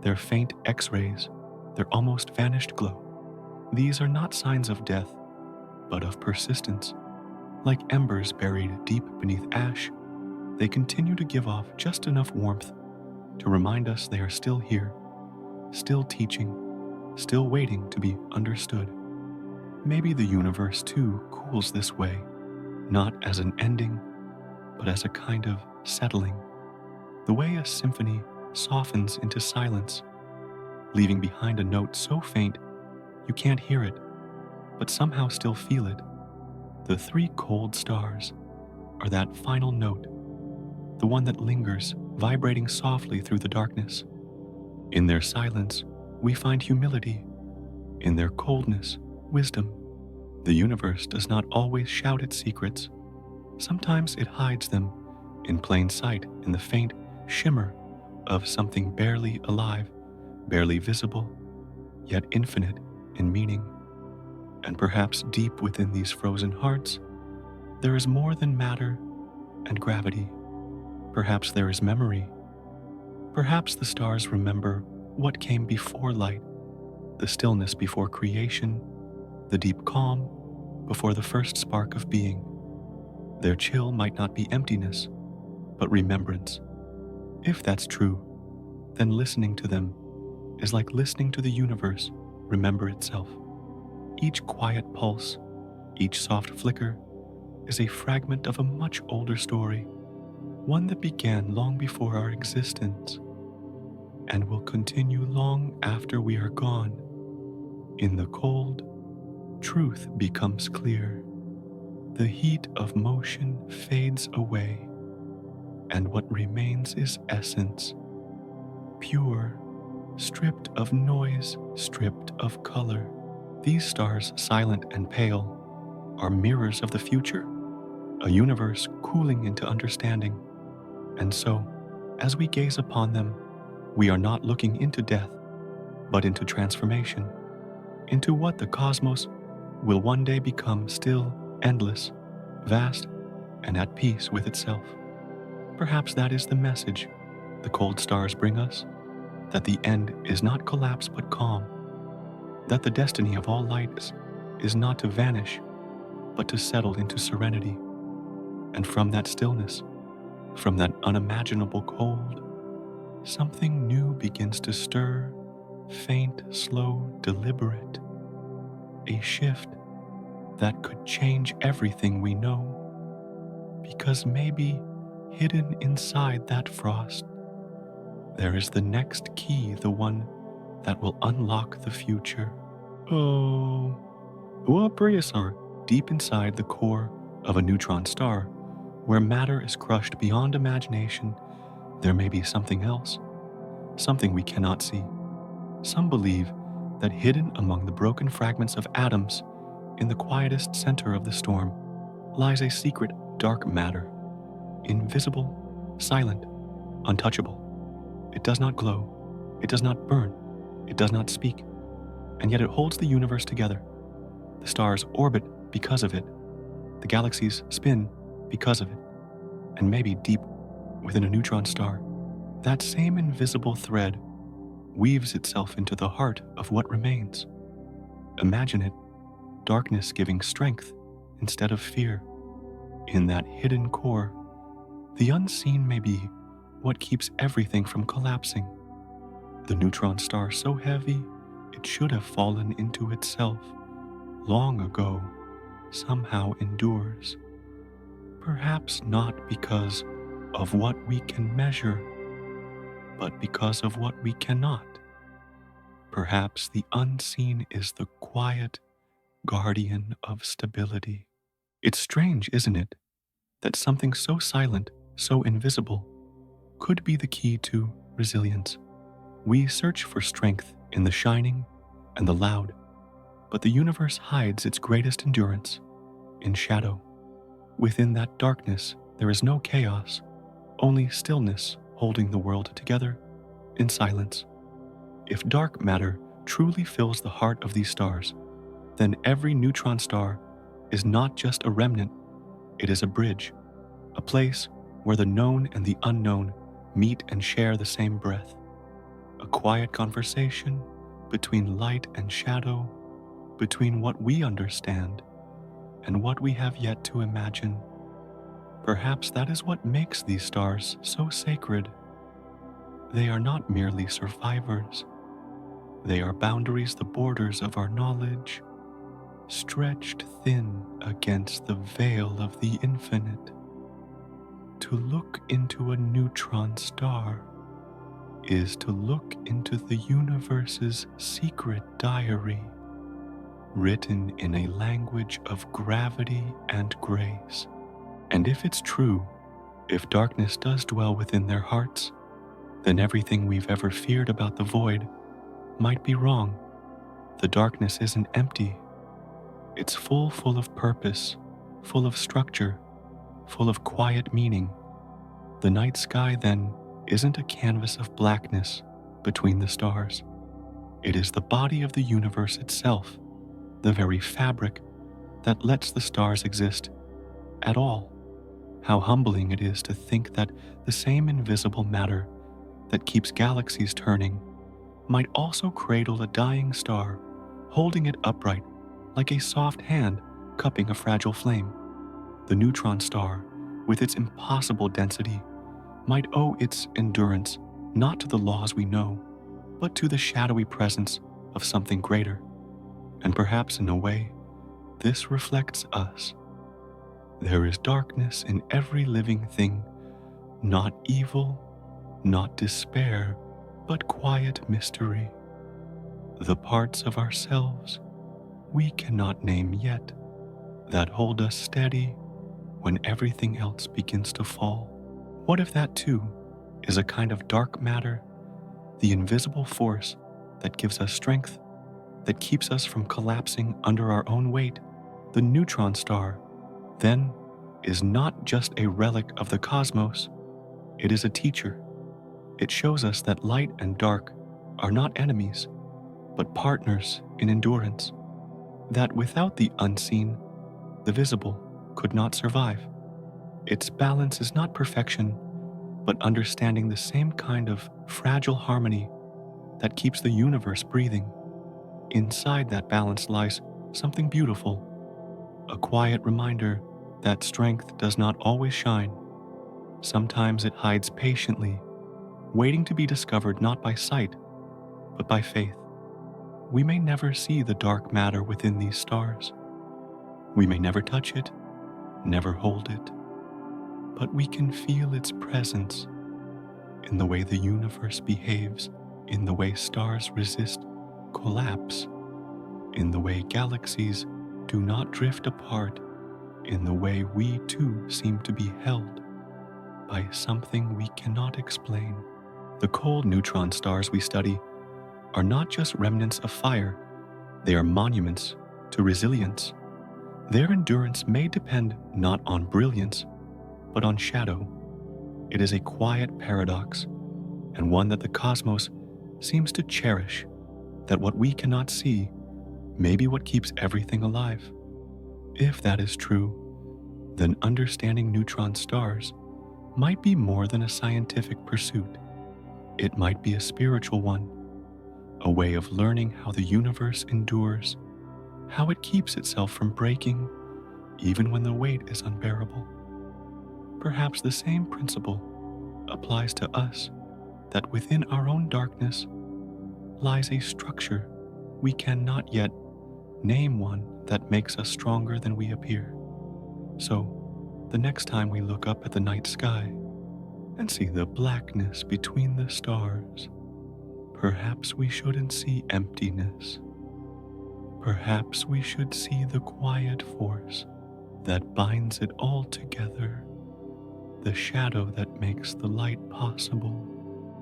Their faint X-rays, their almost vanished glow. These are not signs of death, but of persistence. Like embers buried deep beneath ash, they continue to give off just enough warmth to remind us they are still here, still teaching, still waiting to be understood. Maybe the universe too cools this way, not as an ending, but as a kind of settling. The way a symphony softens into silence, leaving behind a note so faint you can't hear it, but somehow still feel it. The three cold stars are that final note, the one that lingers vibrating softly through the darkness. In their silence, we find humility. In their coldness, wisdom. The universe does not always shout its secrets. Sometimes it hides them in plain sight in the faint shimmer of something barely alive, barely visible, yet infinite in meaning. And perhaps deep within these frozen hearts, there is more than matter and gravity. Perhaps there is memory. Perhaps the stars remember what came before light, the stillness before creation, the deep calm before the first spark of being. Their chill might not be emptiness, but remembrance. If that's true, then listening to them is like listening to the universe remember itself. Each quiet pulse, each soft flicker, is a fragment of a much older story, one that began long before our existence and will continue long after we are gone. In the cold, truth becomes clear. The heat of motion fades away, and what remains is essence, pure, stripped of noise, stripped of color. These stars, silent and pale, are mirrors of the future, a universe cooling into understanding. And so, as we gaze upon them, we are not looking into death, but into transformation, into what the cosmos will one day become, still, endless, vast, and at peace with itself. Perhaps that is the message the cold stars bring us, that the end is not collapse but calm, that the destiny of all lights is not to vanish, but to settle into serenity. And from that stillness, from that unimaginable cold, something new begins to stir, faint, slow, deliberate. A shift that could change everything we know, because maybe hidden inside that frost, there is the next key, the one that will unlock the future. Oh, are deep inside the core of a neutron star, where matter is crushed beyond imagination, there may be something else, something we cannot see. Some believe that hidden among the broken fragments of atoms, in the quietest center of the storm, lies a secret dark matter, invisible, silent, untouchable. It does not glow, it does not burn, it does not speak, and yet it holds the universe together. The stars orbit because of it, the galaxies spin because of it, and maybe deep within a neutron star, that same invisible thread weaves itself into the heart of what remains. Imagine it, darkness giving strength instead of fear. In that hidden core, the unseen may be what keeps everything from collapsing. The neutron star so heavy, it should have fallen into itself long ago, somehow endures. Perhaps not because of what we can measure, but because of what we cannot. Perhaps the unseen is the quiet guardian of stability. It's strange, isn't it, that something so silent, so invisible, could be the key to resilience. We search for strength in the shining and the loud, but the universe hides its greatest endurance in shadow. Within that darkness, there is no chaos, only stillness holding the world together in silence. If dark matter truly fills the heart of these stars, then every neutron star is not just a remnant, it is a bridge, a place where the known and the unknown meet and share the same breath. A quiet conversation between light and shadow, between what we understand and what we have yet to imagine. Perhaps that is what makes these stars so sacred. They are not merely survivors. They are boundaries, the borders of our knowledge, stretched thin against the veil of the infinite. To look into a neutron star is to look into the universe's secret diary, written in a language of gravity and grace. And if it's true If darkness does dwell within their hearts, then everything we've ever feared about the void might be wrong. The darkness isn't empty. It's full of purpose, full of structure, full of quiet meaning. The night sky, then, isn't a canvas of blackness between the stars. It is the body of the universe itself, the very fabric that lets the stars exist at all. How humbling it is to think that the same invisible matter that keeps galaxies turning might also cradle a dying star, holding it upright like a soft hand cupping a fragile flame. The neutron star, with its impossible density, might owe its endurance not to the laws we know, but to the shadowy presence of something greater. And perhaps in a way, this reflects us. There is darkness in every living thing, not evil, not despair, but quiet mystery. The parts of ourselves we cannot name yet, that hold us steady when everything else begins to fall. What if that too is a kind of dark matter, the invisible force that gives us strength, that keeps us from collapsing under our own weight? The neutron star, then, is not just a relic of the cosmos, it is a teacher. It shows us that light and dark are not enemies, but partners in endurance, that without the unseen, the visible could not survive. Its balance is not perfection, but understanding the same kind of fragile harmony that keeps the universe breathing. Inside that balance lies something beautiful, a quiet reminder that strength does not always shine. Sometimes it hides patiently, waiting to be discovered not by sight, but by faith. We may never see the dark matter within these stars. We may never touch it, never hold it, but we can feel its presence in the way the universe behaves, in the way stars resist collapse, in the way galaxies do not drift apart, in the way we too seem to be held by something we cannot explain. The cold neutron stars we study are not just remnants of fire, they are monuments to resilience. Their endurance may depend not on brilliance, but on shadow. It is a quiet paradox, and one that the cosmos seems to cherish, that what we cannot see may be what keeps everything alive. If that is true, then understanding neutron stars might be more than a scientific pursuit. It might be a spiritual one, a way of learning how the universe endures, how it keeps itself from breaking, even when the weight is unbearable. Perhaps the same principle applies to us, that within our own darkness lies a structure we cannot yet name, one that makes us stronger than we appear. So, the next time we look up at the night sky and see the blackness between the stars, perhaps we shouldn't see emptiness. Perhaps we should see the quiet force that binds it all together, the shadow that makes the light possible.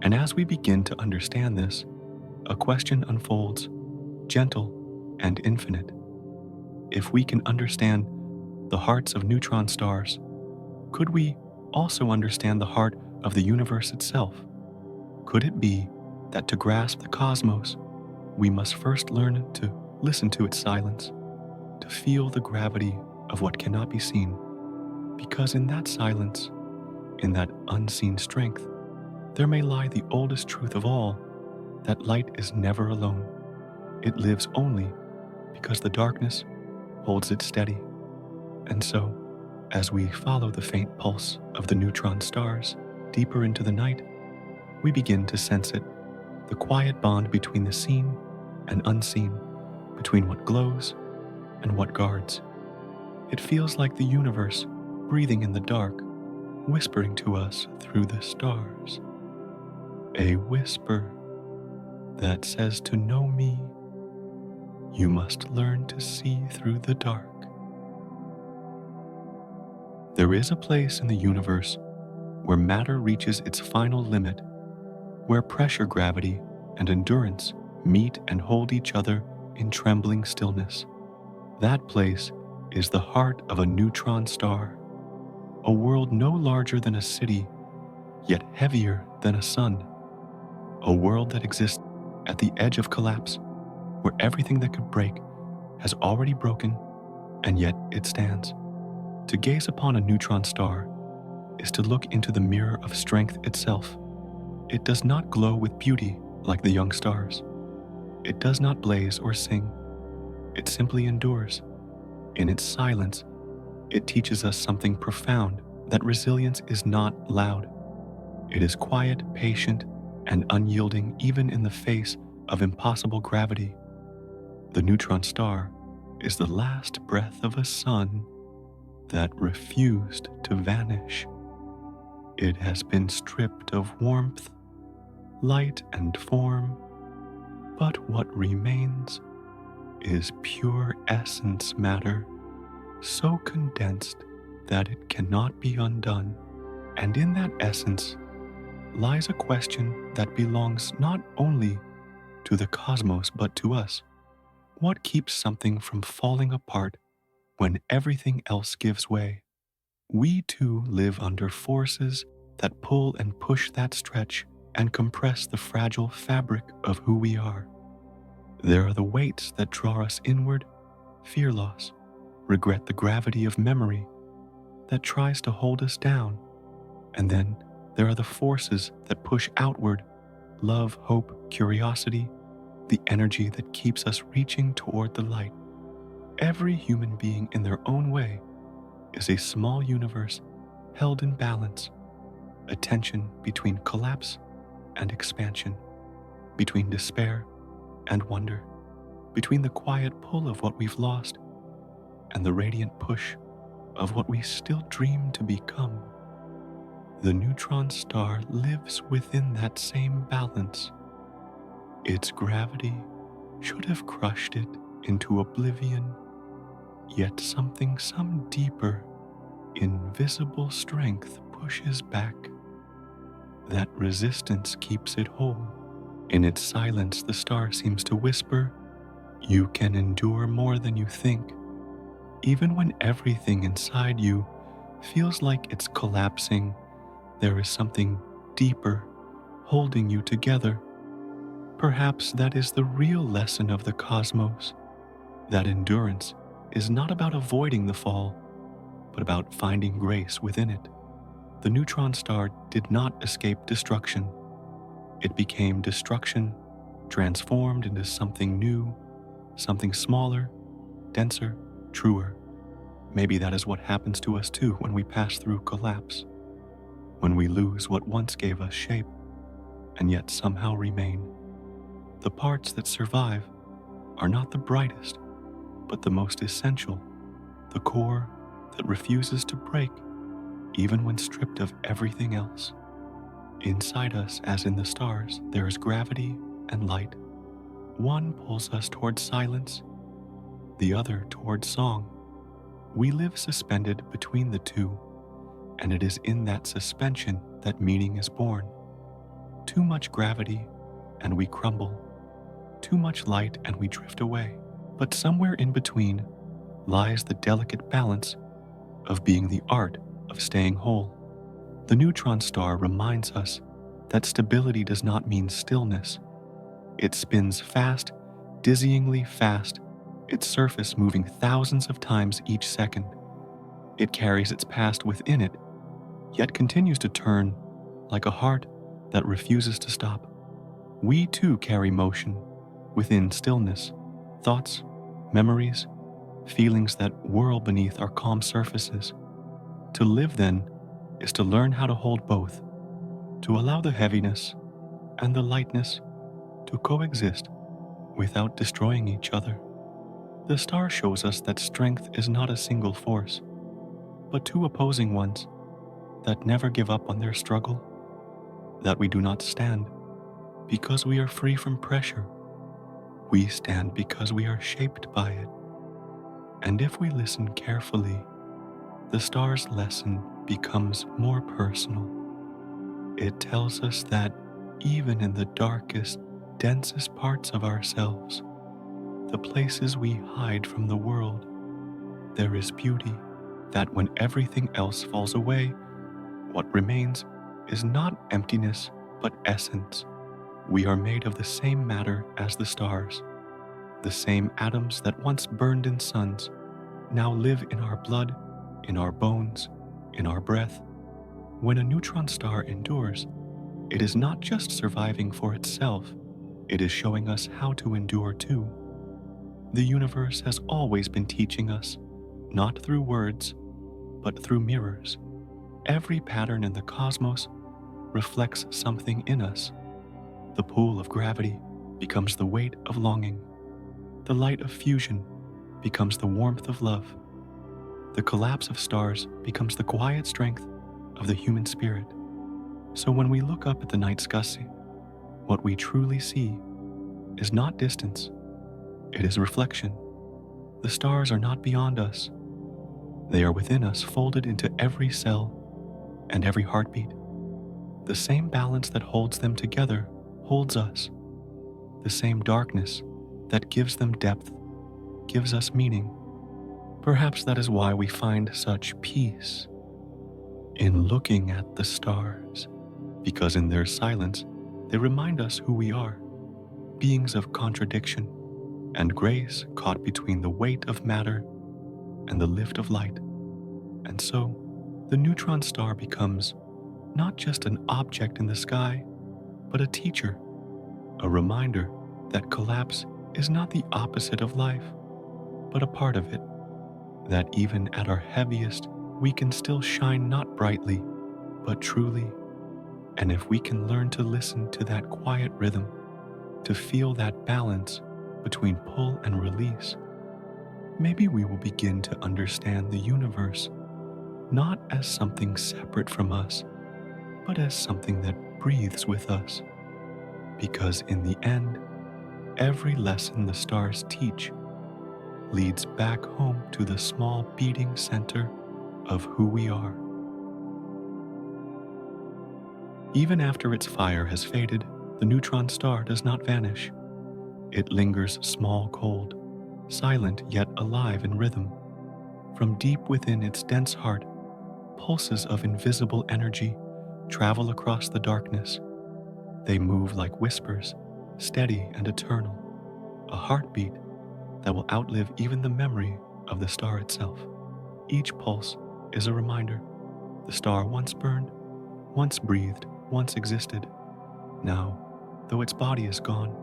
And as we begin to understand this, a question unfolds, gentle and infinite. If we can understand the hearts of neutron stars, could we also understand the heart of the universe itself? Could it be that to grasp the cosmos, we must first learn to listen to its silence, to feel the gravity of what cannot be seen? Because in that silence, in that unseen strength, there may lie the oldest truth of all, that light is never alone. It lives only because the darkness holds it steady. And so, as we follow the faint pulse of the neutron stars deeper into the night, we begin to sense it, the quiet bond between the seen and unseen, between what glows and what guards. It feels like the universe breathing in the dark, whispering to us through the stars. A whisper that says, to know me, you must learn to see through the dark. There is a place in the universe where matter reaches its final limit, where pressure gravity and endurance meet and hold each other in trembling stillness. That place is the heart of a neutron star, a world no larger than a city, yet heavier than a sun, a world that exists at the edge of collapse, where everything that could break has already broken, and yet it stands. To gaze upon a neutron star is to look into the mirror of strength itself. It does not glow with beauty like the young stars. It does not blaze or sing. It simply endures. In its silence, it teaches us something profound, that resilience is not loud. It is quiet, patient, and unyielding even in the face of impossible gravity. The neutron star is the last breath of a sun that refused to vanish. It has been stripped of warmth, light, and form, but what remains is pure essence matter, so condensed that it cannot be undone. And in that essence lies a question that belongs not only to the cosmos but to us. What keeps something from falling apart when everything else gives way? We too live under forces that pull and push that stretch and compress the fragile fabric of who we are. There are the weights that draw us inward, fear loss, regret the gravity of memory that tries to hold us down. And then there are the forces that push outward, love, hope, curiosity, the energy that keeps us reaching toward the light. Every human being in their own way is a small universe held in balance, a tension between collapse and expansion, between despair and wonder, between the quiet pull of what we've lost and the radiant push of what we still dream to become. The neutron star lives within that same balance. Its gravity should have crushed it into oblivion, yet some deeper, invisible strength pushes back. That resistance keeps it whole. In its silence, the star seems to whisper, "You can endure more than you think." Even when everything inside you feels like it's collapsing, there is something deeper holding you together. Perhaps that is the real lesson of the cosmos, that endurance is not about avoiding the fall, but about finding grace within it. The neutron star did not escape destruction. It became destruction, transformed into something new, something smaller, denser, truer. Maybe that is what happens to us too when we pass through collapse, when we lose what once gave us shape and yet somehow remain. The parts that survive are not the brightest, but the most essential, the core that refuses to break even when stripped of everything else. Inside us, as in the stars, there is gravity and light. One pulls us towards silence, the other towards song. We live suspended between the two, and it is in that suspension that meaning is born. Too much gravity, and we crumble. Too much light, and we drift away. But somewhere in between lies the delicate balance of being the art of staying whole. The neutron star reminds us that stability does not mean stillness. It spins fast, dizzyingly fast, its surface moving thousands of times each second. It carries its past within it, yet continues to turn like a heart that refuses to stop. We too carry motion within stillness, thoughts, memories, feelings that whirl beneath our calm surfaces. To live, then, is to learn how to hold both, to allow the heaviness and the lightness to coexist without destroying each other. The star shows us that strength is not a single force, but two opposing ones that never give up on their struggle, that we do not stand because we are free from pressure. We stand because we are shaped by it. And if we listen carefully, the star's lesson becomes more personal. It tells us that even in the darkest, densest parts of ourselves, the places we hide from the world, there is beauty, that when everything else falls away, what remains is not emptiness but essence. We are made of the same matter as the stars. The same atoms that once burned in suns now live in our blood, in our bones, in our breath. When a neutron star endures, it is not just surviving for itself, it is showing us how to endure too. The universe has always been teaching us, not through words, but through mirrors. Every pattern in the cosmos reflects something in us. The pull of gravity becomes the weight of longing. The light of fusion becomes the warmth of love. The collapse of stars becomes the quiet strength of the human spirit. So when we look up at the night sky, what we truly see is not distance, it is reflection. The stars are not beyond us. They are within us, folded into every cell and every heartbeat. The same balance that holds them together holds us. The same darkness that gives them depth gives us meaning. Perhaps that is why we find such peace in looking at the stars, because in their silence, they remind us who we are, beings of contradiction and grace caught between the weight of matter and the lift of light. And so, the neutron star becomes not just an object in the sky, but a teacher, a reminder that collapse is not the opposite of life, but a part of it, that even at our heaviest, we can still shine not brightly, but truly. And if we can learn to listen to that quiet rhythm, to feel that balance between pull and release, maybe we will begin to understand the universe not as something separate from us, but as something that breathes with us. Because in the end, every lesson the stars teach leads back home to the small beating center of who we are. Even after its fire has faded, the neutron star does not vanish. It lingers small, cold, silent yet alive in rhythm. From deep within its dense heart, pulses of invisible energy travel across the darkness. They move like whispers, steady and eternal, a heartbeat that will outlive even the memory of the star itself. Each pulse is a reminder. The star once burned, once breathed, once existed. Now, though its body is gone,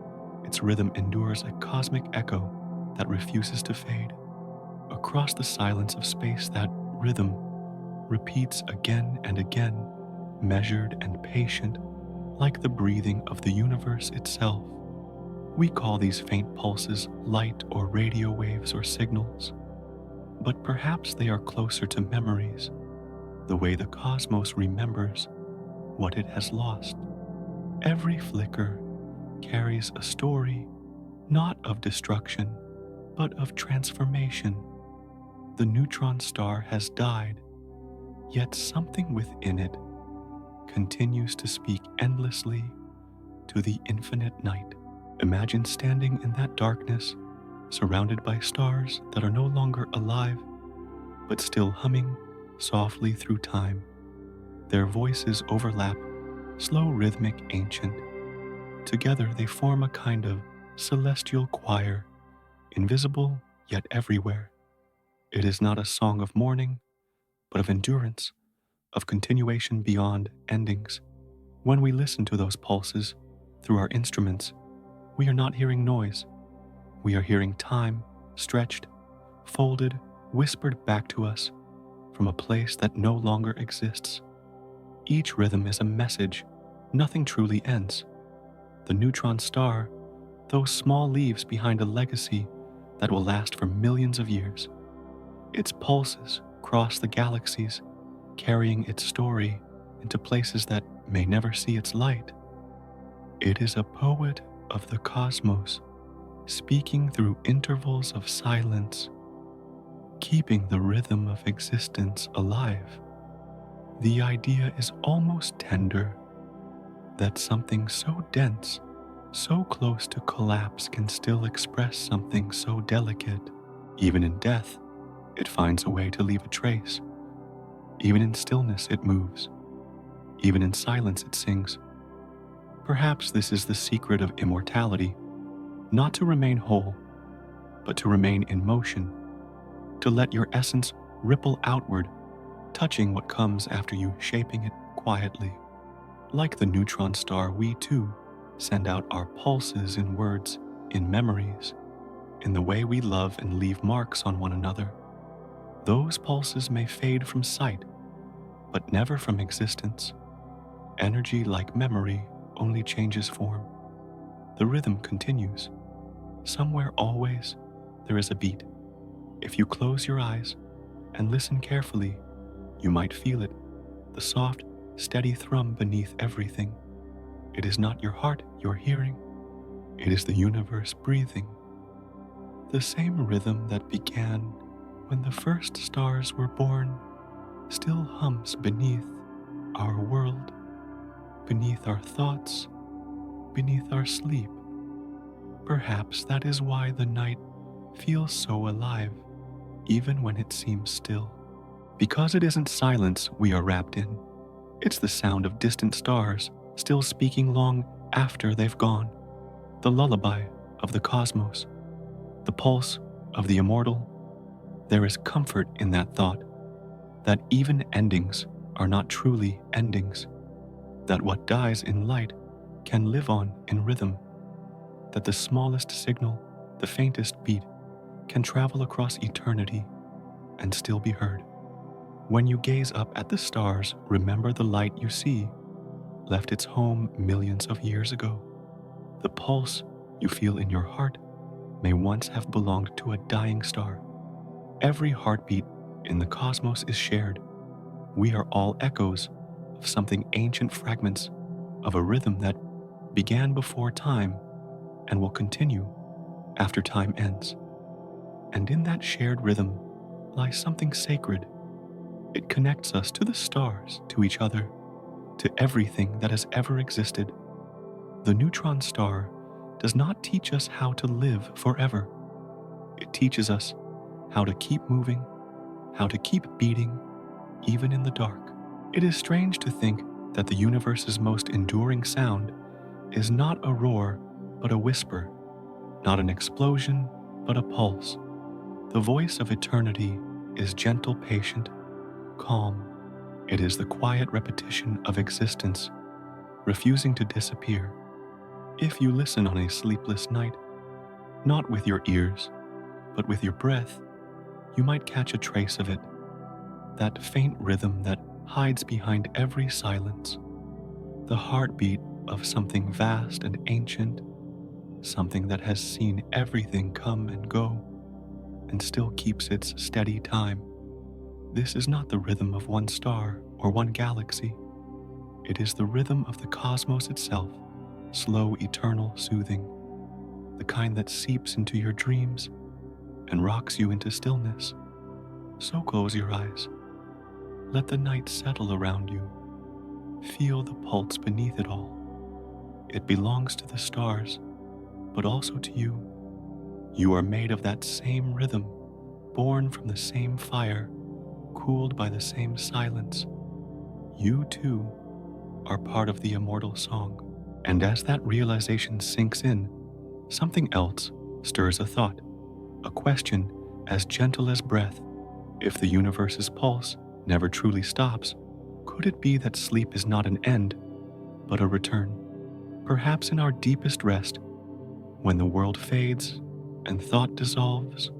its rhythm endures a cosmic echo that refuses to fade. Across the silence of space, that rhythm repeats again and again, measured and patient, like the breathing of the universe itself. We call these faint pulses light or radio waves or signals, but perhaps they are closer to memories, the way the cosmos remembers what it has lost. Every flicker carries a story, not of destruction, but of transformation. The neutron star has died, yet something within it continues to speak endlessly to the infinite night. Imagine standing in that darkness, surrounded by stars that are no longer alive, but still humming softly through time. Their voices overlap, slow, rhythmic, ancient. Together they form a kind of celestial choir, invisible yet everywhere. It is not a song of mourning, but of endurance, of continuation beyond endings. When we listen to those pulses through our instruments, we are not hearing noise. We are hearing time stretched, folded, whispered back to us from a place that no longer exists. Each rhythm is a message. Nothing truly ends. The neutron star, those small leaves behind a legacy that will last for millions of years. Its pulses cross the galaxies, carrying its story into places that may never see its light. It is a poet of the cosmos, speaking through intervals of silence, keeping the rhythm of existence alive. The idea is almost tender, that something so dense, so close to collapse, can still express something so delicate. Even in death, it finds a way to leave a trace. Even in stillness, it moves. Even in silence, it sings. Perhaps this is the secret of immortality, not to remain whole, but to remain in motion, to let your essence ripple outward, touching what comes after you, shaping it quietly. Like the neutron star, we too send out our pulses in words, in memories, in the way we love and leave marks on one another. Those pulses may fade from sight, but never from existence. Energy, like memory, only changes form. The rhythm continues. Somewhere always there is a beat. If you close your eyes and listen carefully, you might feel it, the soft, steady thrum beneath everything. It is not your heart you're hearing. It is the universe breathing. The same rhythm that began when the first stars were born still hums beneath our world, beneath our thoughts, beneath our sleep. Perhaps that is why the night feels so alive, even when it seems still. Because it isn't silence we are wrapped in. It's the sound of distant stars still speaking long after they've gone. The lullaby of the cosmos, the pulse of the immortal. There is comfort in that thought, that even endings are not truly endings, that what dies in light can live on in rhythm, that the smallest signal, the faintest beat, can travel across eternity and still be heard. When you gaze up at the stars, remember the light you see left its home millions of years ago. The pulse you feel in your heart may once have belonged to a dying star. Every heartbeat in the cosmos is shared. We are all echoes of something ancient, fragments of a rhythm that began before time and will continue after time ends. And in that shared rhythm lies something sacred. It connects us to the stars, to each other, to everything that has ever existed. The neutron star does not teach us how to live forever. It teaches us how to keep moving, how to keep beating, even in the dark. It is strange to think that the universe's most enduring sound is not a roar, but a whisper, not an explosion, but a pulse. The voice of eternity is gentle, patient, calm. It is the quiet repetition of existence, refusing to disappear. If you listen on a sleepless night, not with your ears, but with your breath, you might catch a trace of it, that faint rhythm that hides behind every silence, the heartbeat of something vast and ancient, something that has seen everything come and go, and still keeps its steady time. This is not the rhythm of one star or one galaxy. It is the rhythm of the cosmos itself, slow, eternal, soothing, the kind that seeps into your dreams and rocks you into stillness. So close your eyes. Let the night settle around you. Feel the pulse beneath it all. It belongs to the stars, but also to you. You are made of that same rhythm, born from the same fire, cooled by the same silence. You too are part of the immortal song. And as that realization sinks in, something else stirs a thought, a question as gentle as breath. If the universe's pulse never truly stops, could it be that sleep is not an end, but a return? Perhaps in our deepest rest, when the world fades and thought dissolves,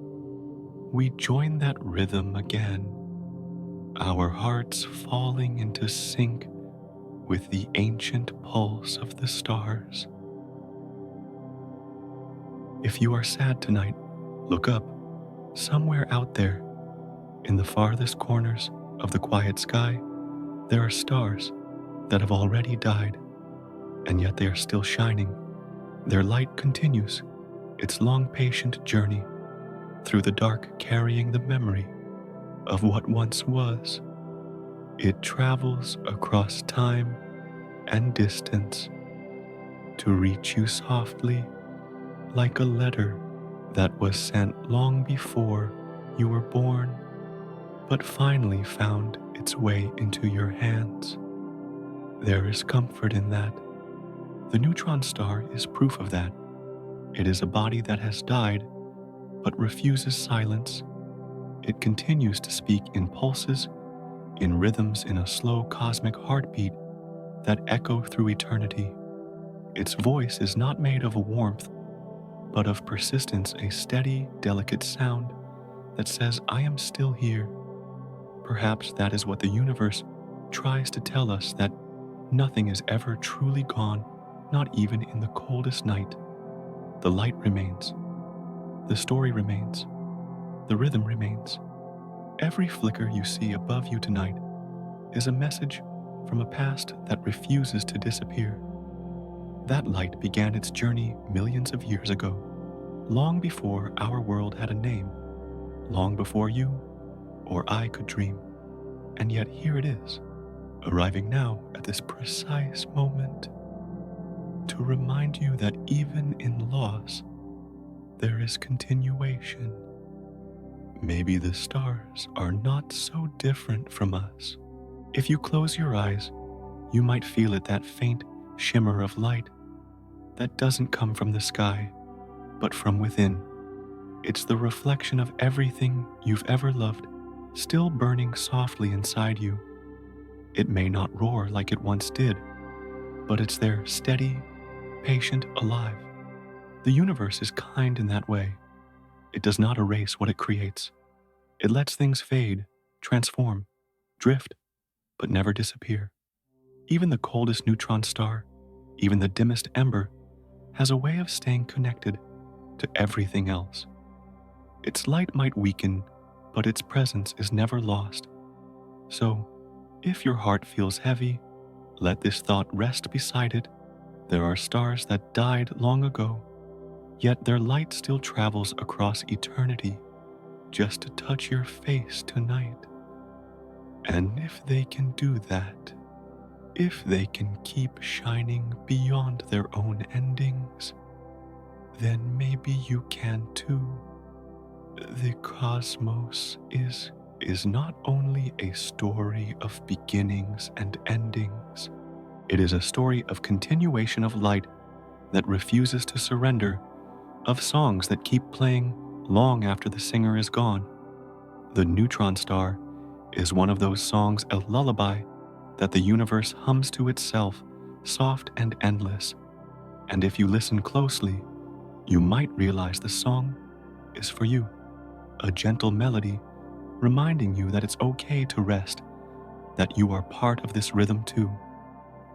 we join that rhythm again, our hearts falling into sync with the ancient pulse of the stars. If you are sad tonight, look up. Somewhere out there, in the farthest corners of the quiet sky, there are stars that have already died, and yet they are still shining. Their light continues its long, patient journey through the dark, carrying the memory of what once was. It travels across time and distance, to reach you softly like a letter that was sent long before you were born, but finally found its way into your hands. There is comfort in that. The neutron star is proof of that. It is a body that has died, but refuses silence. It continues to speak in pulses, in rhythms, in a slow cosmic heartbeat that echo through eternity. Its voice is not made of a warmth, but of persistence, a steady, delicate sound that says, I am still here. Perhaps that is what the universe tries to tell us, that nothing is ever truly gone, not even in the coldest night. The light remains. The story remains. The rhythm remains. Every flicker you see above you tonight is a message from a past that refuses to disappear. That light began its journey millions of years ago, long before our world had a name, long before you or I could dream. And yet here it is, arriving now at this precise moment to remind you that even in loss, there is continuation. Maybe the stars are not so different from us. If you close your eyes, you might feel it, that faint shimmer of light that doesn't come from the sky, but from within. It's the reflection of everything you've ever loved, still burning softly inside you. It may not roar like it once did, but it's there, steady, patient, alive. The universe is kind in that way. It does not erase what it creates. It lets things fade, transform, drift, but never disappear. Even the coldest neutron star, even the dimmest ember, has a way of staying connected to everything else. Its light might weaken, but its presence is never lost. So, if your heart feels heavy, let this thought rest beside it. There are stars that died long ago, yet their light still travels across eternity just to touch your face tonight. And if they can do that, if they can keep shining beyond their own endings, then maybe you can too. The cosmos is not only a story of beginnings and endings. It is a story of continuation, of light that refuses to surrender, of songs that keep playing long after the singer is gone. The neutron star is one of those songs, a lullaby that the universe hums to itself, soft and endless. And if you listen closely, you might realize the song is for you, a gentle melody reminding you that it's okay to rest, that you are part of this rhythm too,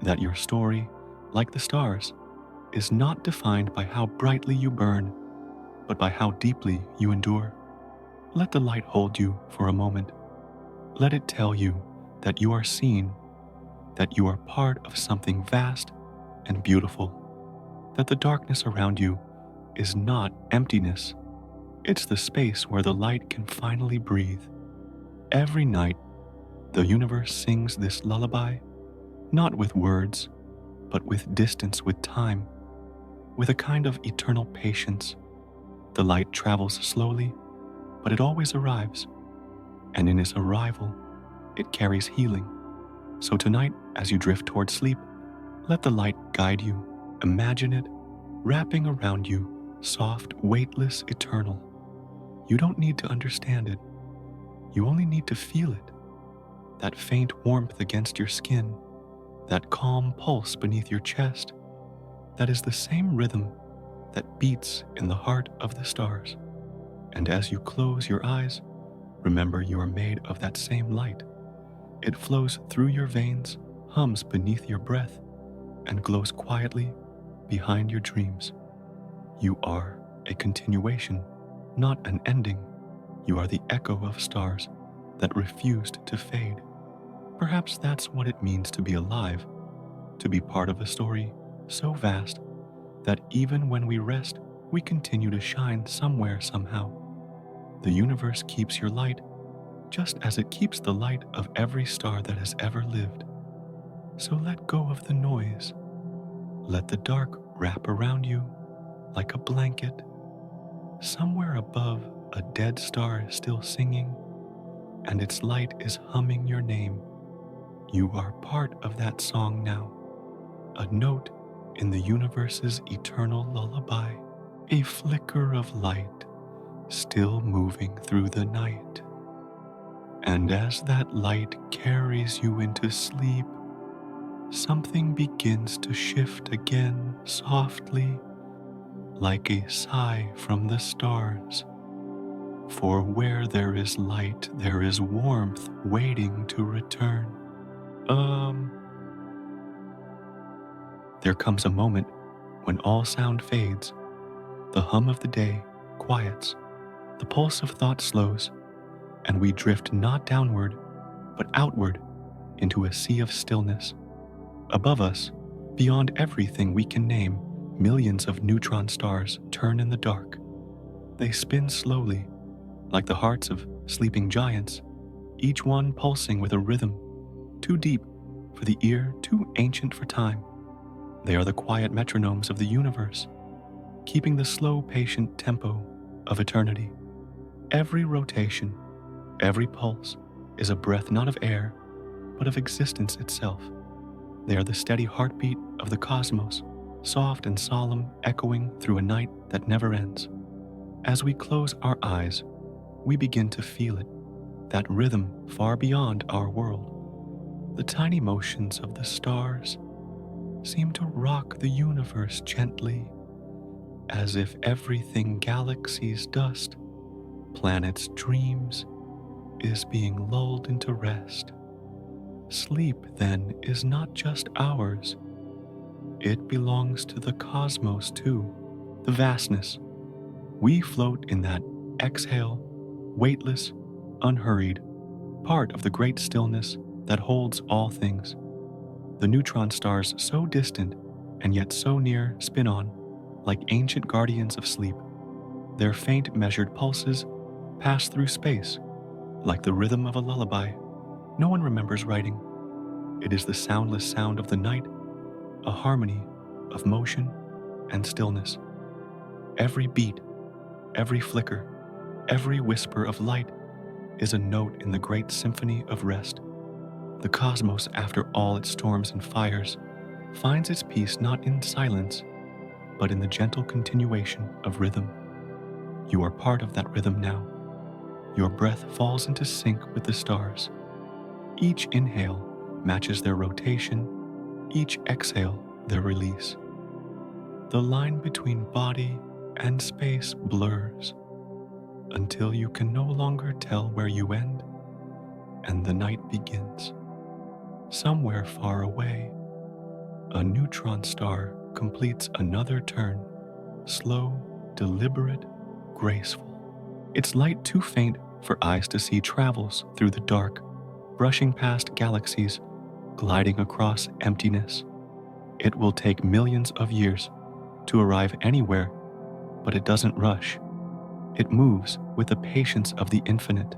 that your story, like the stars, is not defined by how brightly you burn, but by how deeply you endure. Let the light hold you for a moment. Let it tell you that you are seen, that you are part of something vast and beautiful, that the darkness around you is not emptiness. It's the space where the light can finally breathe. Every night, the universe sings this lullaby, not with words, but with distance, with time, with a kind of eternal patience. The light travels slowly, but it always arrives. And in its arrival, it carries healing. So tonight, as you drift toward sleep, let the light guide you. Imagine it wrapping around you, soft, weightless, eternal. You don't need to understand it. You only need to feel it. That faint warmth against your skin, that calm pulse beneath your chest, that is the same rhythm that beats in the heart of the stars. And as you close your eyes, remember you are made of that same light. It flows through your veins, hums beneath your breath, and glows quietly behind your dreams. You are a continuation, not an ending. You are the echo of stars that refused to fade. Perhaps that's what it means to be alive, to be part of a story so vast that even when we rest, we continue to shine somewhere, somehow. The universe keeps your light just as it keeps the light of every star that has ever lived. So let go of the noise. Let the dark wrap around you like a blanket. Somewhere above, a dead star is still singing, and its light is humming your name. You are part of that song now, a note in the universe's eternal lullaby, a flicker of light still moving through the night. And as that light carries you into sleep, something begins to shift again softly, like a sigh from the stars. For where there is light, there is warmth waiting to return. There comes a moment when all sound fades, the hum of the day quiets, the pulse of thought slows, and we drift not downward, but outward into a sea of stillness. Above us, beyond everything we can name, millions of neutron stars turn in the dark. They spin slowly, like the hearts of sleeping giants, each one pulsing with a rhythm too deep for the ear, too ancient for time. They are the quiet metronomes of the universe, keeping the slow, patient tempo of eternity. Every rotation, every pulse is a breath not of air, but of existence itself. They are the steady heartbeat of the cosmos, soft and solemn, echoing through a night that never ends. As we close our eyes, we begin to feel it, that rhythm far beyond our world. The tiny motions of the stars seem to rock the universe gently, as if everything galaxies dust, planets' dreams, is being lulled into rest. Sleep, then, is not just ours. It belongs to the cosmos, too, the vastness. We float in that exhale, weightless, unhurried, part of the great stillness that holds all things. The neutron stars, so distant and yet so near, spin on, like ancient guardians of sleep. Their faint, measured pulses pass through space, like the rhythm of a lullaby no one remembers writing. It is the soundless sound of the night, a harmony of motion and stillness. Every beat, every flicker, every whisper of light is a note in the great symphony of rest. The cosmos, after all its storms and fires, finds its peace not in silence, but in the gentle continuation of rhythm. You are part of that rhythm now. Your breath falls into sync with the stars. Each inhale matches their rotation, each exhale their release. The line between body and space blurs until you can no longer tell where you end and the night begins. Somewhere far away, a neutron star completes another turn, slow, deliberate, graceful. Its light too faint for eyes to see travels through the dark, brushing past galaxies, gliding across emptiness. It will take millions of years to arrive anywhere, but it doesn't rush. It moves with the patience of the infinite.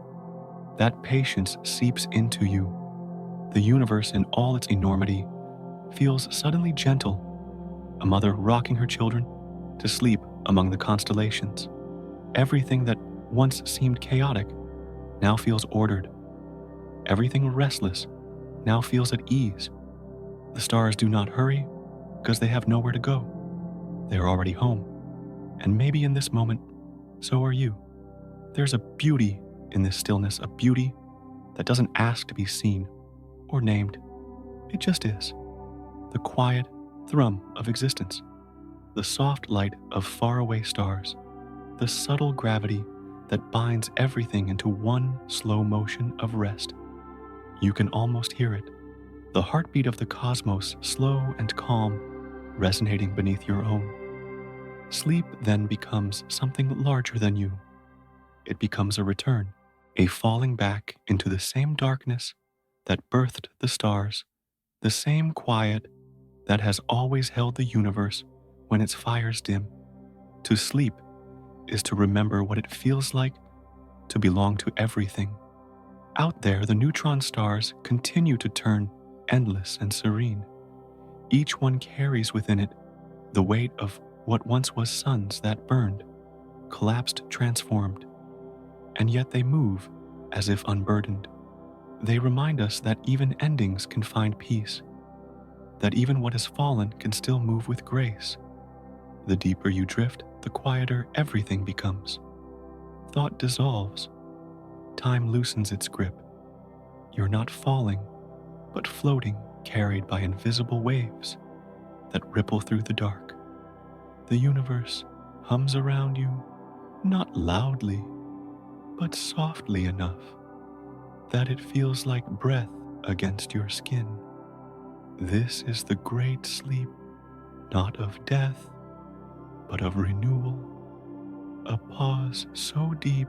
That patience seeps into you. The universe in all its enormity feels suddenly gentle, a mother rocking her children to sleep among the constellations. Everything that once seemed chaotic now feels ordered. Everything restless now feels at ease. The stars do not hurry because they have nowhere to go. They are already home. And maybe in this moment, so are you. There's a beauty in this stillness, a beauty that doesn't ask to be seen or named. It just is. The quiet thrum of existence, the soft light of faraway stars, the subtle gravity that binds everything into one slow motion of rest. You can almost hear it, the heartbeat of the cosmos, slow and calm, resonating beneath your own. Sleep then becomes something larger than you. It becomes a return, a falling back into the same darkness that birthed the stars, the same quiet that has always held the universe when its fires dim. To sleep is to remember what it feels like to belong to everything. Out there, the neutron stars continue to turn endless and serene. Each one carries within it the weight of what once was suns that burned, collapsed, transformed, and yet they move as if unburdened. They remind us that even endings can find peace, that even what has fallen can still move with grace. The deeper you drift, the quieter everything becomes. Thought dissolves. Time loosens its grip. You're not falling, but floating, carried by invisible waves that ripple through the dark. The universe hums around you, not loudly, but softly enough that it feels like breath against your skin. This is the great sleep, not of death, but of renewal, a pause so deep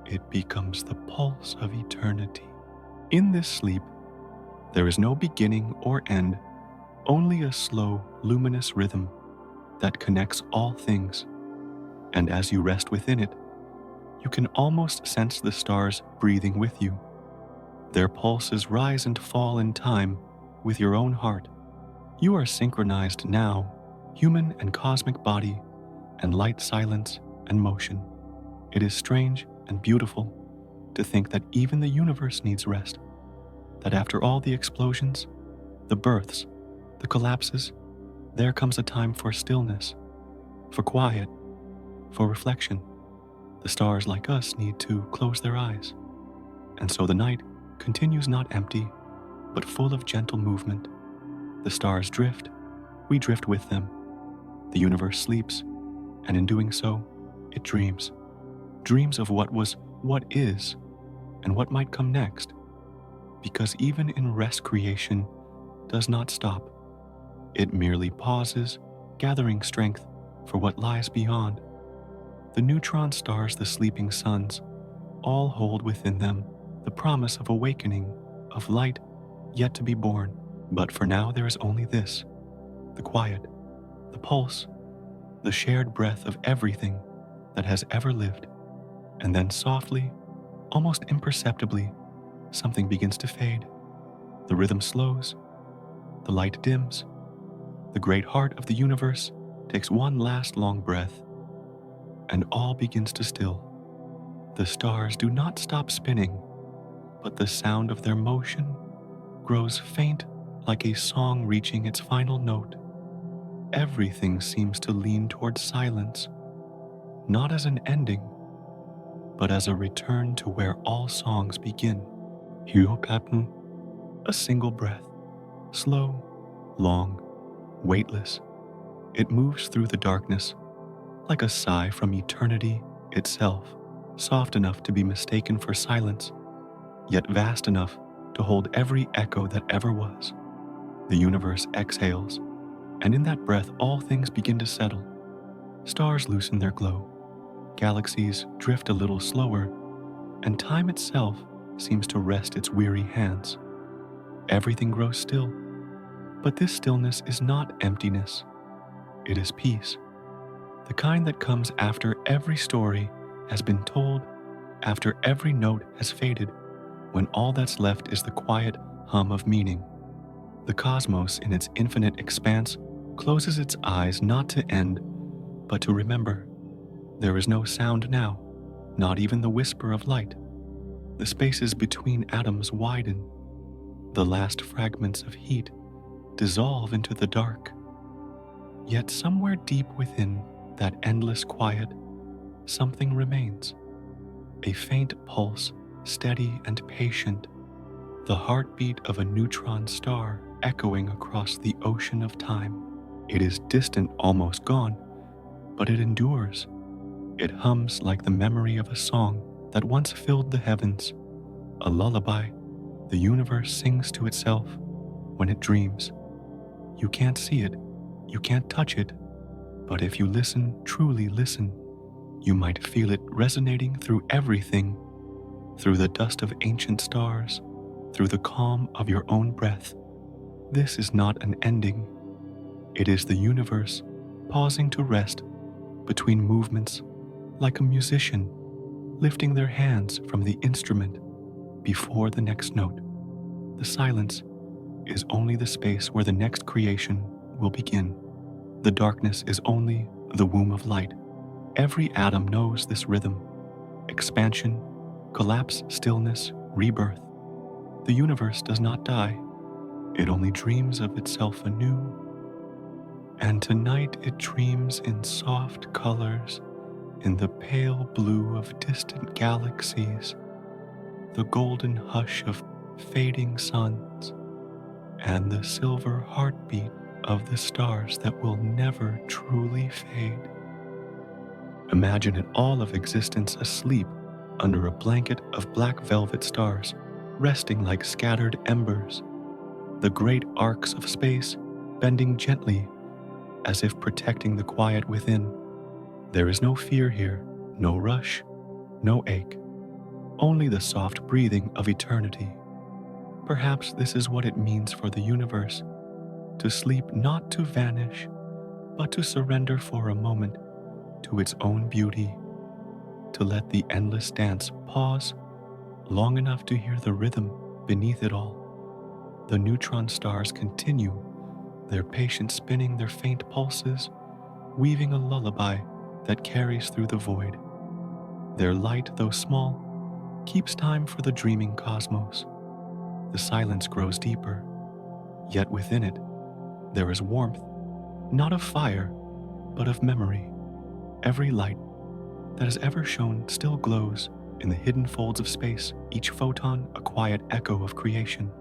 it becomes the pulse of eternity. In this sleep, there is no beginning or end, only a slow, luminous rhythm that connects all things. And as you rest within it, you can almost sense the stars breathing with you. Their pulses rise and fall in time with your own heart. You are synchronized now, human and cosmic body, and light, silence, and motion. It is strange and beautiful to think that even the universe needs rest, that after all the explosions, the births, the collapses, there comes a time for stillness, for quiet, for reflection. The stars, like us, need to close their eyes. And so the night continues not empty, but full of gentle movement. The stars drift, we drift with them. The universe sleeps, and in doing so, it dreams. Dreams of what was, what is, and what might come next. Because even in rest, creation does not stop. It merely pauses, gathering strength for what lies beyond. The neutron stars, the sleeping suns, all hold within them the promise of awakening, of light yet to be born. But for now there is only this, the quiet, the pulse, the shared breath of everything that has ever lived. And then softly, almost imperceptibly, something begins to fade. The rhythm slows, the light dims, the great heart of the universe takes one last long breath, and all begins to still. The stars do not stop spinning, but the sound of their motion grows faint like a song reaching its final note. Everything seems to lean towards silence, not as an ending, but as a return to where all songs begin. Hyopaten, a single breath, slow, long, weightless. It moves through the darkness like a sigh from eternity itself, soft enough to be mistaken for silence, yet vast enough to hold every echo that ever was. The universe exhales, and in that breath all things begin to settle. Stars loosen their glow, galaxies drift a little slower, and time itself seems to rest its weary hands. Everything grows still, but this stillness is not emptiness. It is peace, the kind that comes after every story has been told, after every note has faded, when all that's left is the quiet hum of meaning. The cosmos, in its infinite expanse, closes its eyes not to end, but to remember. There is no sound now, not even the whisper of light. The spaces between atoms widen. The last fragments of heat dissolve into the dark. Yet somewhere deep within that endless quiet, something remains. A faint pulse, steady and patient, the heartbeat of a neutron star echoing across the ocean of time. It is distant, almost gone, but it endures. It hums like the memory of a song that once filled the heavens, a lullaby the universe sings to itself when it dreams. You can't see it, you can't touch it, but if you listen, truly listen, you might feel it resonating through everything, through the dust of ancient stars, through the calm of your own breath. This is not an ending. It is the universe pausing to rest between movements, like a musician lifting their hands from the instrument before the next note. The silence is only the space where the next creation will begin. The darkness is only the womb of light. Every atom knows this rhythm: expansion, collapse, stillness, rebirth. The universe does not die. It only dreams of itself anew. And tonight it dreams in soft colors, in the pale blue of distant galaxies, the golden hush of fading suns, and the silver heartbeat of the stars that will never truly fade. Imagine it all of existence asleep under a blanket of black velvet stars, resting like scattered embers, the great arcs of space bending gently as if protecting the quiet within. There is no fear here, no rush, no ache, only the soft breathing of eternity. Perhaps this is what it means for the universe, to sleep not to vanish, but to surrender for a moment to its own beauty, to let the endless dance pause long enough to hear the rhythm beneath it all. The neutron stars continue their patient spinning, their faint pulses weaving a lullaby that carries through the void. Their light, though small, keeps time for the dreaming cosmos. The silence grows deeper, yet within it there is warmth, not of fire, but of memory. Every light that has ever shone still glows in the hidden folds of space, each photon a quiet echo of creation.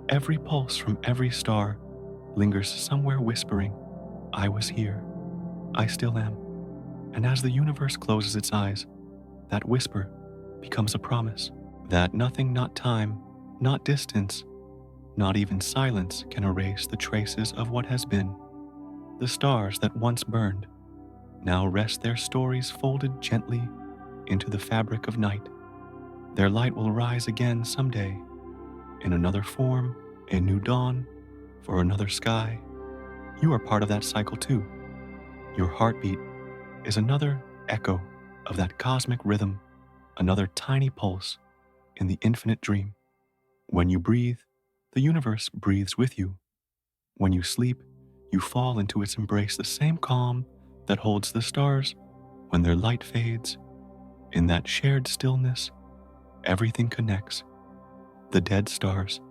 Every pulse from every star lingers somewhere whispering, "I was here, I still am." And as the universe closes its eyes, that whisper becomes a promise that nothing, not time, not distance, not even silence can erase the traces of what has been. The stars that once burned now rest, their stories folded gently into the fabric of night. Their light will rise again someday, in another form, a new dawn, for another sky. You are part of that cycle too. Your heartbeat is another echo of that cosmic rhythm, another tiny pulse in the infinite dream. When you breathe, the universe breathes with you. When you sleep, you fall into its embrace, the same calm that holds the stars when their light fades. In that shared stillness, everything connects. The dead stars,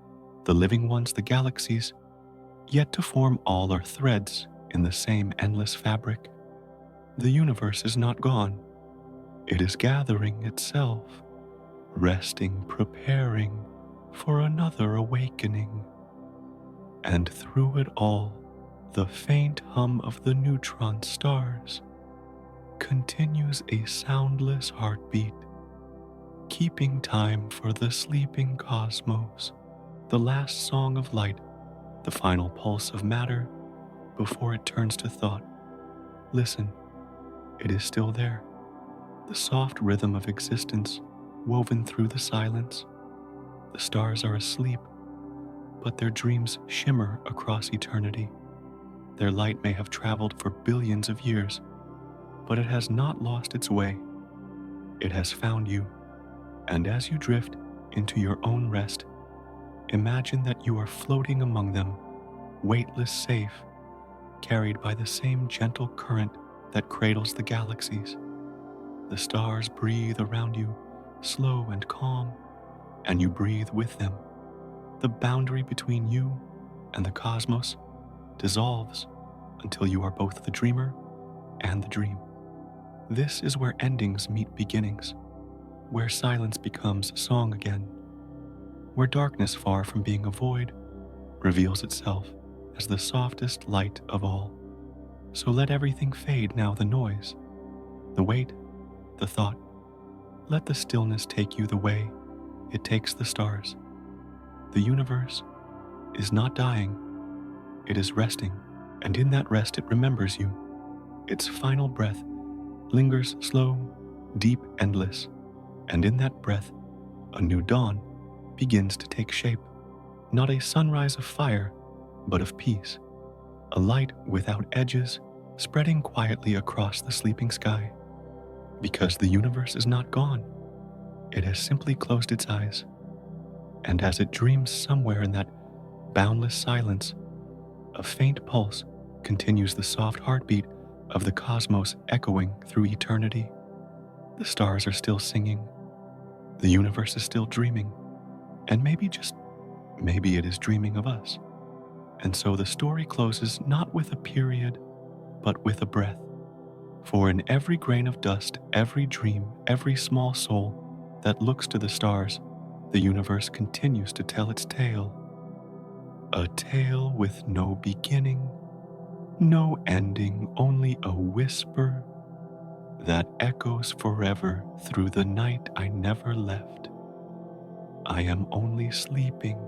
the living ones, the galaxies, yet to form all are threads in the same endless fabric. The universe is not gone. It is gathering itself, resting, preparing for another awakening. And through it all, the faint hum of the neutron stars continues a soundless heartbeat, keeping time for the sleeping cosmos, the last song of light, the final pulse of matter before it turns to thought. Listen, it is still there, the soft rhythm of existence woven through the silence. The stars are asleep, but their dreams shimmer across eternity. Their light may have traveled for billions of years, but it has not lost its way. It has found you, and as you drift into your own rest, imagine that you are floating among them, weightless, safe, carried by the same gentle current that cradles the galaxies. The stars breathe around you, slow and calm, and you breathe with them. The boundary between you and the cosmos dissolves until you are both the dreamer and the dream. This is where endings meet beginnings, where silence becomes song again, where darkness, far from being a void, reveals itself as the softest light of all. So let everything fade now, the noise, the weight, the thought. Let the stillness take you the way it takes the stars. The universe is not dying, it is resting, and in that rest it remembers you. Its final breath lingers slow, deep, endless, and in that breath, a new dawn begins to take shape. Not a sunrise of fire, but of peace. A light without edges, spreading quietly across the sleeping sky. Because the universe is not gone, it has simply closed its eyes. And as it dreams somewhere in that boundless silence, a faint pulse continues the soft heartbeat of the cosmos echoing through eternity. The stars are still singing, the universe is still dreaming, and maybe, just maybe, it is dreaming of us. And so the story closes not with a period, but with a breath. For in every grain of dust, every dream, every small soul that looks to the stars, the universe continues to tell its tale. A tale with no beginning, no ending, only a whisper that echoes forever through the night I never left. I am only sleeping